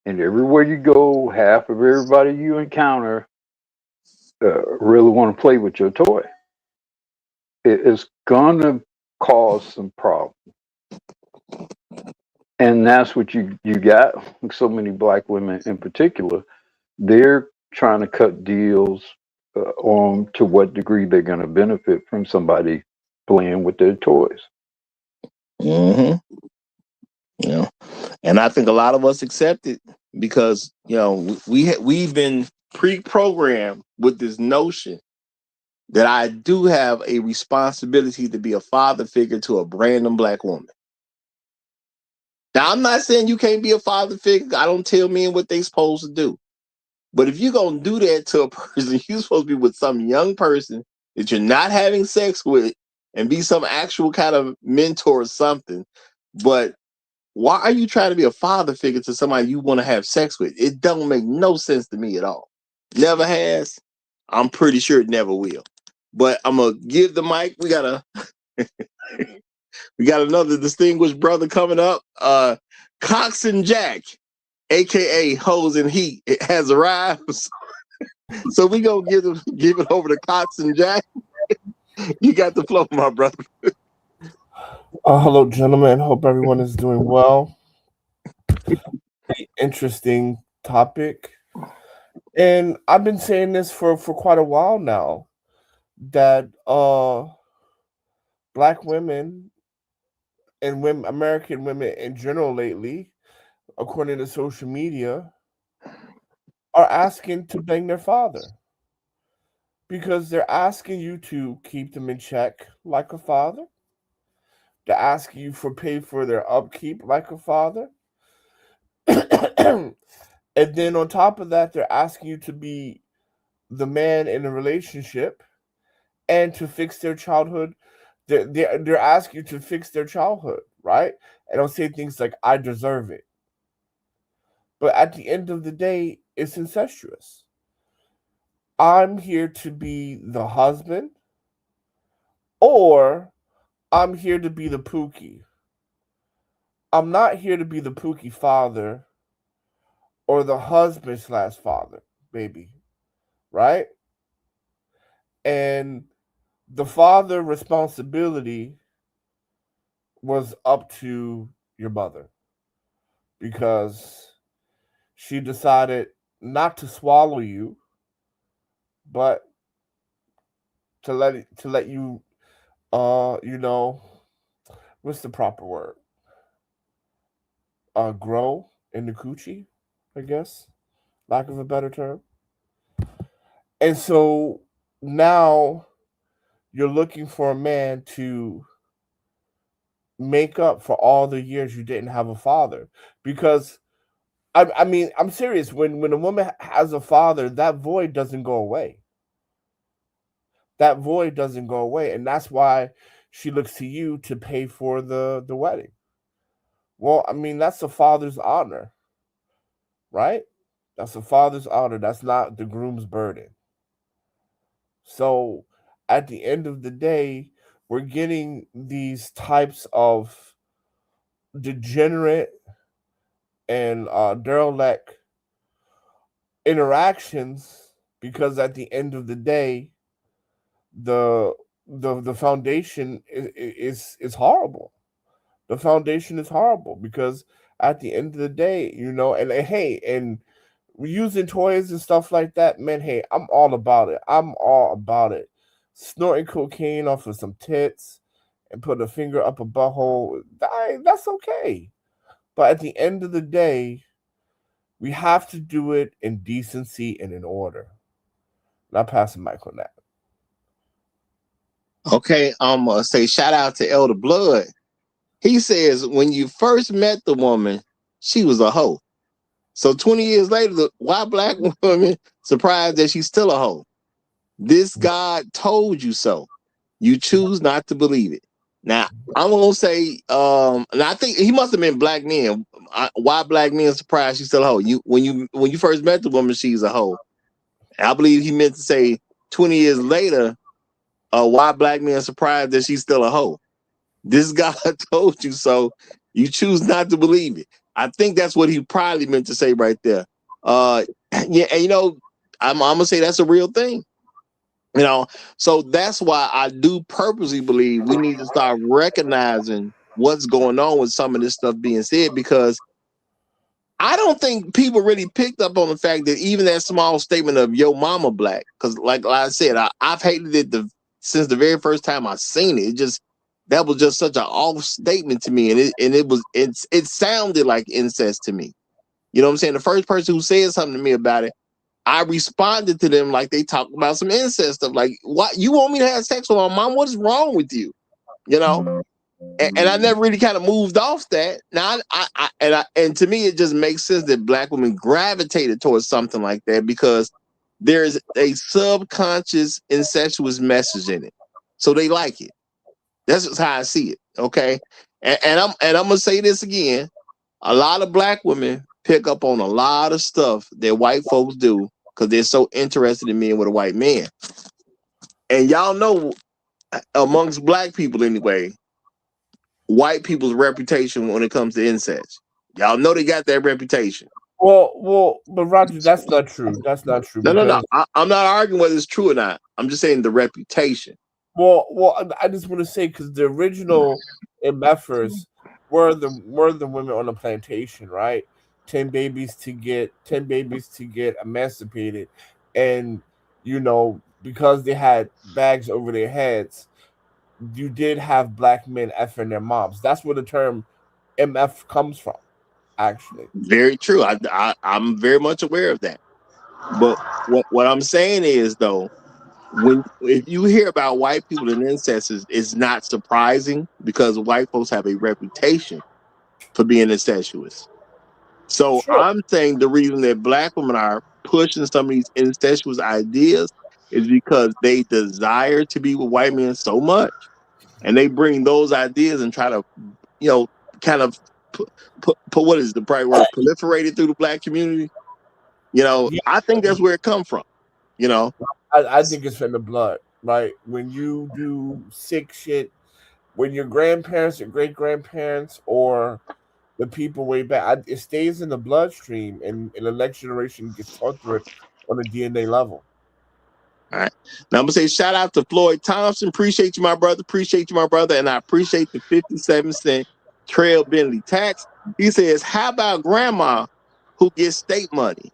and everywhere you go, half of everybody you encounter really want to play with your toy. It's gonna cause some problems, and that's what you got. So many black women, in particular, they're trying to cut deals on to what degree they're going to benefit from somebody playing with their toys. Mm-hmm. You know, and I think a lot of us accept it because we've been pre-programmed with this notion that I do have a responsibility to be a father figure to a random black woman. Now, I'm not saying you can't be a father figure. I don't tell men what they supposed to do. But if you're going to do that to a person, you're supposed to be with some young person that you're not having sex with and be some actual kind of mentor or something. But why are you trying to be a father figure to somebody you want to have sex with? It don't make no sense to me at all. Never has. I'm pretty sure it never will. But I'm gonna give the mic. We got another distinguished brother coming up. Cox and Jack, aka Hose and Heat, it has arrived. So we gonna give it over to Cox and Jack. You got the floor, my brother. Hello, gentlemen. Hope everyone is doing well. Interesting topic. And I've been saying this for quite a while now that black women and women, American women in general lately, according to social media, are asking to bang their father because they're asking you to keep them in check like a father. They're asking you for pay for their upkeep like a father. And then on top of that, they're asking you to be the man in a relationship and to fix their childhood. They're asking you to fix their childhood, right? And they'll say things like, I deserve it. But at the end of the day, it's incestuous. I'm here to be the husband, or I'm here to be the Pookie. I'm not here to be the Pookie father or the husband / father, baby. Right? And the father responsibility was up to your mother because she decided not to swallow you, but to let you what's the proper word? Grow in the coochie, I guess, lack of a better term. And so now you're looking for a man to make up for all the years you didn't have a father. Because I mean, I'm serious. When a woman has a father, that void doesn't go away. That void doesn't go away, and that's why she looks to you to pay for the wedding. Well, I mean, that's the father's honor, right? That's the father's honor. That's not the groom's burden. So, at the end of the day, we're getting these types of degenerate and derelict interactions because at the end of the day, the the foundation is horrible. The foundation is horrible because at the end of the day, and hey, and using toys and stuff like that, man, hey, I'm all about it. I'm all about it. Snorting cocaine off of some tits and put a finger up a butthole, that's okay. But at the end of the day, we have to do it in decency and in order. Now pass the mic on that. Okay, I'm gonna say shout out to Elder Blood. He says when you first met the woman, she was a hoe. So 20 years later, why black women surprised that she's still a hoe? This God told you so. You choose not to believe it. Now, I'm gonna say, and I think he must have been black men. Why black men surprised she's still a hoe? When you first met the woman, she's a hoe. I believe he meant to say 20 years later, why black men surprised that she's still a hoe. This God told you so. You choose not to believe it. I think that's what he probably meant to say right there. Yeah, and I'm gonna say that's a real thing. So that's why I do purposely believe we need to start recognizing what's going on with some of this stuff being said, because I don't think people really picked up on the fact that even that small statement of "yo mama black," because like I said, I've hated it since the very first time I seen it. That was just such an off statement to me, and it sounded like incest to me. You know what I'm saying? The first person who said something to me about it, I responded to them like they talked about some incest stuff. Like, what, you want me to have sex with my mom? What is wrong with you? You know? And I never really kind of moved off that. Now, and to me, it just makes sense that black women gravitated towards something like that, because there's a subconscious incestuous message in it, so they like it. That's just how I see it. Okay, and I'm gonna say this again: a lot of black women pick up on a lot of stuff that white folks do because they're so interested in being with a white man. And y'all know, amongst black people anyway, white people's reputation when it comes to incest. Y'all know they got that reputation. But Roger, that's not true. That's not true. No. I'm not arguing whether it's true or not. I'm just saying the reputation. Well, I just want to say, because the original MFers were the women on the plantation, right? 10 babies to get emancipated, and because they had bags over their heads, you did have black men effing their moms. That's where the term MF comes from, actually. Very true. I'm very much aware of that. But what I'm saying is, though, if you hear about white people and incest, it's not surprising, because white folks have a reputation for being incestuous. So Sure. I'm saying the reason that black women are pushing some of these incestuous ideas is because they desire to be with white men so much, and they bring those ideas and try to, kind of put what is the right word, proliferate it through the black community. Yeah. I think that's where it comes from. I think it's from the blood, right? When you do sick shit, when your grandparents or great grandparents or the people way back, it stays in the bloodstream, and the next generation gets taught through it on a DNA level. All right. Now I'm gonna say shout out to Floyd Thompson. Appreciate you, my brother. Appreciate you, my brother. And I appreciate the 57-cent Trail Bentley tax. He says, how about grandma who gets state money,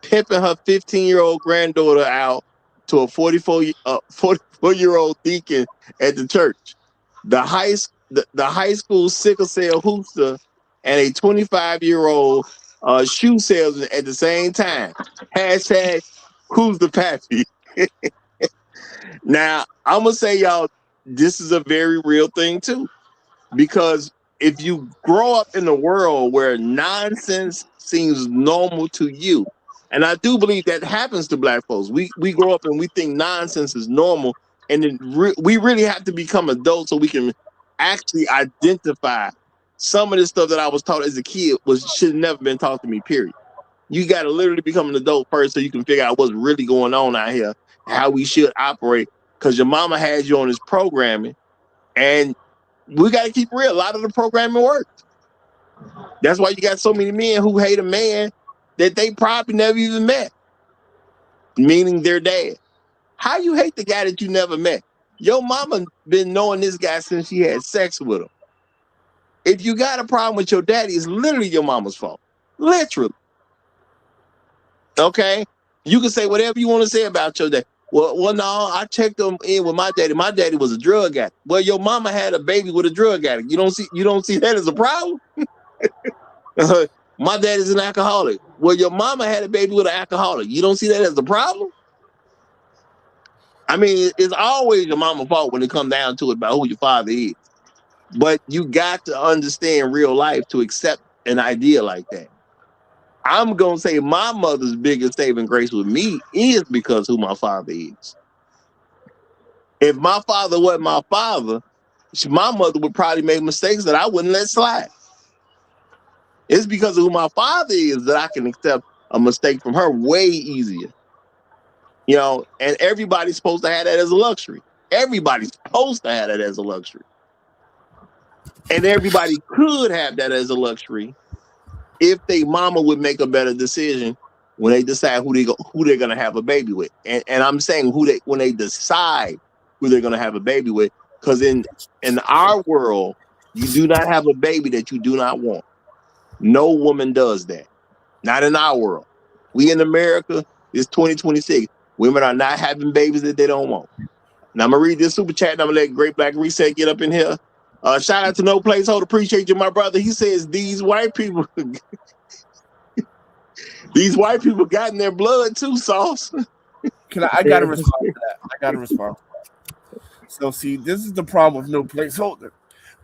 pimping her 15-year-old granddaughter out to a 44-year-old deacon at the church? The high school sickle cell hoopster and a 25-year-old shoe salesman at the same time. Hashtag who's the pappy? Now, I'm going to say, y'all, this is a very real thing, too. Because if you grow up in a world where nonsense seems normal to you, and I do believe that happens to black folks, we grow up and we think nonsense is normal, and then we really have to become adults so we can actually identify some of the stuff that I was taught as a kid should have never been taught to me, period. You got to literally become an adult first so you can figure out what's really going on out here, how we should operate, because your mama has you on this programming, and we got to keep real. A lot of the programming works. That's why you got so many men who hate a man that they probably never even met, meaning their dad. How you hate the guy that you never met? Your mama been knowing this guy since she had sex with him. If you got a problem with your daddy, it's literally your mama's fault. Literally. Okay? You can say whatever you want to say about your dad. Well, no, I checked him in with my daddy. My daddy was a drug addict. Well, your mama had a baby with a drug addict. You don't see that as a problem? My daddy's an alcoholic. Well, your mama had a baby with an alcoholic. You don't see that as a problem? I mean, it's always your mama's fault when it comes down to it about who your father is. But you got to understand real life to accept an idea like that. I'm going to say my mother's biggest saving grace with me is because who my father is. If my father wasn't my father, my mother would probably make mistakes that I wouldn't let slide. It's because of who my father is that I can accept a mistake from her way easier. You know, and everybody's supposed to have that as a luxury. Everybody's supposed to have that as a luxury. And everybody could have that as a luxury if they mama would make a better decision when they decide who they're gonna have a baby with. And I'm saying when they decide who they're gonna have a baby with, because in our world, you do not have a baby that you do not want. No woman does that. Not in our world. We in America, it's 2026. Women are not having babies that they don't want. Now I'm gonna read this super chat and I'm gonna let Great Black Reset get up in here. Shout out to No Placeholder. Appreciate you, my brother. He says these white people got in their blood too, Sauce. I gotta respond to that. I gotta respond. So see, this is the problem with No Placeholder.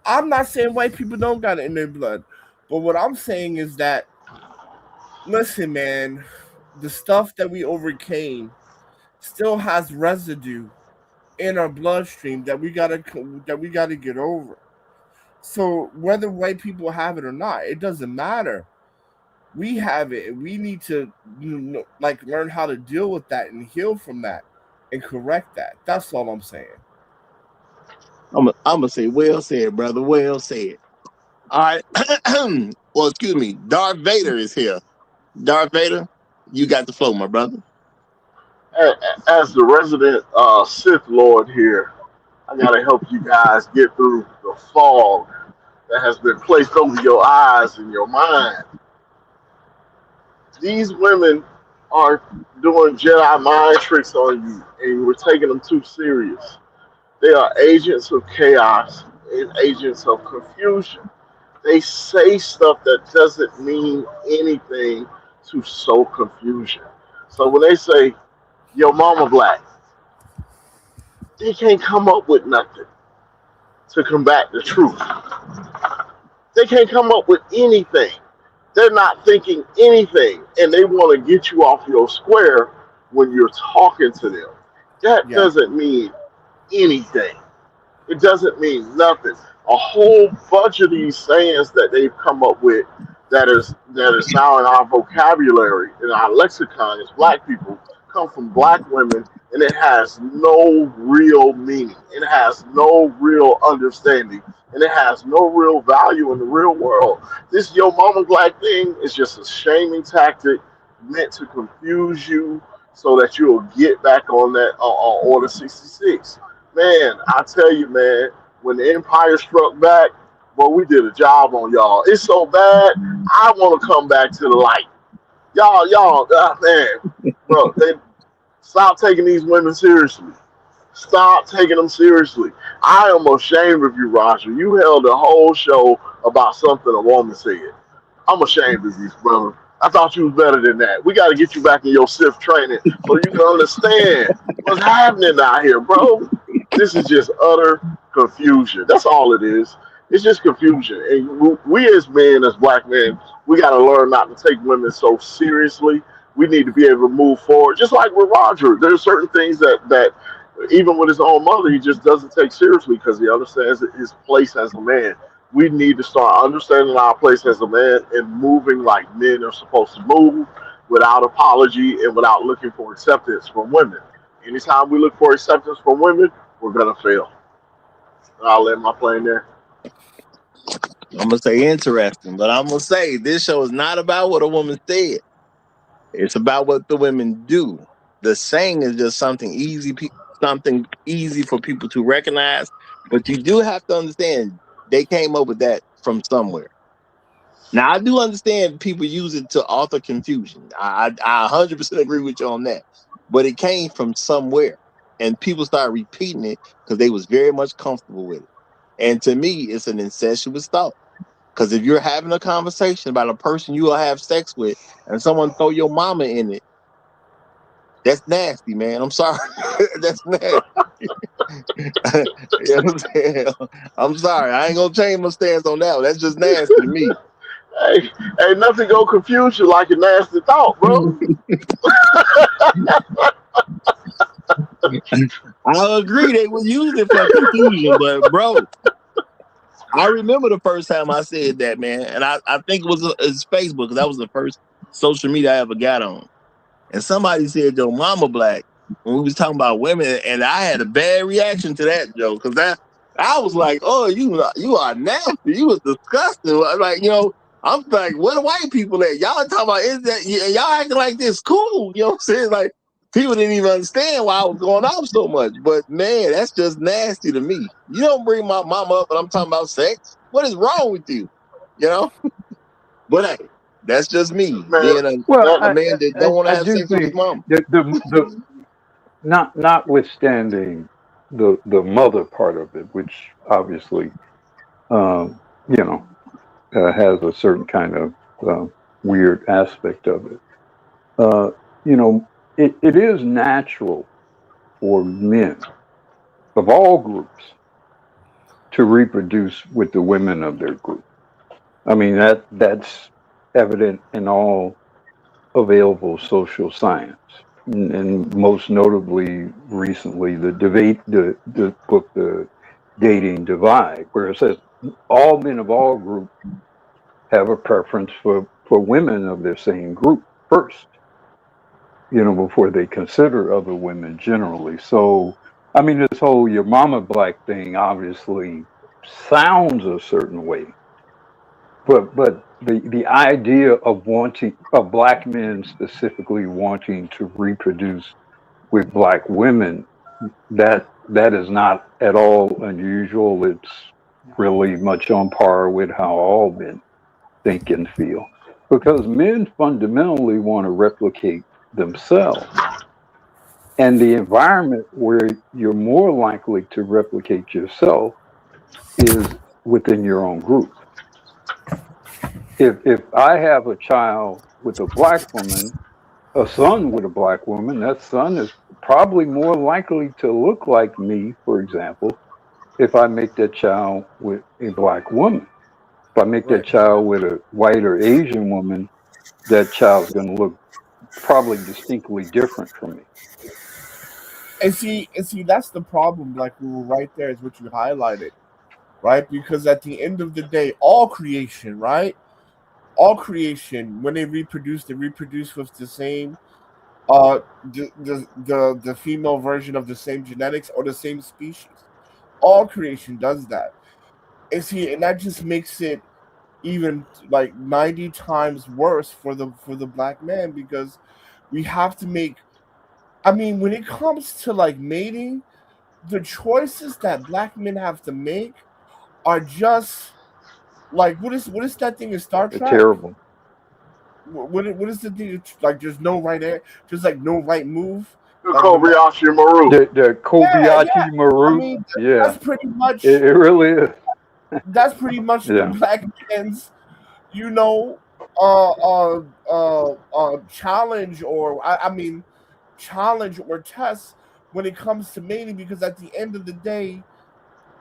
I'm not saying white people don't got it in their blood, but what I'm saying is that, listen, man, the stuff that we overcame still has residue in our bloodstream that we gotta get over. So whether white people have it or not, it doesn't matter. We have it, and we need to learn how to deal with that and heal from that and correct that. That's all I'm saying. I'm gonna say, well said, brother. Well said. All right. Well, excuse me. Darth Vader is here. Darth Vader, you got the flow, my brother. As the resident Sith Lord here, I gotta help you guys get through the fog that has been placed over your eyes and your mind. These women are doing Jedi mind tricks on you, and we're taking them too serious. They are agents of chaos and agents of confusion. They say stuff that doesn't mean anything to sow confusion. So when they say, "Yo, mama black," they can't come up with nothing to combat the truth. They can't come up with anything. They're not thinking anything, and they want to get you off your square when you're talking to them. That doesn't mean anything. It doesn't mean nothing. A whole bunch of these sayings that they've come up with that is now in our vocabulary, in our lexicon as black people, come from black women, and it has no real meaning. It has no real understanding, and it has no real value in the real world. This yo mama black thing is just a shaming tactic meant to confuse you so that you'll get back on that on Order 66. Man, I tell you, man, when the Empire struck back, boy, we did a job on y'all. It's so bad, I want to come back to the light. Y'all, man, bro, they stop taking these women seriously. Stop taking them seriously. I am ashamed of you, Roger. You held a whole show about something a woman said. I'm ashamed of you, brother. I thought you was better than that. We got to get you back in your SIF training so you can understand what's happening out here, bro. This is just utter confusion. That's all it is. It's just confusion. And we as men, as black men, we got to learn not to take women so seriously. We need to be able to move forward. Just like with Roger, there's certain things that even with his own mother, he just doesn't take seriously because he understands his place as a man. We need to start understanding our place as a man and moving like men are supposed to move without apology and without looking for acceptance from women. Anytime we look for acceptance from women, we're going to fail. I'll let my plane there. I'm going to say interesting, but I'm going to say this show is not about what a woman said. It's about what the women do. The saying is just something easy for people to recognize, but you do have to understand they came up with that from somewhere. Now, I do understand people use it to author confusion. I 100% agree with you on that, but it came from somewhere, and people started repeating it because they was very much comfortable with it. And to me, it's an incestuous thought. Because if you're having a conversation about a person you will have sex with, and someone throw your mama in it, that's nasty, man. I'm sorry. That's nasty. You know what I'm saying? I'm sorry. I ain't gonna change my stance on that one. That's just nasty to me. Hey, nothing go confuse you like a nasty thought, bro. I agree they would use it for confusion, but bro, I remember the first time I said that, man, and I think it's Facebook because that was the first social media I ever got on. And somebody said, "Yo, mama black," when we was talking about women, and I had a bad reaction to that joke because that I was like, "Oh, you are nasty. You was disgusting." Like, I'm like, "Where the white people at? Y'all talking about is that y'all acting like this cool?" You know what I'm saying? Like people didn't even understand why I was going off so much. But man, that's just nasty to me. You don't bring my mama up, and I'm talking about sex. What is wrong with you? You know? But hey, that's just me Man, being Well, that a man that don't want to I have do sex with his think mom. that the notwithstanding the mother part of it, which obviously um, you know has a certain kind of weird aspect of it. Uh, you know, it is natural for men of all groups to reproduce with the women of their group. I mean that's evident in all available social science, and most notably recently the debate, the book, The Dating Divide, where it says all men of all groups have a preference for women of their same group first, before they consider other women generally. So, I mean, this whole your mama black thing obviously sounds a certain way, but the idea of black men specifically wanting to reproduce with black women, that is not at all unusual. It's really much on par with how all men think and feel, because men fundamentally want to replicate themselves, and the environment where you're more likely to replicate yourself is within your own group. If I have a child with a black woman, a son with a black woman, that son is probably more likely to look like me, for example, if I make that child with a black woman. If I make that Right. child with a white or Asian woman, that child's going to look probably distinctly different from me. And see, that's the problem. Like we were right there, is what you highlighted, right? Because at the end of the day, all creation, right? All creation, when they reproduce with the same, the female version of the same genetics or the same species. All creation does that. And that just makes it even like 90 times worse for the black man, because we have to make, I mean, when it comes to like mating, the choices that black men have to make are just like, what is that thing in Star They're Trek? terrible. What is the thing, like there's no right just like no right move, like no matter. Kobayashi Maru. The Yeah, yeah. Kobayashi I Maru, mean, yeah, that's pretty much it really is. the Yeah, black man's, you know, uh, uh, challenge, or I mean, challenge or test when it comes to mating, because at the end of the day,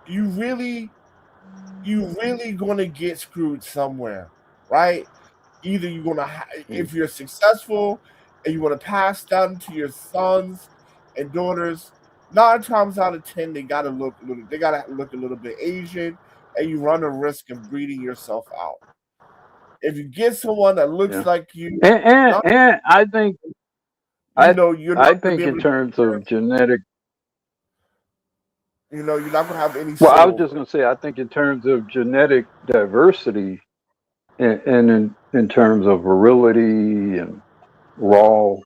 you really, gonna get screwed somewhere, right? Either you're gonna, mm, if you're successful and you want to pass down to your sons and daughters, 9 times out of 10 they gotta look a little bit Asian, and you run the risk of breeding yourself out. If you get someone that looks yeah. like you, not, And I think I you're I not gonna be think able in to, terms of genetic. you're not gonna have any Well, I say was over just it. going to say I think in terms of genetic diversity, and in terms of virility and raw,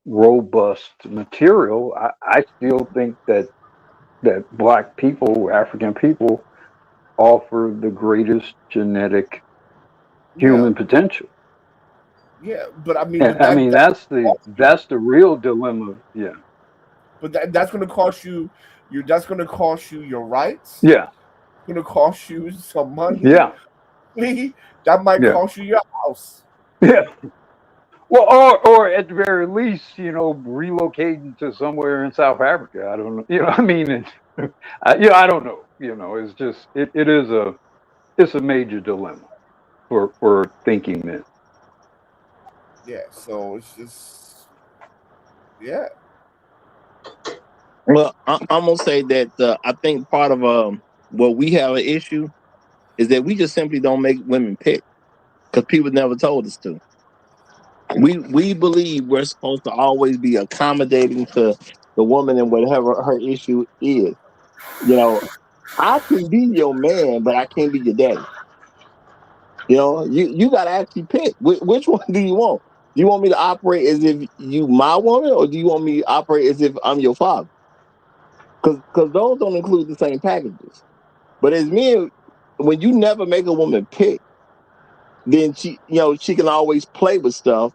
robust material, I still think that black people, African people, offer the greatest genetic Yeah, human potential. yeah, but I mean, And I mean that's the real dilemma. Yeah. that's gonna cost you, that's gonna cost you your rights. Yeah. It's gonna cost you some money. Yeah. That might Yeah. cost you your house. Yeah. Well, or at the very least, relocating to somewhere in South Africa. I don't know. I mean, I don't know. It's just it's a major dilemma. for thinking that. Yeah, so it's just yeah. Well, I'm gonna say that I think part of what we have an issue is that we just simply don't make women pick because people never told us to. We believe we're supposed to always be accommodating to the woman and whatever her issue is. You know, I can be your man, but I can't be your daddy. You know, you got to actually pick which one do you want. Do you want me to operate as if you my woman, or do you want me to operate as if I'm your father? Because those don't include the same packages. But as men, when you never make a woman pick, then she can always play with stuff,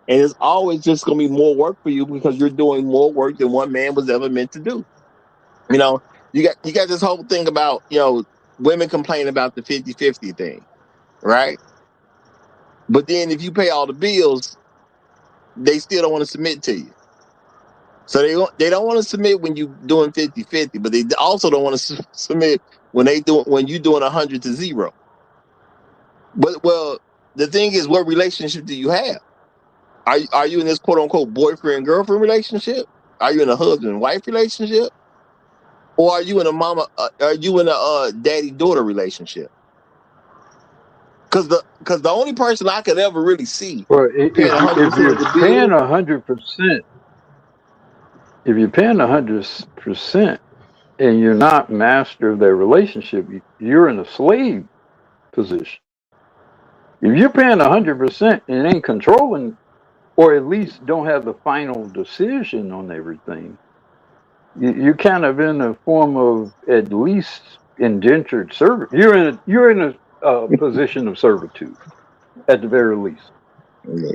and it's always just gonna be more work for you because you're doing more work than one man was ever meant to do. You know, you got this whole thing about women complain about the 50-50 thing, right? But then if you pay all the bills, they still don't want to submit to you. So they don't want to submit when you doing 50-50, but they also don't want to submit when you doing 100-0. But the thing is, what relationship do you have? Are you in this quote unquote boyfriend girlfriend relationship? Are you in a husband and wife relationship? Or are you in a are you in a daddy daughter relationship? Because the only person I could ever really see Well, paying if 100% of you're the paying bill. 100%, if you're paying 100% and you're not master of their relationship, you're in a slave position. If you're paying 100% and ain't controlling, or at least don't have the final decision on everything, you're kind of in a form of at least indentured servant. You're in a position of servitude at the very least.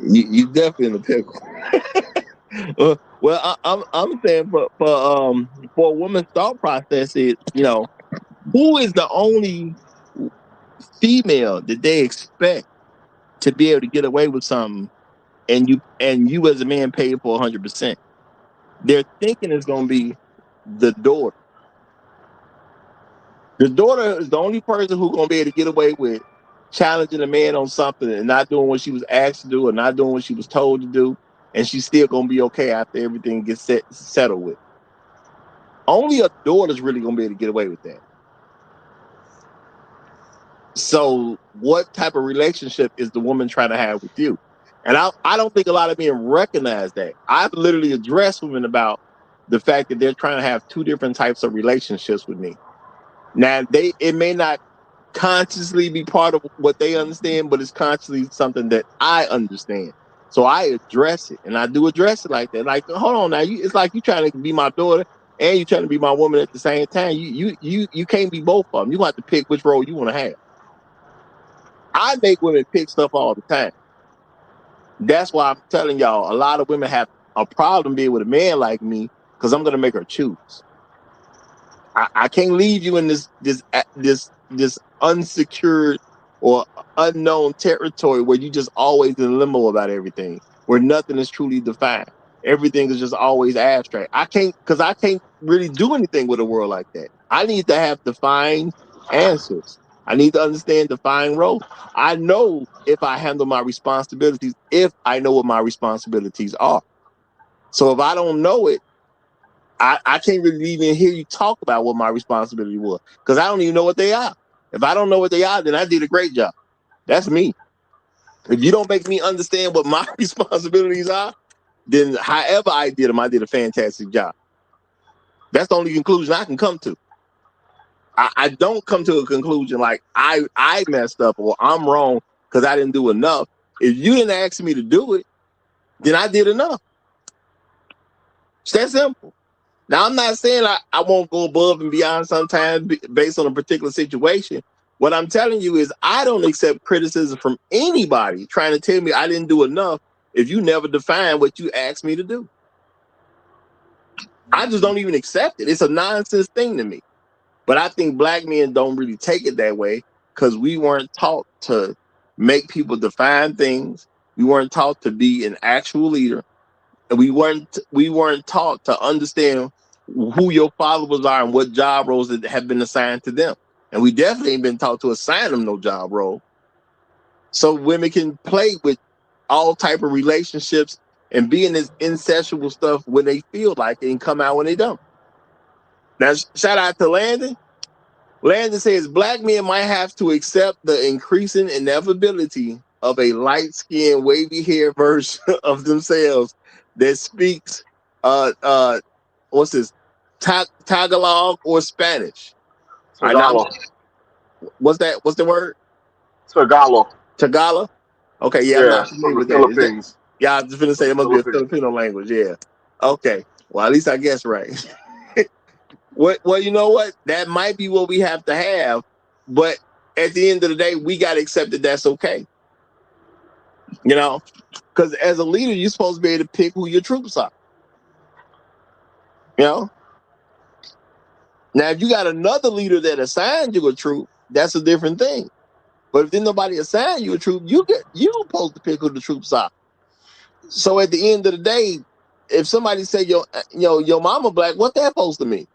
You definitely in the pickle. Well, I'm saying for a woman's thought process is, who is the only female that they expect to be able to get away with something, and you as a man pay for 100%. They're thinking it's gonna be the daughter. The daughter is the only person who's gonna be able to get away with challenging a man on something and not doing what she was asked to do or not doing what she was told to do, and she's still gonna be okay after everything gets settled with. Only a daughter's really gonna be able to get away with that. So, what type of relationship is the woman trying to have with you? And I don't think a lot of men recognize that. I've literally addressed women about the fact that they're trying to have two different types of relationships with me. Now, it may not consciously be part of what they understand, but it's consciously something that I understand. So I address it, and I do address it like that. Like, hold on now, it's like you trying to be my daughter and you trying to be my woman at the same time. You can't be both of them. You have to pick which role you want to have. I make women pick stuff all the time. That's why I'm telling y'all, a lot of women have a problem being with a man like me because I'm gonna make her choose. I can't leave you in this unsecured or unknown territory where you just always in limbo about everything, where nothing is truly defined. Everything is just always abstract. I can't really do anything with a world like that. I need to have defined answers. I need to understand defined roles. I know if I handle my responsibilities, if I know what my responsibilities are. So if I don't know it, I can't really even hear you talk about what my responsibility was because I don't even know what they are. If I don't know what they are, then I did a great job. That's me. If you don't make me understand what my responsibilities are, then however I did them, I did a fantastic job. That's the only conclusion I can come to. I don't come to a conclusion like I messed up or I'm wrong because I didn't do enough. If you didn't ask me to do it, then I did enough. It's that simple. Now, I'm not saying I won't go above and beyond sometimes based on a particular situation. What I'm telling you is I don't accept criticism from anybody trying to tell me I didn't do enough if you never define what you asked me to do. I just don't even accept it. It's a nonsense thing to me. But I think black men don't really take it that way because we weren't taught to make people define things. We weren't taught to be an actual leader. And we weren't taught to understand who your followers are and what job roles that have been assigned to them. And we definitely ain't been taught to assign them no job role. so women can play with all type of relationships and be in this incestual stuff when they feel like it and come out when they don't. Now, shout out to Landon. Landon says black men might have to accept the increasing inevitability of a light-skinned, wavy-haired version of themselves that speaks, what's this, Tagalog or Spanish. I know. Tagalog. What's that? What's the word? Tagalog. Tagalog. Okay, yeah, I'm Yeah, not from familiar the with that. Is that. Philippines. Yeah, I was just gonna say it must be a Filipino language. Yeah. Okay. Well, at least I guess right. Well, you know what? That might be what we have to have, but at the end of the day, we gotta accept that that's okay. You know, because as a leader, you're supposed to be able to pick who your troops are. You know. Now, if you got another leader that assigned you a troop, that's a different thing. But if then nobody assigned you a troop, you supposed to pick who the troops are. So at the end of the day, if somebody say your mama black, what that supposed to mean?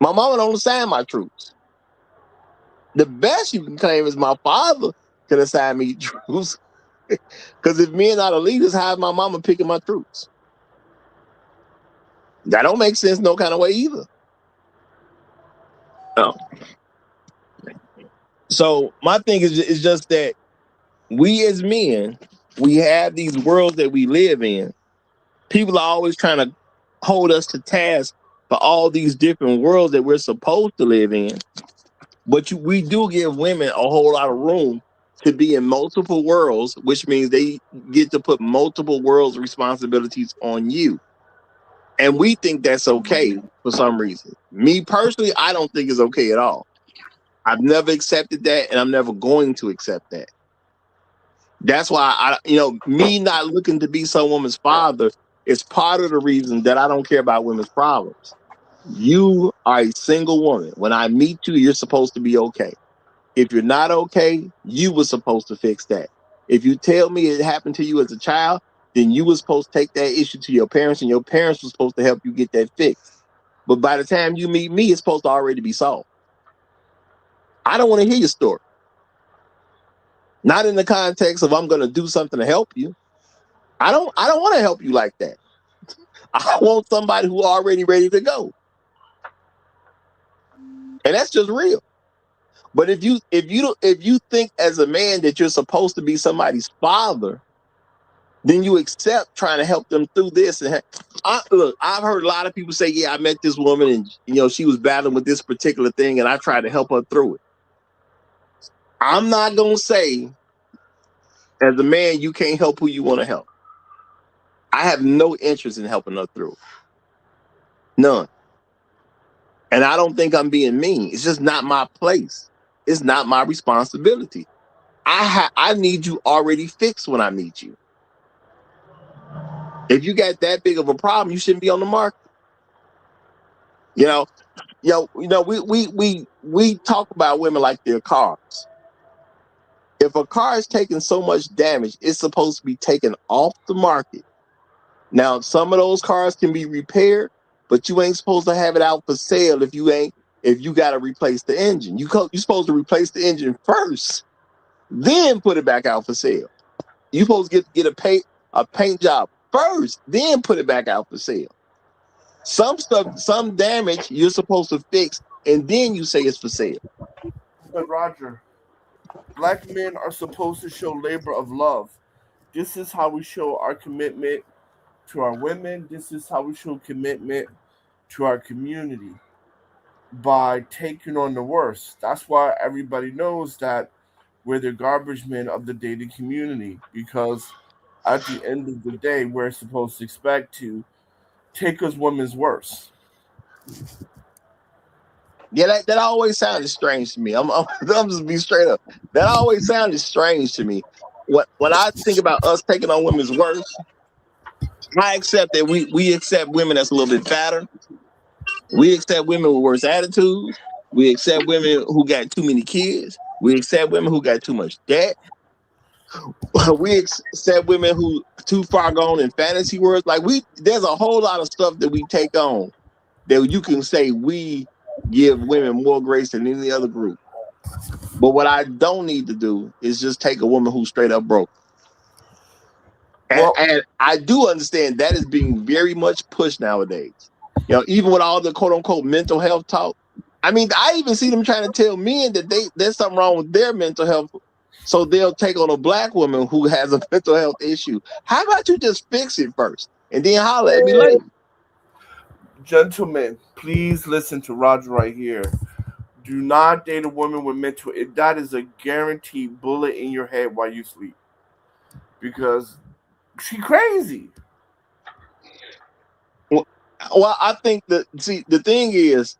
My mama don't assign my troops. The best you can claim is my father can assign me troops. Because if me and not the leaders, how is my mama picking my troops? That don't make sense no kind of way either. No. So my thing is just that we as men, we have these worlds that we live in. People are always trying to hold us to task for all these different worlds that we're supposed to live in. But we do give women a whole lot of room to be in multiple worlds, which means they get to put multiple worlds' responsibilities on you. And we think that's okay for some reason. Me personally, I don't think it's okay at all. I've never accepted that, and I'm never going to accept that. That's why me not looking to be some woman's father is part of the reason that I don't care about women's problems. You are a single woman. When I meet you, you're supposed to be okay. If you're not okay, you were supposed to fix that. If you tell me it happened to you as a child, then you were supposed to take that issue to your parents, and your parents were supposed to help you get that fixed. But by the time you meet me, it's supposed to already be solved. I don't want to hear your story. Not in the context of I'm going to do something to help you. I don't want to help you like that. I want somebody who already ready to go. And that's just real. But if you think as a man that you're supposed to be somebody's father, then you accept trying to help them through this. And look, I've heard a lot of people say, yeah, I met this woman and she was battling with this particular thing and I tried to help her through it. I'm not going to say as a man, you can't help who you want to help. I have no interest in helping her through it. None. And I don't think I'm being mean. It's just not my place. It's not my responsibility. I need you already fixed when I meet you. If you got that big of a problem, you shouldn't be on the market. We talk about women like they're cars. If a car is taking so much damage, it's supposed to be taken off the market. Now, some of those cars can be repaired, but you ain't supposed to have it out for sale if you got to replace the engine. You're supposed to replace the engine first, then put it back out for sale. You're supposed to get a paint job first, then put it back out for sale. Some damage you're supposed to fix, and then you say it's for sale. But Roger, black men are supposed to show labor of love. This is how we show our commitment to our women. This is how we show commitment to our community, by taking on the worst. That's why everybody knows that we're the garbage men of the dating community, because at the end of the day, we're supposed to expect to take us women's worst. Yeah, that always sounded strange to me. I'm just be straight up. That always sounded strange to me. When I think about us taking on women's worst, I accept that we accept women that's a little bit fatter. We accept women with worse attitudes. We accept women who got too many kids. We accept women who got too much debt. We accept women who too far gone in fantasy worlds. Like there's a whole lot of stuff that we take on that you can say we give women more grace than any other group. But what I don't need to do is just take a woman who's straight up broke. And I do understand that is being very much pushed nowadays. Even with all the quote unquote mental health talk. I mean, I even see them trying to tell men that there's something wrong with their mental health. So they'll take on a black woman who has a mental health issue. How about you just fix it first and then holler at me later? Gentlemen, please listen to Roger right here. Do not date a woman with mental. That is a guaranteed bullet in your head while you sleep, because she crazy. Well, I think the thing is,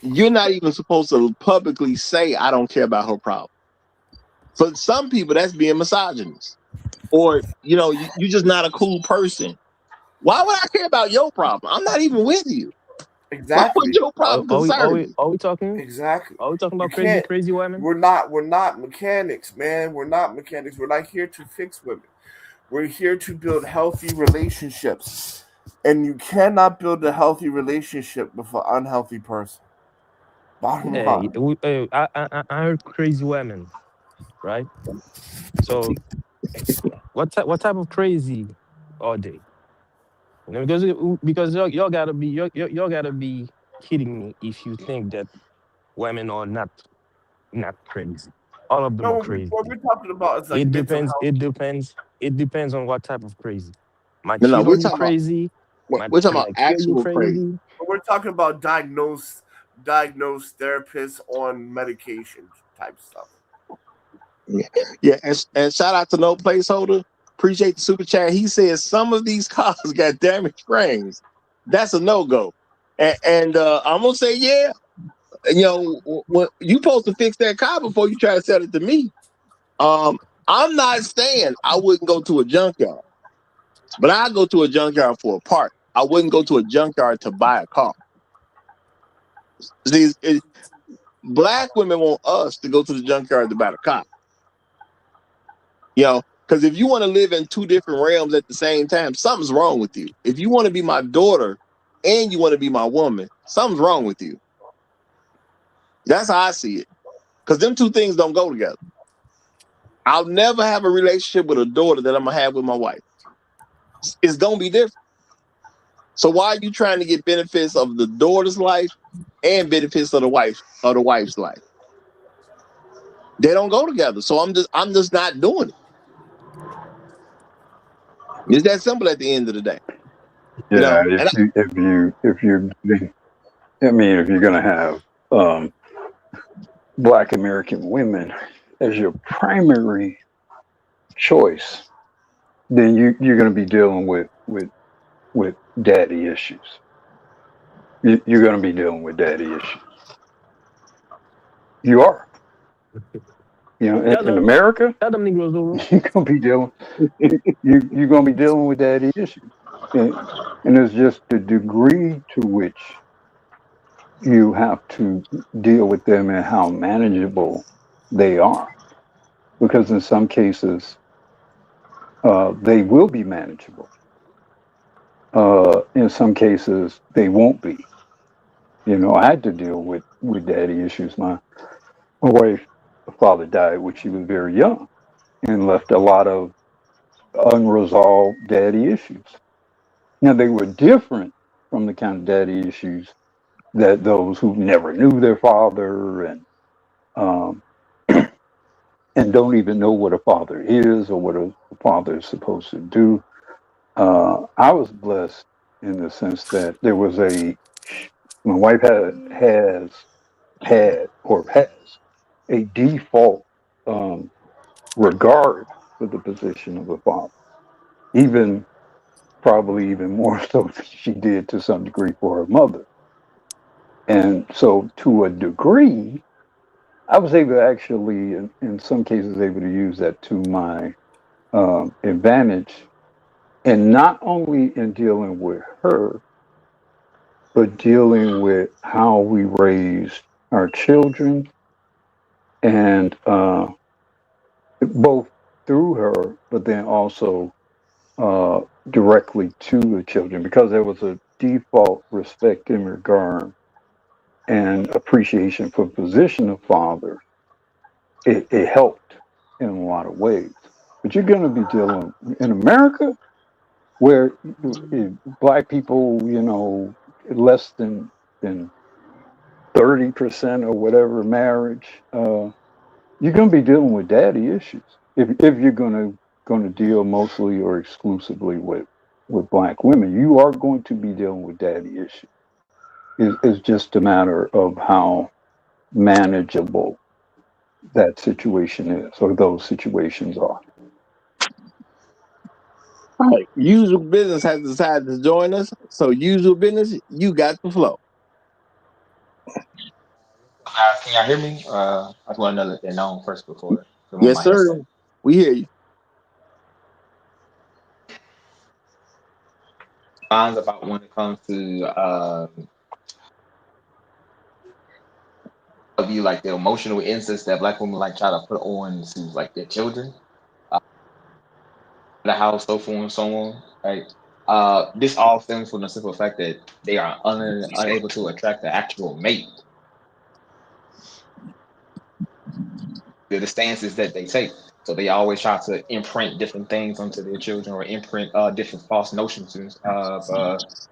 you're not even supposed to publicly say I don't care about her problem. For some people, that's being misogynist, or you're just not a cool person. Why would I care about your problem? I'm not even with you. Why would Exactly. your problem concern me? Are we talking? Exactly. Are we talking You about can't. crazy women? We're not mechanics, man. We're not mechanics. We're not here to fix women. We're here to build healthy relationships. And you cannot build a healthy relationship with an unhealthy person. Bottom line. I heard crazy women, right? So what type of crazy are they? Because y'all gotta be y'all gotta be kidding me if you think that women are not crazy. All of them No, are what crazy. we're talking about is like It mental depends. health. It depends. It depends on what type of crazy. Might No, cheat we're on you talking about crazy. we're talking about Might kill you actual crazy. crazy. But we're talking about diagnosed therapists on medication type stuff. Yeah, and shout out to No Placeholder. Appreciate the super chat. He says some of these cars got damaged frames. That's a no go. And I'm gonna say, yeah, when you supposed to fix that car before you try to sell it to me. I'm not saying I wouldn't go to a junkyard, but I go to a junkyard for a part. I wouldn't go to a junkyard to buy a car. See, black women want us to go to the junkyard to buy the car. Because if you want to live in two different realms at the same time, something's wrong with you. If you want to be my daughter and you want to be my woman, something's wrong with you. That's how I see it. Because them two things don't go together. I'll never have a relationship with a daughter that I'm going to have with my wife. It's going to be different. So why are you trying to get benefits of the daughter's life and benefits of the wife's life? They don't go together. So I'm just not doing it. It's that simple at the end of the day. Yeah, if you're gonna have Black American women as your primary choice, then you're gonna be dealing with daddy issues. You're gonna be dealing with daddy issues. You are. Tell In them, America, tell them Negroes over. you're gonna be dealing you're gonna be dealing with daddy issues, and it's just the degree to which you have to deal with them and how manageable they are, because in some cases they will be manageable. In some cases they won't be. I had to deal with daddy issues. My wife, father died when she was very young and left a lot of unresolved daddy issues. Now, they were different from the kind of daddy issues that those who never knew their father um, and don't even know what a father is or what a father is supposed to do. I was blessed in the sense that my wife has a default regard for the position of a father, even probably even more so than she did to some degree for her mother. And so, to a degree, I was able to actually, in some cases, able to use that to my advantage, and not only in dealing with her, but dealing with how we raised our children, and both through her, but then also directly to the children, because there was a default respect and regard and appreciation for the position of father it helped in a lot of ways. But you're going to be dealing in America where black people, less than 30% or whatever marriage, you're going to be dealing with daddy issues if you're going to deal mostly or exclusively with black women. You are going to be dealing with daddy issues. It's just a matter of how manageable that situation is or those situations are. All right. Usual Business has decided to join us. So, Usual Business, you got the flow. Can y'all hear me? I just want to know that they're known first before putting on Yes, my sir. headset. We hear you. Mine's about when it comes to of you like the emotional insights that black women like try to put on to like their children, uh, the house, so forth and so on. Right. This all stems from the simple fact that they are unable to attract the actual mate. The stances that they take. So they always try to imprint different things onto their children or imprint different false notions of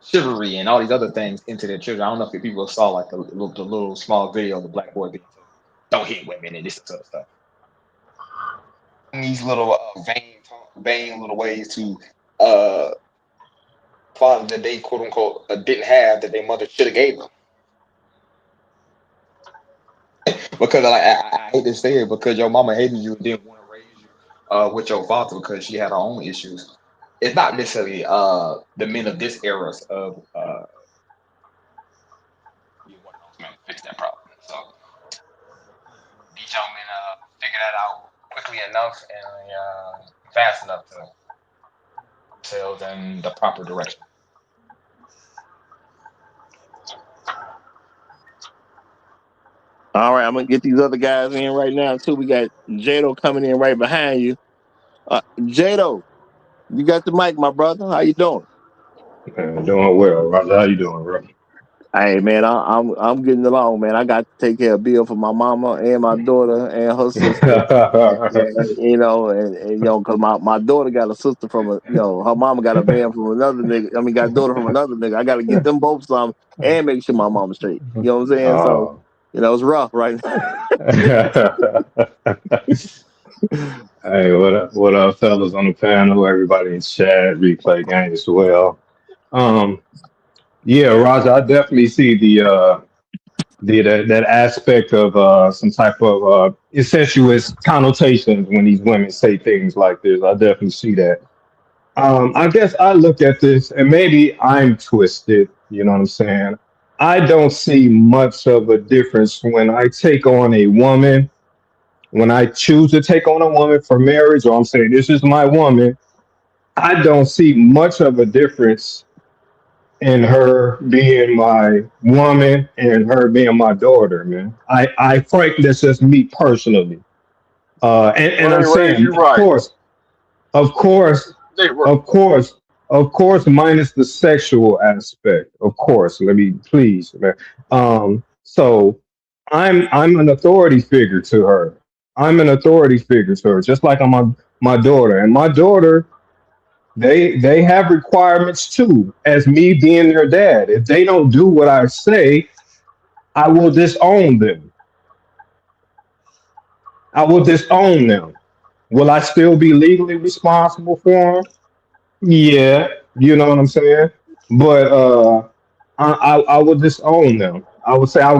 chivalry and all these other things into their children. I don't know if people saw like the little small video of the black boy being told, don't hit women and this sort of stuff. And these little vain little ways to uh, father that they quote unquote didn't have that their mother should have gave them. Because like I hate to say it, because your mama hated you and didn't want to raise you with your father because she had her own issues. It's not necessarily the men of this era of you want to ultimately fix that problem. So these young men figure that out quickly enough and fast enough to tell them the proper direction. All right, I'm gonna get these other guys in right now too. We got Jado coming in right behind you. Jado, you got the mic, my brother. How you doing? Doing well, Roger. How you doing, bro? Hey man, I'm getting along, man. I got to take care of Bill for my mama and my daughter and her sister. Cause my daughter got a sister from her mama got a man from another nigga. I mean, got a daughter from another nigga. I got to get them both some and make sure my mama's straight. You know what I'm saying? So, Oh. it's rough, right? Hey, what up, fellas on the panel? Everybody in chat, replay gang as well. Um, yeah, Roger, I definitely see that aspect of some type of incestuous connotations when these women say things like this. I definitely see that. I guess I look at this, and maybe I'm twisted. You know what I'm saying? I don't see much of a difference when I take on a woman, when I choose to take on a woman for marriage, or I'm saying this is my woman. I don't see much of a difference in her being my woman and her being my daughter, man. I frankly, that's just me personally. And Well, they I'm raised saying, you right. of course, They were. of course, of course, minus the sexual aspect. Of course, let me please, man. So I'm an authority figure to her. I'm an authority figure to her, just like I'm my daughter. And my daughter, they have requirements too, as me being their dad. If they don't do what I say, I will disown them. I will disown them. Will I still be legally responsible for them? Yeah, you know what I'm saying. But I would disown them. I would say I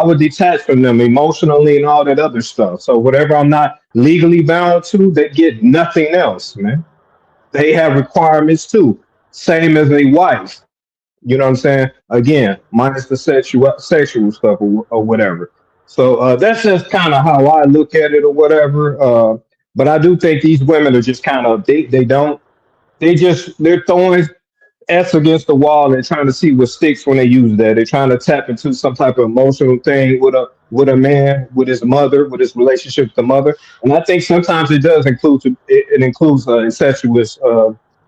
would detach from them emotionally and all that other stuff. So whatever I'm not legally bound to, they get nothing else, man. They have requirements too, same as a wife. You know what I'm saying? Again, minus the sexual stuff or whatever. So that's just kind of how I look at it or whatever. But I do think these women are just kind of they don't they're throwing S against the wall and trying to see what sticks when they use that. They're trying to tap into some type of emotional thing with a man, with his mother, with his relationship with the mother. And I think sometimes it does it includes incestuous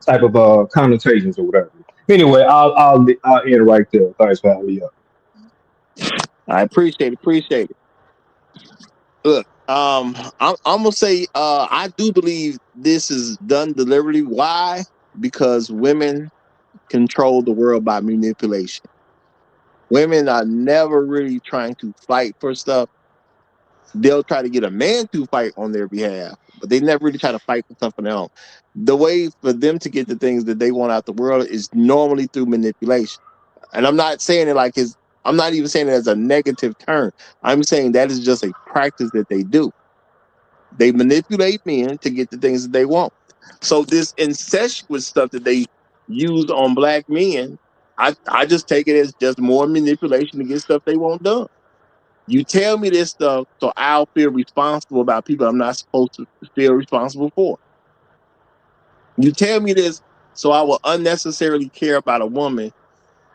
type of connotations or whatever. Anyway, I'll end right there. Thanks for having me up. I appreciate it. Look, I'm gonna say I do believe this is done deliberately. Why? Because women control the world by manipulation. Women are never really trying to fight for stuff. They'll try to get a man to fight on their behalf, but they never really try to fight for something else. The way for them to get the things that they want out the world is normally through manipulation. And I'm not saying it like I'm not even saying it as a negative term. I'm saying that is just a practice that they do. They manipulate men to get the things that they want. So this incestuous stuff that they use on black men, I just take it as just more manipulation to get stuff they want done. You tell me this stuff, so I'll feel responsible about people I'm not supposed to feel responsible for. You tell me this, so I will unnecessarily care about a woman,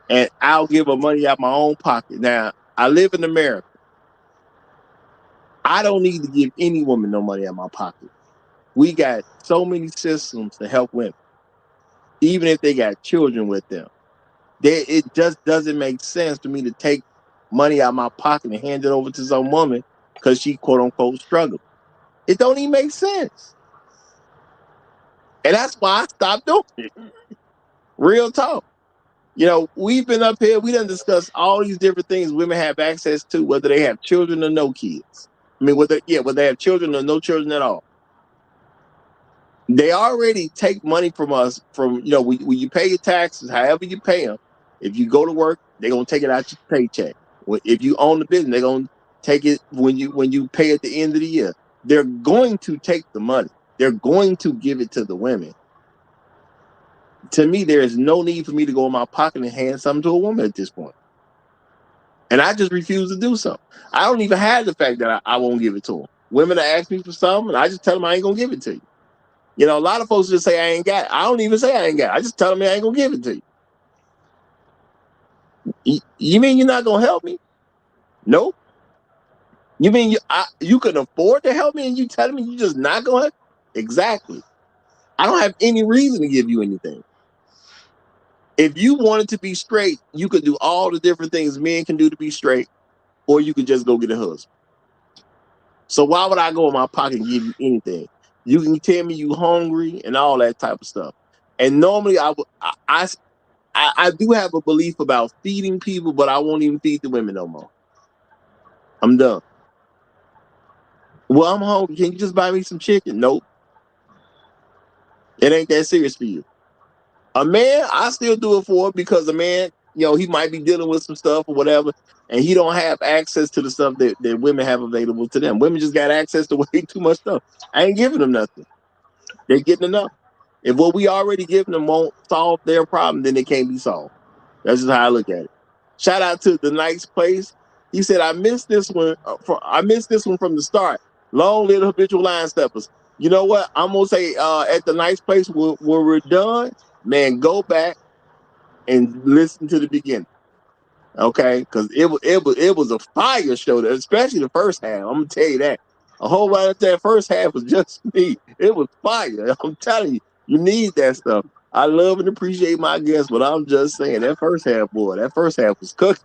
and I'll give her money out my own pocket. Now, I live in America. I don't need to give any woman no money out of my pocket. We got so many systems to help women, even if they got children with them. It just doesn't make sense for me to take money out of my pocket and hand it over to some woman because she quote unquote struggled. It don't even make sense. And that's why I stopped doing it. Real talk. You know, we've been up here, we done discussed all these different things women have access to, whether they have children or no kids. I mean, whether they have children or no children at all. They already take money from us from, when you pay your taxes, however you pay them. If you go to work, they're going to take it out your paycheck. If you own the business, they're going to take it when you pay at the end of the year. They're going to take the money. They're going to give it to the women. To me, there is no need for me to go in my pocket and hand something to a woman at this point. And I just refuse to do so. I don't even have the fact that I won't give it to them. Women that ask me for something, and I just tell them I ain't going to give it to you. You know, a lot of folks just say I ain't got it. I don't even say I ain't got it. I just tell them I ain't going to give it to you. You mean you're not going to help me? Nope. You mean you can afford to help me and you telling me you just not going to help? Exactly. I don't have any reason to give you anything. If you wanted to be straight, you could do all the different things men can do to be straight, or you could just go get a husband. So why would I go in my pocket and give you anything? You can tell me you hungry and all that type of stuff. And normally I do have a belief about feeding people, but I won't even feed the women no more. I'm done. Well, I'm hungry. Can you just buy me some chicken? Nope. It ain't that serious for you. A man, I still do it for because a man, he might be dealing with some stuff or whatever, and he don't have access to the stuff that women have available to them. Women just got access to way too much stuff. I ain't giving them nothing. They're getting enough. If what we already given them won't solve their problem, then it can't be solved. That's just how I look at it. Shout out to the Nice Place. He said, I missed this one. I missed this one from the start. Long live habitual line steppers. You know what? I'm gonna say at the Nice Place where we're done, man, go back and listen to the beginning. Okay, because it was a fire show, especially the first half. I'm gonna tell you that. A whole lot of that first half was just me. It was fire. I'm telling you, you need that stuff. I love and appreciate my guests, but I'm just saying that first half was cooking.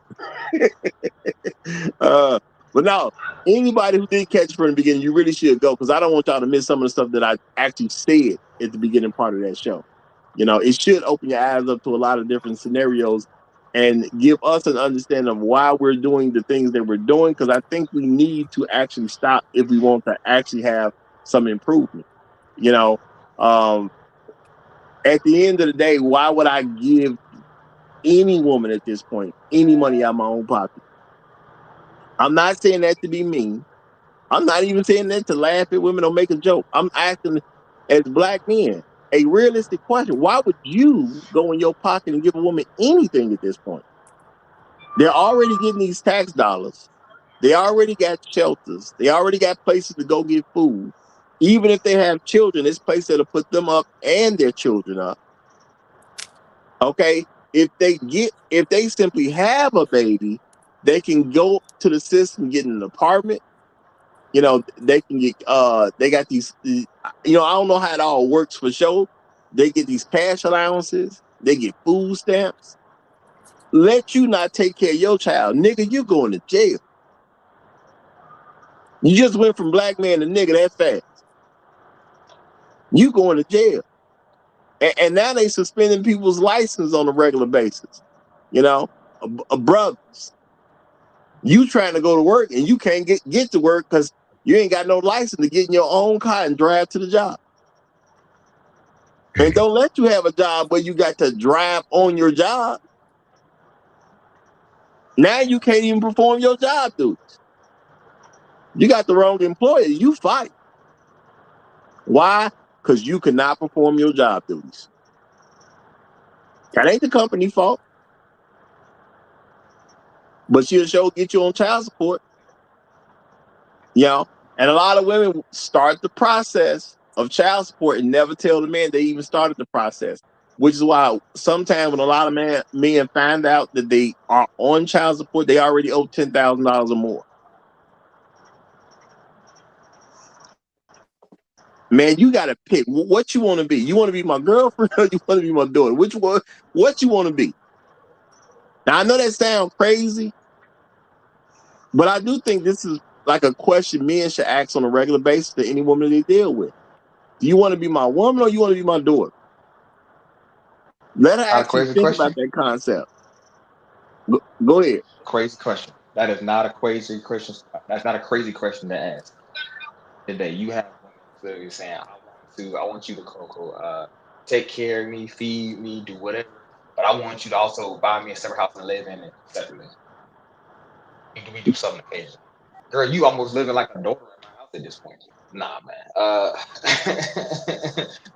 But no, anybody who did catch it from the beginning, you really should go because I don't want y'all to miss some of the stuff that I actually said at the beginning part of that show. It should open your eyes up to a lot of different scenarios and give us an understanding of why we're doing the things that we're doing. Because I think we need to actually stop if we want to actually have some improvement. At the end of the day, why would I give any woman at this point any money out of my own pocket? I'm not saying that to be mean. I'm not even saying that to laugh at women or make a joke. I'm asking as black men a realistic question. Why would you go in your pocket and give a woman anything at this point? They're already getting these tax dollars. They already got shelters. They already got places to go get food. Even if they have children, it's places that'll put them up and their children up. Okay? If they simply have a baby, they can go to the system, get an apartment. They can get they got these I don't know how it all works for sure. They get these cash allowances, they get food stamps. Let you not take care of your child, nigga, you going to jail. You just went from black man to nigga that fast. You going to jail. And now they suspending people's license on a regular basis. You know, brothers. You trying to go to work and you can't get to work because you ain't got no license to get in your own car and drive to the job. And don't let you have a job where you got to drive on your job. Now you can't even perform your job duties. You got the wrong employer. You fight. Why? Because you cannot perform your job duties. That ain't the company fault. But she'll sure get you on child support. You know, and a lot of women start the process of child support and never tell the man they even started the process. Which is why sometimes when a lot of men find out that they are on child support, they already owe $10,000 or more. Man, you got to pick what you want to be. You want to be my girlfriend or you want to be my daughter? Which one? What you want to be? Now, I know that sounds crazy, but I do think this is like a question men should ask on a regular basis to any woman they deal with. Do you want to be my woman or you want to be my daughter? Let her actually think about that concept. Go ahead. Crazy question. That is not a crazy question. That's not a crazy question to ask. Today, you have women literally saying, I want you to take care of me, feed me, do whatever, but I want you to also buy me a separate house and live in it separately. We do something occasionally. Girl, you almost living like a daughter in my house at this point. Nah, man.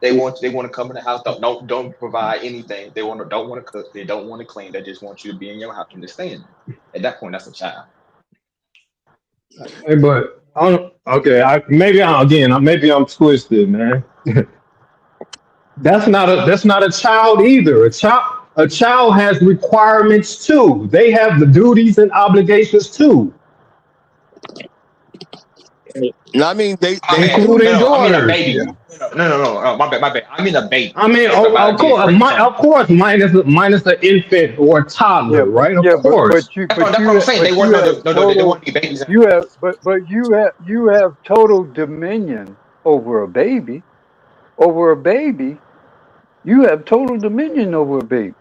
They want to come in the house. Don't provide anything. Don't want to cook. They don't want to clean. They just want you to be in your house and just stay in there. At that point, that's a child. Hey, but maybe I'm twisted, man. That's not a child either. A child has requirements too. They have the duties and obligations too. No, I mean they including no, I mean a daughters. baby. Yeah. No, my bad. I mean a baby. I mean, of course, minus the infant or toddler, right? Of course. That's what I'm saying. They want to be babies. You have total dominion over a baby. Over a baby, you have total dominion over a baby.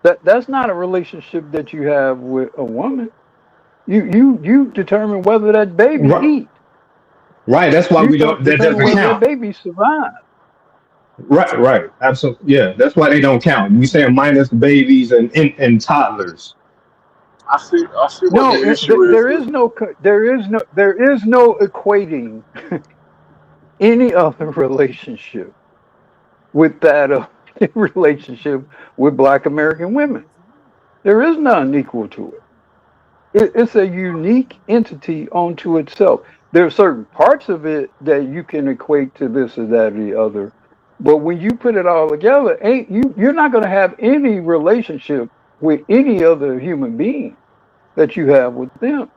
That's not a relationship that you have with a woman. You determine whether that baby eat. Right. That's why that doesn't whether count. that baby survive. Right. Absolutely. Yeah. That's why they don't count. We say minus babies and toddlers. I see what No, the issue is. there is no equating any other relationship with that relationship with Black American women. There is none equal to it. It's a unique entity unto itself. There are certain parts of it that you can equate to this or that or the other, but when you put it all together, you're not going to have any relationship with any other human being that you have with them.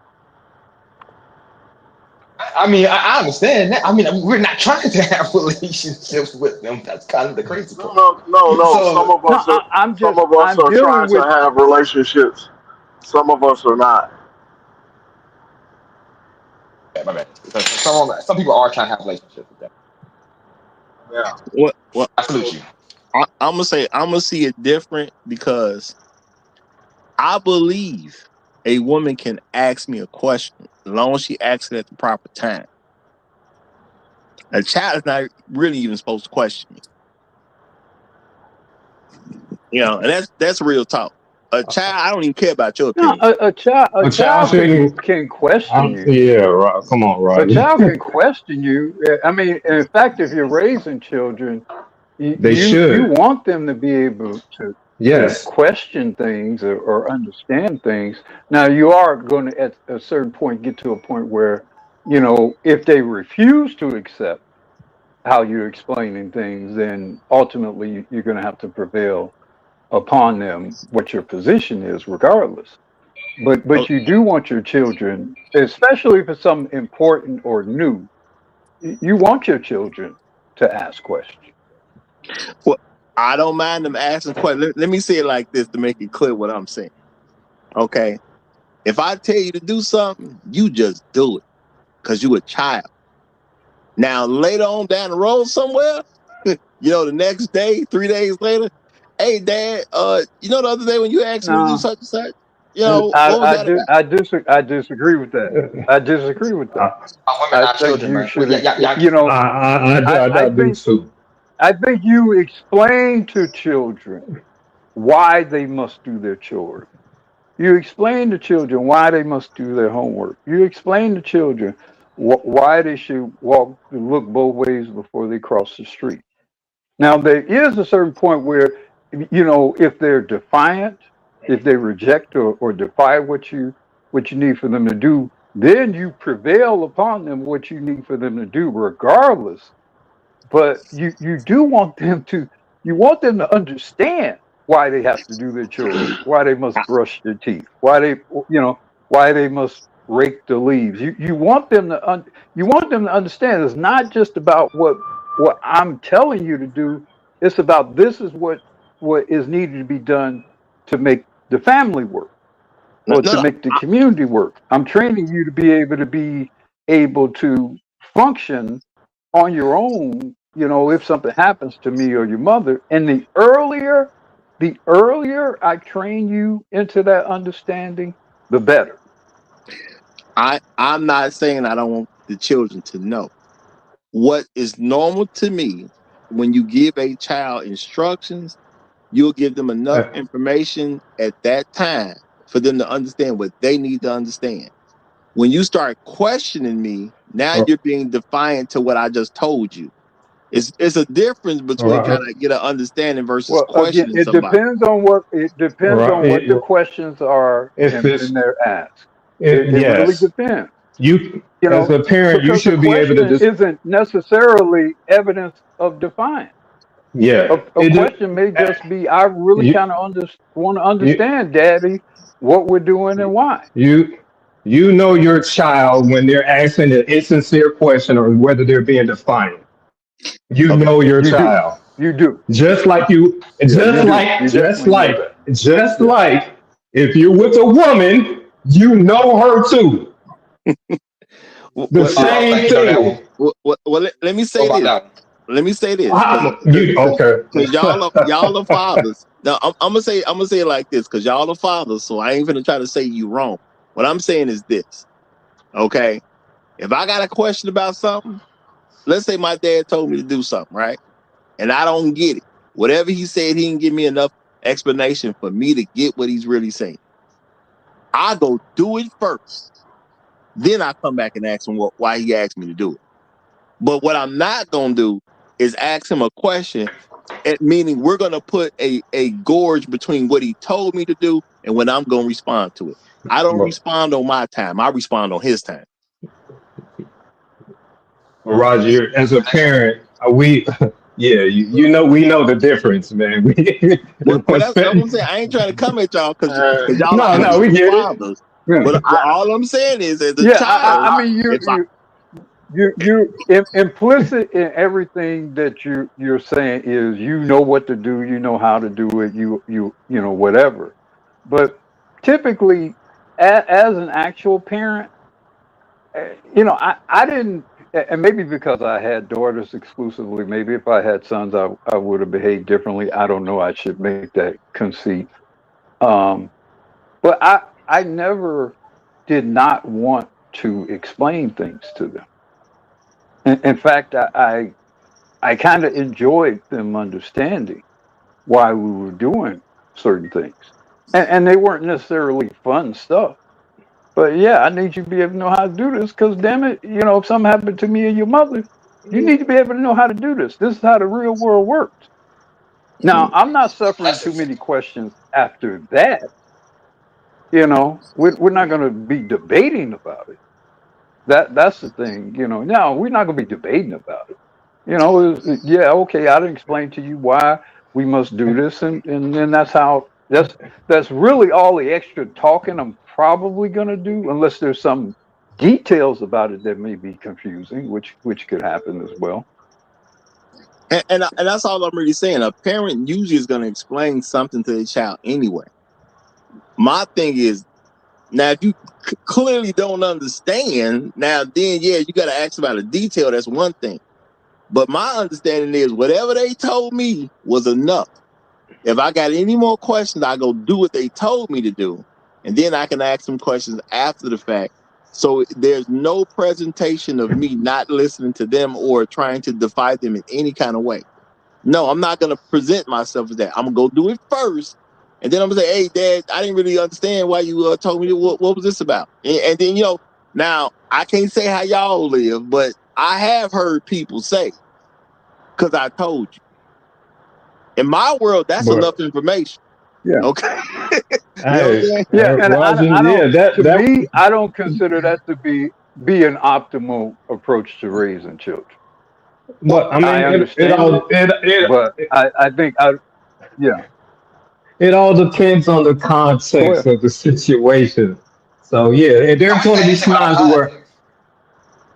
I mean, I understand that. I mean, we're not trying to have relationships with them. That's kind of the crazy part. No. So, some of us are trying to have relationships. Some of us are not. yeah, my bad. Some people are trying to have relationships with them. Yeah. What I salute you. I'm gonna see it different because I believe a woman can ask me a question as long as she asks it at the proper time. A child is not really even supposed to question me. You know, and that's real talk. A child, I don't even care about your No, opinion. a child can question you. Yeah, right. Come on, right. A child can question you. I mean, in fact, if you're raising children, They you should. want them to be able to Yes. question things or understand things. Now, you are going to at a certain point get to a point where, if they refuse to accept how you're explaining things, then ultimately you're going to have to prevail upon them what your position is, regardless. But you do want your children, especially if it's something important or new, you want your children to ask questions. Well, I don't mind them asking questions. Let me say it like this to make it clear what I'm saying. Okay. If I tell you to do something, you just do it. because you a child. Now, later on down the road somewhere, the next day, 3 days later, hey, Dad, the other day when you asked me to do No, such and such, what was that about? I disagree with that. I disagree with that. Women I are think children, you man. Well, should, I do too. I think you explain to children why they must do their chores. You explain to children why they must do their homework. You explain to children why they should look both ways before they cross the street. Now, there is a certain point where, if they're defiant, if they reject or defy what you need for them to do, then you prevail upon them what you need for them to do, regardless. But you do want them to understand why they have to do their chores, why they must brush their teeth, why they must rake the leaves. You want them to understand it's not just about what I'm telling you to do. It's about this is what is needed to be done to make the family work No, or to no, make the community work. I'm training you to be able to function on your own, if something happens to me or your mother. And the earlier I train you into that understanding, the better. I'm not saying I don't want the children to know. What is normal to me, when you give a child instructions, you'll give them enough information at that time for them to understand what they need to understand. When you start questioning me, now you're being defiant to what I just told you. It's a difference between trying to get an understanding versus Well, again, questioning somebody. it depends on what the questions are If and it's their ask. It really yes, depends. you as a parent, you Because the should be able to question just isn't necessarily evidence of defiance. yeah. A question may just be, I really You kind of want to you understand, Daddy, what we're doing and why. you you know your child when they're asking an insincere question or whether they're being defiant. You Okay. know your You do. child. You do. Just like you, Yeah, you do. You just definitely know like, that. just Yeah. like, if you're with a woman, you know her too. The Thank same you on that thing. one. Let me What say about this. that one? Let me say this, You okay? because y'all are fathers. Now I'm gonna say it like this, because y'all are fathers. So I ain't gonna try to say you wrong. What I'm saying is this. Okay, if I got a question about something, let's say my dad told me to do something, right? And I don't get it. Whatever he said, he didn't give me enough explanation for me to get what he's really saying. I go do it first. Then I come back and ask him why he asked me to do it. But what I'm not gonna do is ask him a question, meaning we're gonna put a gorge between what he told me to do and when I'm gonna respond to it. I don't respond on my time. I respond on his time. Roger, as a That's parent, we, yeah, we know the difference, man. That's what I'm saying. I ain't trying to come at y'all because y'all are No, we actual get it. fathers. But all I'm saying is, as a Yeah. child, I mean, if I implicit in everything that you're saying is you know what to do, you know how to do it, whatever. But typically, as an actual parent, I didn't, and maybe because I had daughters exclusively, maybe if I had sons, I would have behaved differently. I don't know. I should make that conceit. Um, but I never did not want to explain things to them. In fact, I kind of enjoyed them understanding why we were doing certain things, and they weren't necessarily fun stuff. But yeah, I need you to be able to know how to do this because, damn it, if something happened to me and your mother, you need to be able to know how to do this. This is how the real world works. Now, I'm not suffering too many questions after that. We're not going to be debating about it. That's the thing. No, we're not going to be debating about it. Yeah, okay, I didn't explain to you why we must do this, and then that's really all the extra talking I'm probably gonna do, unless there's some details about it that may be confusing, which could happen as well. and that's all I'm really saying. A parent usually is going to explain something to their child anyway. My thing is, Now, if you clearly don't understand, now then, yeah, you got to ask about a detail. That's one thing. But my understanding is whatever they told me was enough. If I got any more questions, I go do what they told me to do. And then I can ask them questions after the fact. So there's no presentation of me not listening to them or trying to defy them in any kind of way. No, I'm not going to present myself as that. I'm going to go do it first. And then I'm going to say, hey, Dad, I didn't really understand why you told me what was this about. And then, now I can't say how y'all live, but I have heard people say, because I told you. In my world, that's enough information. Yeah. Okay. Hey, Yeah, and Roger, I don't. yeah, To that me, I don't consider that to be an optimal approach to raising children. but I I mean it understand it, all but I think yeah. it all depends on the Go context ahead. of the situation. So yeah, and there's going to be times where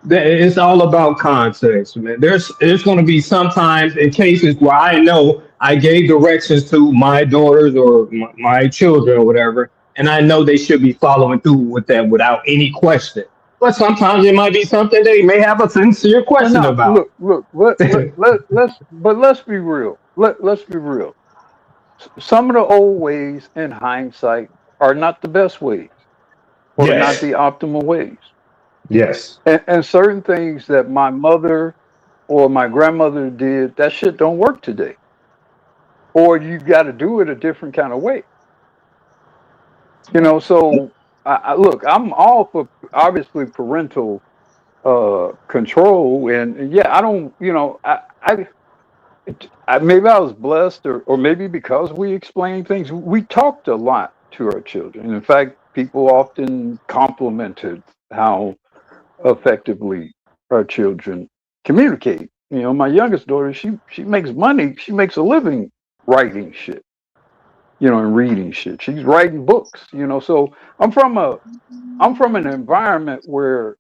it's all about context, man. There's going to be sometimes in cases where I know I gave directions to my daughters or my children or whatever, and I know they should be following through with that without any question. But sometimes it might be something they may have a sincere Well, question now about. look. Let's be real. Let's be real. Some of the old ways, in hindsight, are not the best ways, or not Yes, the optimal ways. yes. And certain things that my mother or my grandmother did, that shit don't work today. Or you got to do it a different kind of way. So look, I'm all for obviously parental control, and yeah, I don't, maybe I was blessed, or maybe because we explained things, we talked a lot to our children. In fact, people often complimented how effectively our children communicate. My youngest daughter, she makes money, she makes a living writing shit, and reading shit. She's writing books, So I'm from an environment where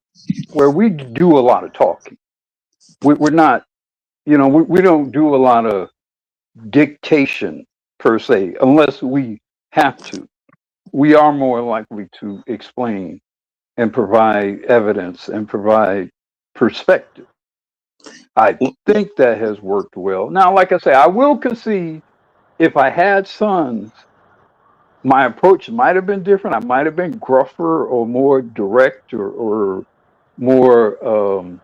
we do a lot of talking. We're not, we don't do a lot of dictation per se, unless we have to. We are more likely to explain and provide evidence and provide perspective. I think that has worked well. Now, like I say, I will concede, if I had sons, my approach might have been different. I might have been gruffer or more direct, or more.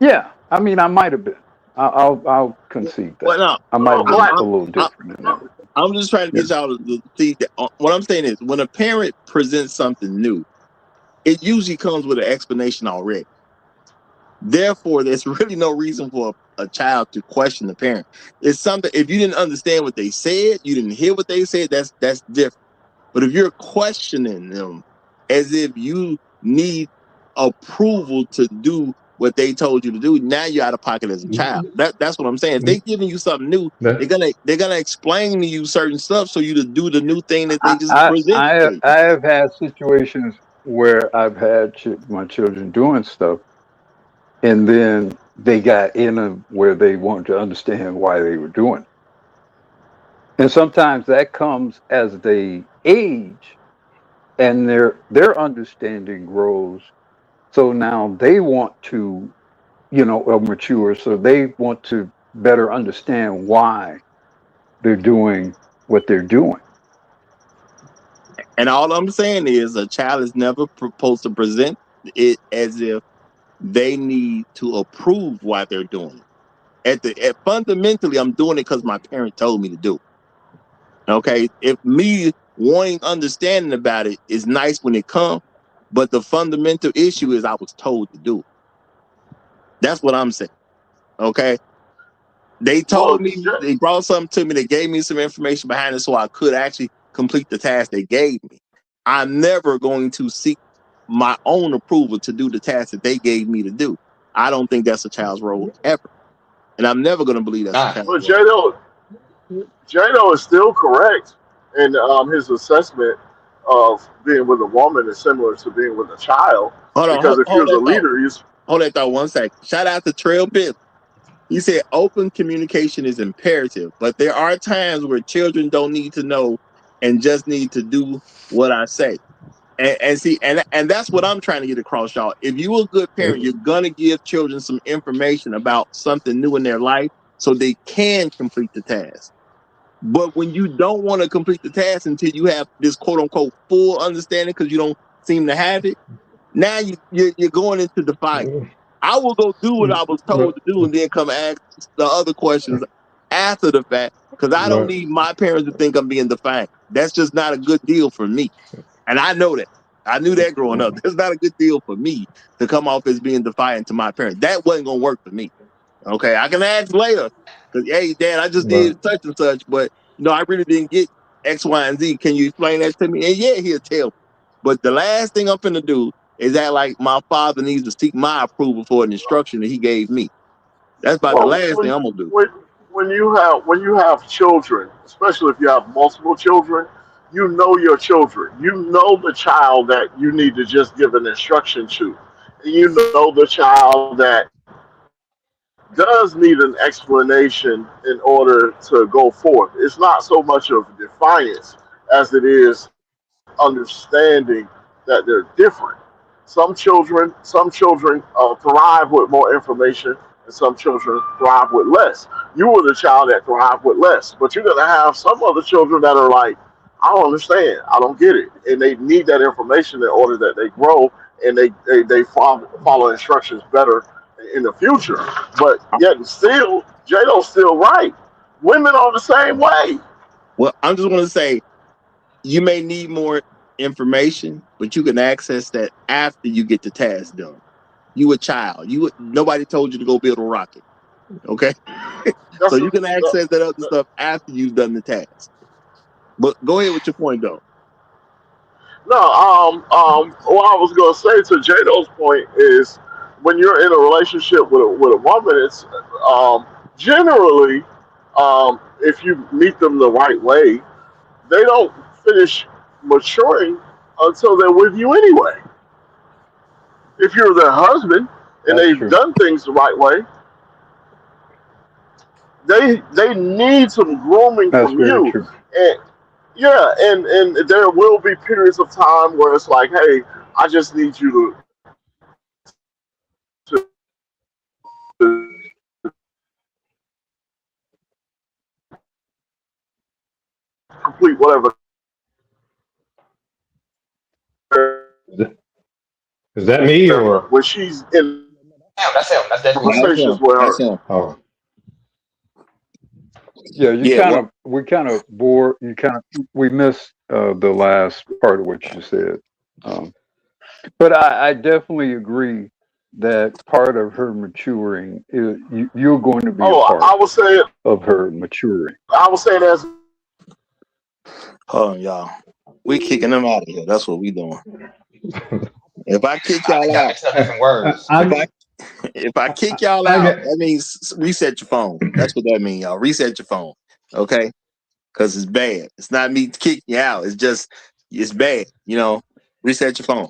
Yeah, I mean, I might have been. I'll concede that. Well, no, I might have been I'm, a little I'm, different in that regard. I'm just trying to Yeah. get y'all to see that. What I'm saying is, when a parent presents something new, it usually comes with an explanation already. Therefore, there's really no reason for a child to question the parent. It's something, if you didn't understand what they said, you didn't hear what they said, that's different. But if you're questioning them as if you need approval to do what they told you to do, now you're out of pocket as a child. That's what I'm saying. If they're giving you something new, they're gonna explain to you certain stuff so you to do the new thing that they just I presented I to you. I have had situations where I've had my children doing stuff, and then they got in where they wanted to understand why they were doing it. And sometimes that comes as they age, and their understanding grows. So now they want to, mature. So they want to better understand why they're doing what they're doing. And all I'm saying is a child is never supposed to present it as if they need to approve why they're doing it. Fundamentally, I'm doing it because my parent told me to do it. Okay, if me wanting understanding about it is nice when it comes, but the fundamental issue is I was told to do it. That's what I'm saying. Okay, they told Well, me, they brought something to me, they gave me some information behind it so I could actually complete the task they gave me. I'm never going to seek my own approval to do the task that they gave me to do. I don't think that's a child's role ever. And I'm never going to believe that's a child's but role. Jado is still correct in his assessment of being with a woman is similar to being with a child. Hold on, Because if hold you're the that thought. leader, Hold that thought 1 second. Shout out to Trail Bill. He said open communication is imperative, but there are times where children don't need to know and just need to do what I say. And see, and that's what I'm trying to get across, y'all. If you're a good parent, you're gonna give children some information about something new in their life so they can complete the task. But when you don't want to complete the task until you have this quote unquote full understanding because you don't seem to have it, now you're going into defiance. I will go do what I was told to do and then come ask the other questions after the fact because I don't need my parents to think I'm being defiant. That's just not a good deal for me. And I know that. I knew that growing up. That's not a good deal for me to come off as being defiant to my parents. That wasn't going to work for me. Okay, I can ask later because, hey, Dad, I just did such and such, but I really didn't get X, Y, and Z. Can you explain that to me? And yeah, he'll tell me. But the last thing I'm finna do is act like my father needs to seek my approval for an instruction that he gave me. That's about the Well, last thing I'm gonna do. when you have children, especially if you have multiple children, you know your children. You know the child that you need to just give an instruction to, and you know the child that does need an explanation in order to go forth. It's not so much of defiance as it is understanding that they're different. Some children thrive with more information, and some children thrive with less. You were the child that thrived with less, but you're gonna have some other children that are like, I don't understand, I don't get it, and they need that information in order that they grow and they follow instructions better in the future. But yet and still, Jado's still right. Women are the same way. Well, I'm just gonna say you may need more information, but you can access that after you get the task done. You a child. Nobody told you to go build a rocket. Okay, so That's you can access that other stuff after you've done the task. But go ahead with your point, though. No, what I was gonna say to Jado's point is when you're in a relationship with a woman, it's generally if you meet them the right way, they don't finish maturing until they're with you anyway. If you're their husband and That's they've true. done things the right way, they need some grooming That's from very you. true. And yeah, and there will be periods of time where it's like, hey, I just need you to complete whatever Is that me or? when she's in Damn, that's him. That's definitely him. That's him. conversations with That's her. him. Oh, Yeah, Yeah. Well, we kind of bore you kind of we missed the last part of what you said. Um, but I definitely agree that part of her maturing is you're going to be a Oh, part I was saying, of her maturing. as hold on, y'all. We kicking them out of here. That's what we doing. If I kick I think y'all y'all out, mixing up different words. if I kick y'all I out, get. that means reset your phone. That's what that means, y'all. Reset your phone, okay? Because it's bad. It's not me kicking you out. It's bad. Reset your phone.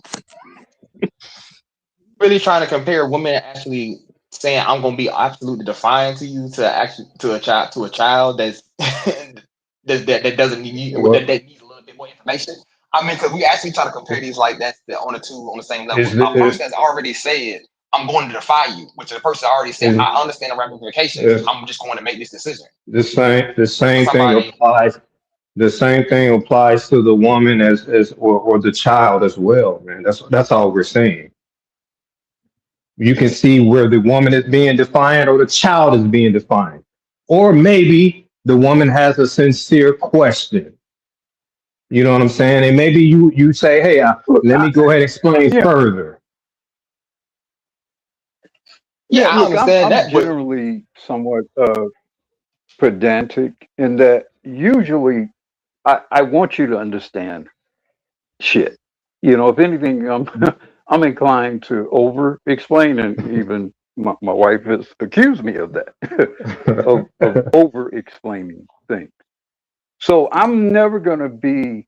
Really trying to compare women actually saying I'm gonna be absolutely defiant to you to actually to a child that's that doesn't need you Well, that needs a little bit more information. I mean, because we actually try to compare these like that's on the two on the same level. is A person is that's already said I'm going to defy you, which the person already said is I understand the ramifications. is I'm just going to make this decision. the For same thing somebody, applies. The same thing applies to the woman as or the child as well, man. That's all we're saying. You can see where the woman is being defiant or the child is being defiant. Or maybe the woman has a sincere question. You know what I'm saying? And maybe you say, hey, Look, let me go ahead and explain yeah, further. yeah, yeah. I Look, understand I'm that, but generally somewhat pedantic in that usually I want you to understand shit. If anything, I'm inclined to over explain, and even my wife has accused me of that, of over explaining things. So I'm never going to be,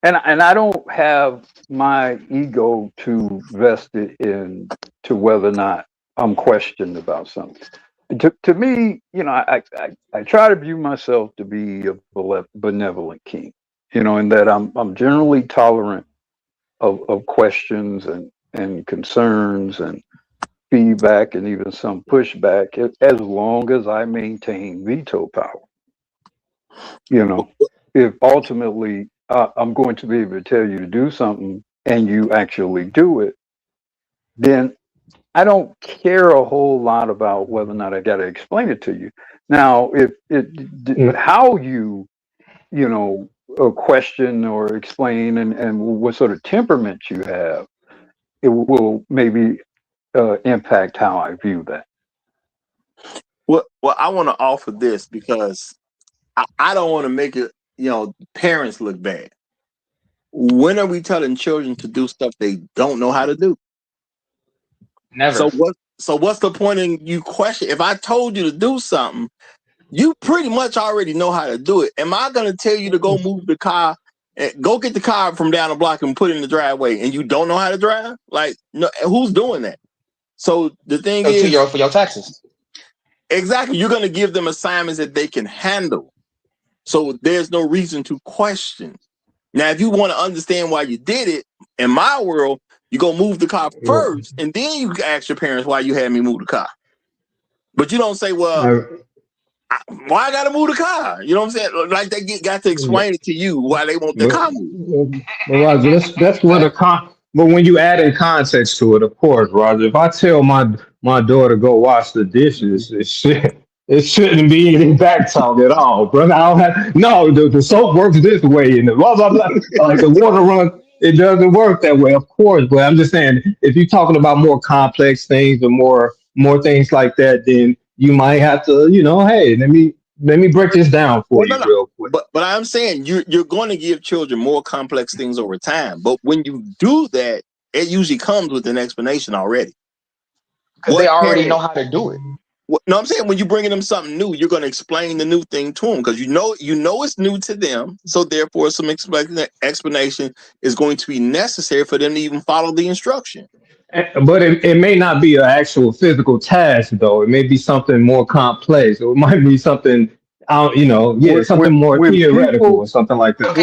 and I don't have my ego too vested in to whether or not I'm questioned about something. To me, I try to view myself to be a benevolent king, in that I'm generally tolerant of questions and concerns and feedback and even some pushback, as long as I maintain veto power. You know, if ultimately I'm going to be able to tell you to do something and you actually do it, then I don't care a whole lot about whether or not I got to explain it to you. Now, if how you know, question or explain and what sort of temperament you have, it will maybe impact how I view that. Well, I want to offer this because I don't want to make it, parents look bad. When are we telling children to do stuff they don't know how to do? Never. So what's the point in you question? If I told you to do something, you pretty much already know how to do it. Am I going to tell you to go move the car, go get the car from down the block and put it in the driveway, and you don't know how to drive? Like, no, who's doing that? So the thing is, for your taxes. Exactly, you're going to give them assignments that they can handle. So there's no reason to question. Now, if you want to understand why you did it, in my world, you go move the car first, and then you ask your parents why you had me move the car. But you don't say, well, why I got to move the car? You know what I'm saying? Like they got to explain it to you why they want the car moved. But Roger, that's what But when you add in context to it, of course, Roger. If I tell my daughter go wash the dishes, it shouldn't be any back talk at all, brother. I don't have no. The soap works this way, and the blah blah blah. Like the water run, it doesn't work that way, of course. But I'm just saying, if you're talking about more complex things or more things like that, then you might have to, hey, let me break this down for you real quick. But I'm saying you're going to give children more complex things over time. But when you do that, it usually comes with an explanation already. Because they already know how to do it. No, I'm saying when you're bringing them something new, you're going to explain the new thing to them because you know it's new to them. So therefore, some explanation is going to be necessary for them to even follow the instruction. But it may not be an actual physical task, though. It may be something more complex, or it might be something, something more theoretical or something like that.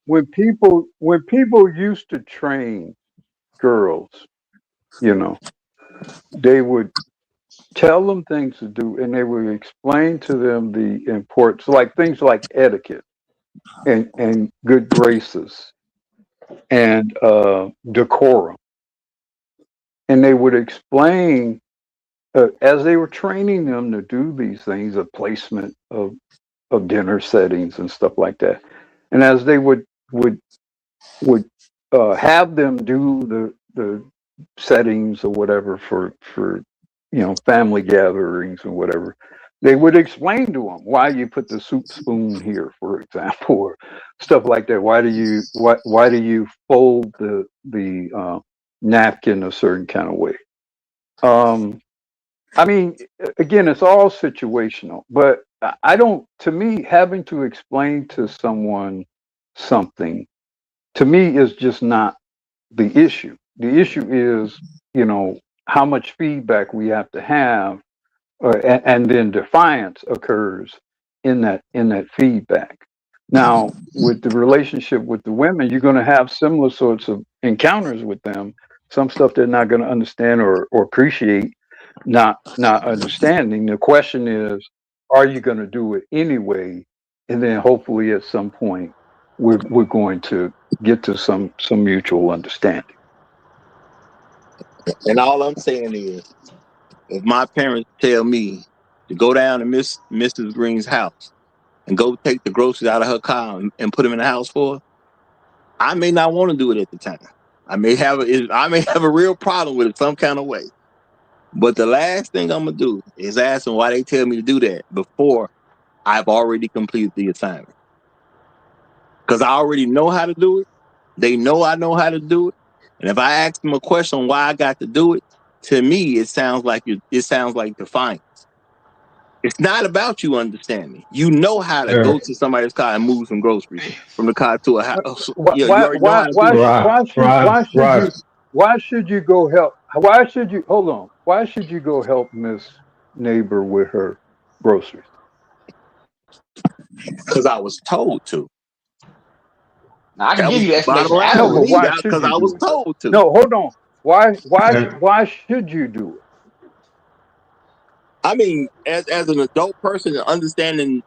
When people used to train girls, they would tell them things to do, and they would explain to them the importance, like things like etiquette and good graces and decorum. And they would explain as they were training them to do these things, the placement of dinner settings and stuff like that. And as they would have them do the settings or whatever for family gatherings and whatever, they would explain to them why you put the soup spoon here, for example, or stuff like that. Why do you fold the napkin a certain kind of way? I mean, again, it's all situational, but I don't. To me, having to explain to someone something, to me, is just not the issue. The issue is, how much feedback we have to have, and then defiance occurs in that feedback. Now, with the relationship with the women, you're going to have similar sorts of encounters with them. Some stuff they're not going to understand or appreciate, not understanding. The question is, are you going to do it anyway? And then hopefully at some point we're going to get to some mutual understanding. And all I'm saying is, if my parents tell me to go down to Mrs. Green's house and go take the groceries out of her car and put them in the house for her, I may not want to do it at the time. I may have a real problem with it some kind of way. But the last thing I'm gonna do is ask them why they tell me to do that before I've already completed the assignment. Because I already know how to do it. They know I know how to do it. And if I ask them a question on why I got to do it, to me it sounds like defiance. It's not about you understanding. You know how to go to somebody's car and move some groceries from the car to a house. You already know how to do it. Why should you go help? Why should you hold on? Why should you go help Miss Neighbor with her groceries? Because I was told to. Now I can That give was you the the bottom explanation line No, with but afterwards. me why should because you I was do it though? told to. No, hold on. And Why should you do it? I mean, as an adult person and understanding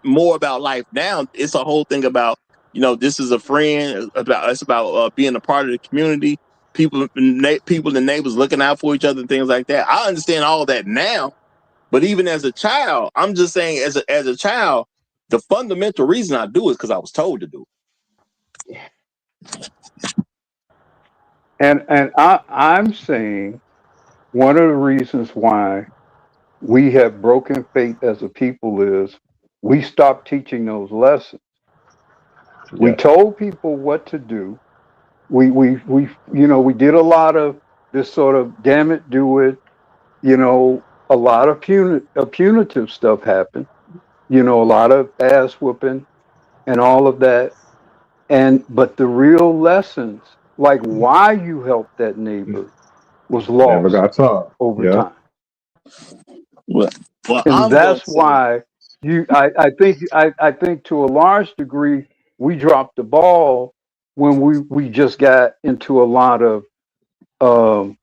more about life now, it's a whole thing about, this is a friend. It's about being a part of the community. People and neighbors looking out for each other and things like that. I understand all that now, but even as a child, I'm just saying, as a child, the fundamental reason I do it is because I was told to do And I'm saying one of the reasons why we have broken faith as a people is we stopped teaching those lessons. We yes, told people what to do. We did a lot of this sort of damn it, do it. A lot of punitive stuff happened. A lot of ass whooping and all of that. But the real lessons, like why you helped that neighbor, was never lost got taught. over Yeah, time. it. Well, And I'm going to that's say, why I think to a large degree we dropped the ball when we just got into a lot of um,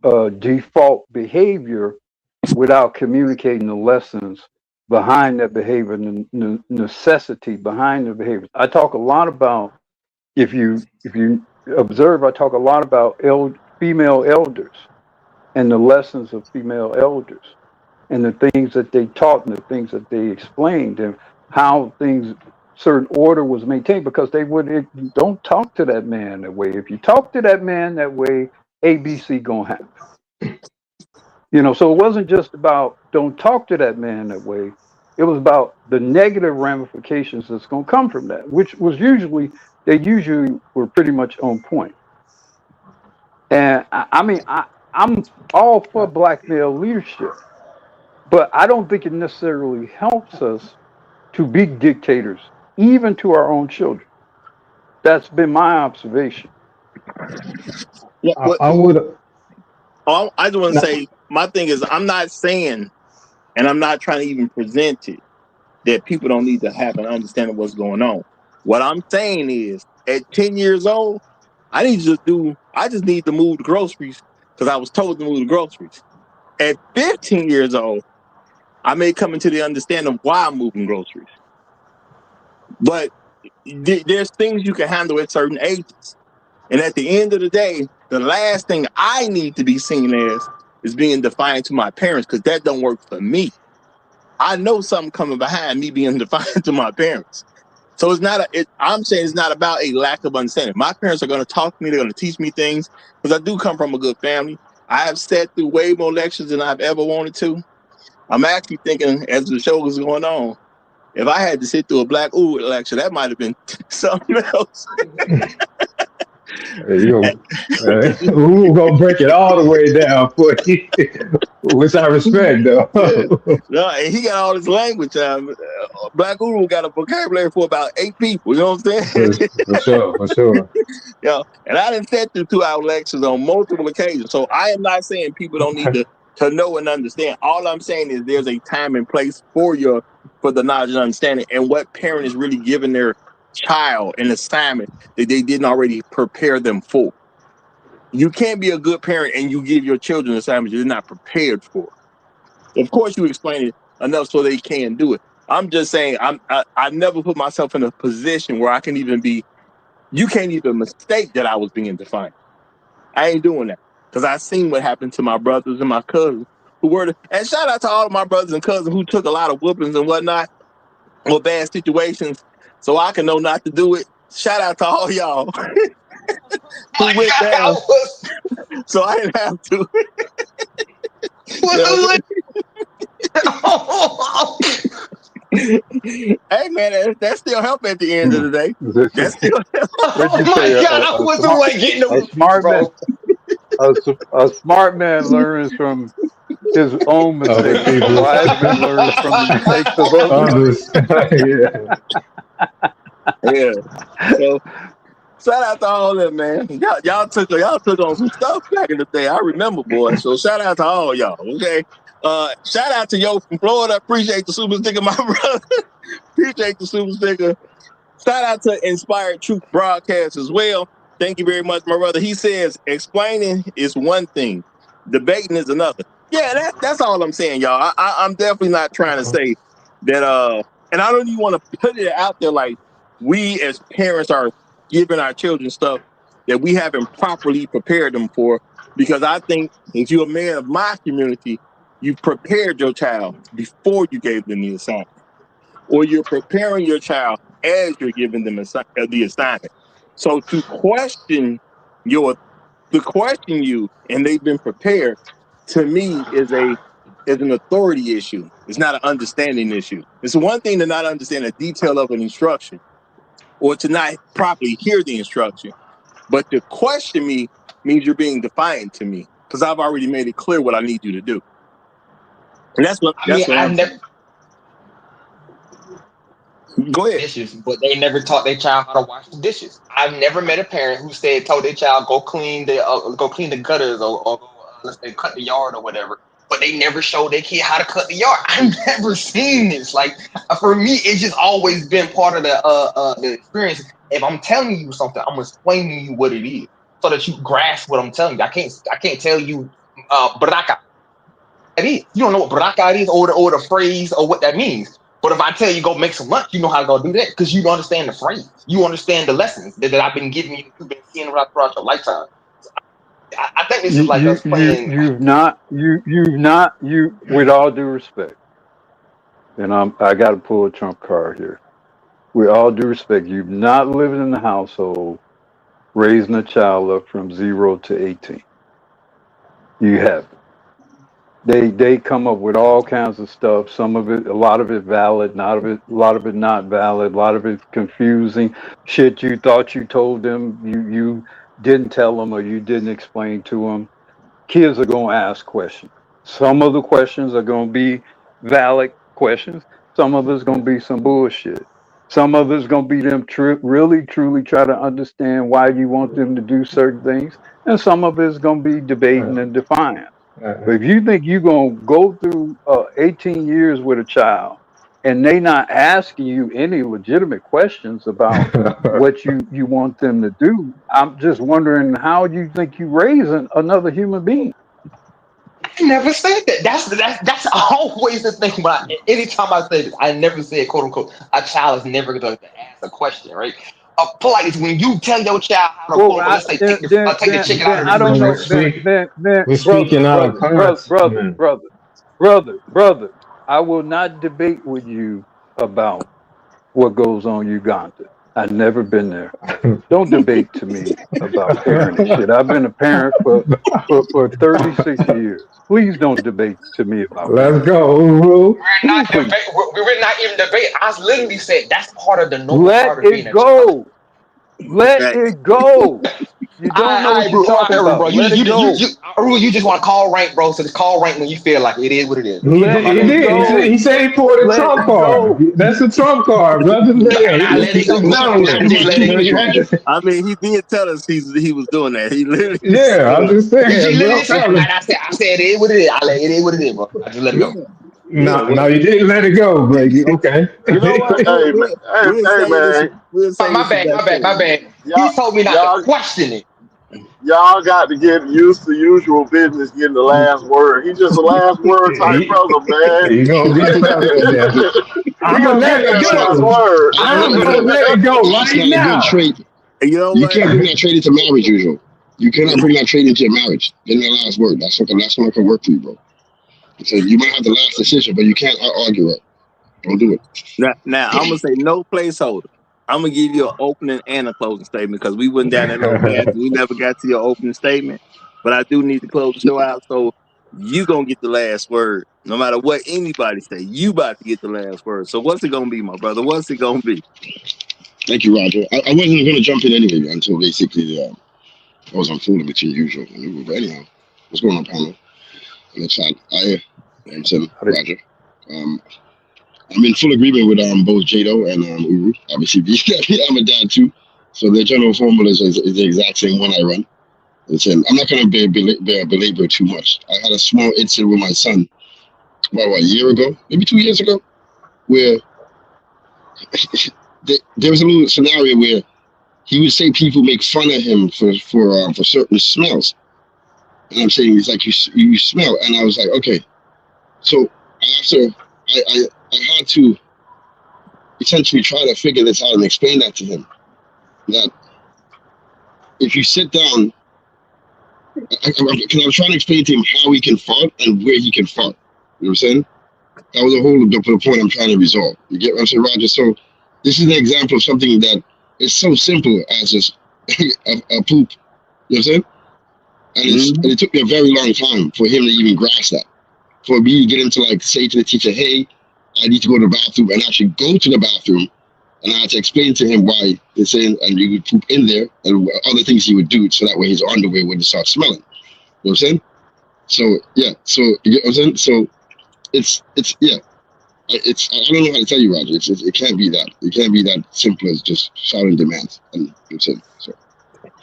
uh, default behavior without communicating the lessons behind that behavior and the necessity behind the behavior. I talk a lot about, if you observe, I talk a lot about female elders and the lessons of female elders and the things that they taught and the things that they explained and how certain order was maintained, because don't talk to that man that way. If you talk to that man that way, ABC gonna happen. So it wasn't just about don't talk to that man that way. It was about the negative ramifications that's gonna come from that, which was they usually were pretty much on point. And I mean, I'm all for black male leadership, but I don't think it necessarily helps us to be dictators, even to our own children. That's been my observation. what I would. I just want to No, say, my thing is, I'm not saying, and I'm not trying to even present it, that people don't need to have an understanding of what's going on. What I'm saying is, at 10 years old, I just need to move the groceries because I was told to move the groceries. At 15 years old, I may come into the understanding of why I'm moving groceries. But there's things you can handle at certain ages. And at the end of the day, the last thing I need to be seen as is being defiant to my parents, because that don't work for me. I know something coming behind me being defiant to my parents. So I'm saying it's not about a lack of understanding. My parents are going to talk to me. They're going to teach me things, because I do come from a good family. I have sat through way more lectures than I've ever wanted to. I'm actually thinking, as the show was going on, if I had to sit through a Black Ood lecture, that might have been something else. hey, we're gonna break it all the way down for you, which I respect, though. Yeah. No, and he got all this language. Black Uru got a vocabulary for about 8 people. You know what I'm saying? For sure, for sure. And I didn't sit through 2-hour lectures on multiple occasions. So I am not saying people don't need to know and understand. All I'm saying is there's a time and place for the knowledge and understanding, and what parent is really giving their child an assignment that they didn't already prepare them for. You can't be a good parent and you give your children assignments you're not prepared for. Of course, you explain it enough so they can do it. I'm just saying, I never put myself in a position where I can even be. You can't even mistake that I was being defiant. I ain't doing that, because I seen what happened to my brothers and my cousins and shout out to all of my brothers and cousins who took a lot of whoopings and whatnot, or bad situations, so I can know not to do it. Shout out to all y'all who My went God, down, so I didn't have to. Hey man, that still help at the end of the day. That still help. What'd you oh say? my God, I was the one getting the A whoopings, smart man, bro. a smart man learns from his own Other mistakes. A people's wise man learns from the mistakes of others. others, yeah. Yeah. So shout out to all that, man. Y'all took on some stuff back in the day. I remember, boy. So shout out to all y'all. Okay. Shout out to Yo from Florida. Appreciate the super sticker, my brother. Appreciate the super sticker. Shout out to Inspired Truth Broadcast as well. Thank you very much, my brother. He says explaining is one thing, debating is another. Yeah, that's all I'm saying, y'all. I'm definitely not trying to say that. And I don't even want to put it out there like we as parents are giving our children stuff that we haven't properly prepared them for. Because I think if you're a man of my community, you prepared your child before you gave them the assignment, or you're preparing your child as you're giving them the assignment. So to question you, and they've been prepared, to me is an authority issue. It's not an understanding issue. It's one thing to not understand the detail of an instruction, or to not properly hear the instruction, but to question me means you're being defiant to me because I've already made it clear what I need you to do. And that's what I'm saying. Go ahead. Dishes, but they never taught their child how to wash the dishes. I've never met a parent who told their child go clean the gutters or let's say cut the yard or whatever. But they never showed their kid how to cut the yard. I've never seen this. Like for me, it's just always been part of the experience. If I'm telling you something, I'm explaining you what it is so that you grasp what I'm telling you. I can't tell you braca. You don't know what braca is or the phrase or what that means. But if I tell you go make some lunch, you know how to go do that because you understand the phrase. You understand the lessons that I've been giving you. You've been seeing throughout your lifetime. So I think this is like us playing. You've not, with all due respect, and I got to pull a trump card here. With all due respect, you've not lived in the household raising a child up from 0 to 18. You haven't. They come up with all kinds of stuff. Some of it, a lot of it valid, a lot of it not valid, a lot of it confusing. Shit you thought you told them, you didn't tell them, or you didn't explain to them. Kids are going to ask questions. Some of the questions are going to be valid questions. Some of it's going to be some bullshit. Some of it's going to be them really, truly try to understand why you want them to do certain things. And some of it's going to be debating and defiant. But if you think you're going to go through 18 years with a child and they not asking you any legitimate questions about what you want them to do, I'm just wondering how you think you raising another human being. I never said that. That's always the thing. But anytime I say this, I never said quote unquote a child is never going to ask a question, right? Polite is when you tell your child how to quote unquote, let's say take the chicken out of the I don't know. We're speaking out of parents, brother. I will not debate with you about what goes on Uganda. I've never been there. Don't debate to me about parenting shit. I've been a parent for 36 years. Please don't debate to me about Let's go, Uru. We're not even debating. I literally said that's part of the normal part of being a child. Let it go. You don't know what you're talking about. Bro. You just want to call rank, bro. So just call rank when you feel like it is what it is. He did. He said he pulled a trump card. That's a trump card, brother. I mean, he did tell us he was doing that. He literally. Yeah, I'm just saying. I said it is what it is. It is what it is, bro. I just let it go. No, you didn't let it go, Brady. Okay. You know what? hey, man. My bad. He told me not to question it. Y'all got to get used to usual business getting the last word. He's just a last word type brother, man. He's gonna be I'm gonna let it go. I'm gonna let it go right now. You can't bring that trade into marriage, usual. You cannot bring that trade into your marriage. Getting that last word. That's not gonna work for you, bro. So you might have the last decision, but you can't argue it. Don't do it. Now I'm gonna say no placeholder. I'm gonna give you an opening and a closing statement because we went down that little path. We never got to your opening statement, but I do need to close the show out. So you gonna get the last word, no matter what anybody say. You about to get the last word. So what's it gonna be, my brother? What's it gonna be? Thank you, Roger. I wasn't gonna jump in anyway until basically I was on fooling with your usual. But anyhow, what's going on, panel? In the chat, I'm saying Roger. I'm in full agreement with both Jado and Uru. Obviously, I'm a dad too, so the general formula is the exact same one I run. I'm not going to belabor too much. I had a small incident with my son about a year ago, maybe 2 years ago, where there was a little scenario where he would say people make fun of him for certain smells, and I'm saying it's like you smell, and I was like, okay. So after I had to essentially try to figure this out and explain that to him, that if you sit down, because I was trying to explain to him how he can fart and where he can fart. You know what I'm saying? That was the whole the point I'm trying to resolve. You get what I'm saying, Roger? So this is an example of something that is so simple as just a poop. You know what I'm saying? And it took me a very long time for him to even grasp that. For me to get him to like say to the teacher, hey, I need to go to the bathroom, and actually go to the bathroom, and I had to explain to him why they're saying, and you would poop in there, and other things he would do, so that way his underwear wouldn't start smelling. You know what I'm saying? So yeah, so you get what I'm saying? So it's yeah. I don't know how to tell you, Roger. It can't be that. It can't be that simple as just shouting demands. And you know what I'm saying? So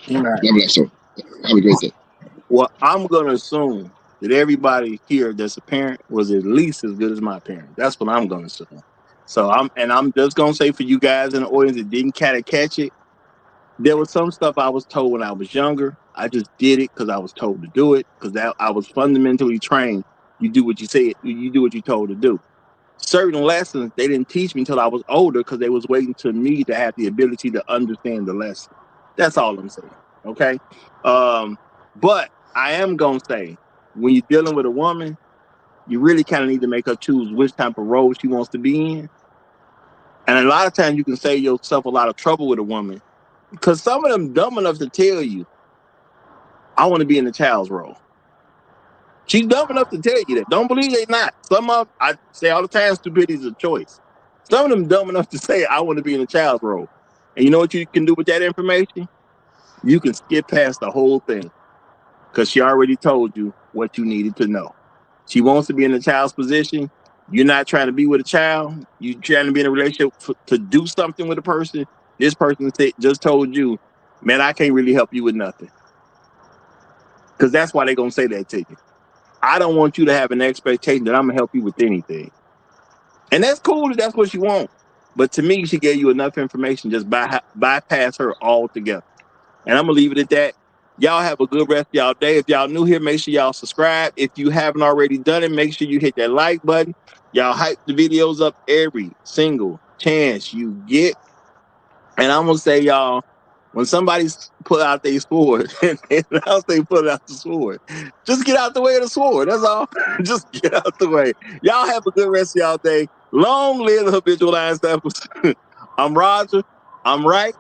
nevertheless, so have a great day. Well, I'm gonna assume that everybody here that's a parent was at least as good as my parent. That's what I'm gonna assume. So I'm just gonna say for you guys in the audience that didn't kind of catch it, there was some stuff I was told when I was younger. I just did it because I was told to do it, because I was fundamentally trained. You do what you say. You do what you're told to do. Certain lessons they didn't teach me until I was older, because they was waiting to me to have the ability to understand the lesson. That's all I'm saying. Okay. But I am gonna say, when you're dealing with a woman, you really kind of need to make her choose which type of role she wants to be in. And a lot of times you can save yourself a lot of trouble with a woman, because some of them dumb enough to tell you, I want to be in the child's role. She's dumb enough to tell you that. Don't believe they not. Some of them, I say all the time, stupidity is a choice. Some of them dumb enough to say, I want to be in the child's role. And you know what you can do with that information? You can skip past the whole thing, because she already told you what you needed to know. She wants to be in the child's position. You're not trying to be with a child. You're trying to be in a relationship to do something with a person. This person just told you, man, I can't really help you with nothing. Because that's why they're going to say that to you. I don't want you to have an expectation that I'm going to help you with anything. And that's cool if that's what you want. But to me, she gave you enough information, just bypass her altogether. And I'm going to leave it at that. Y'all have a good rest of y'all day. If y'all new here, make sure y'all subscribe. If you haven't already done it, make sure you hit that like button. Y'all hype the videos up every single chance you get. And I'm going to say, y'all, when somebody's put out their sword, and else they put out the sword, just get out the way of the sword. That's all. Just get out the way. Y'all have a good rest of y'all day. Long live the habitual line staffers. I'm Roger. I'm right.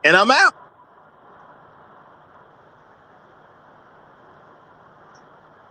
And I'm out.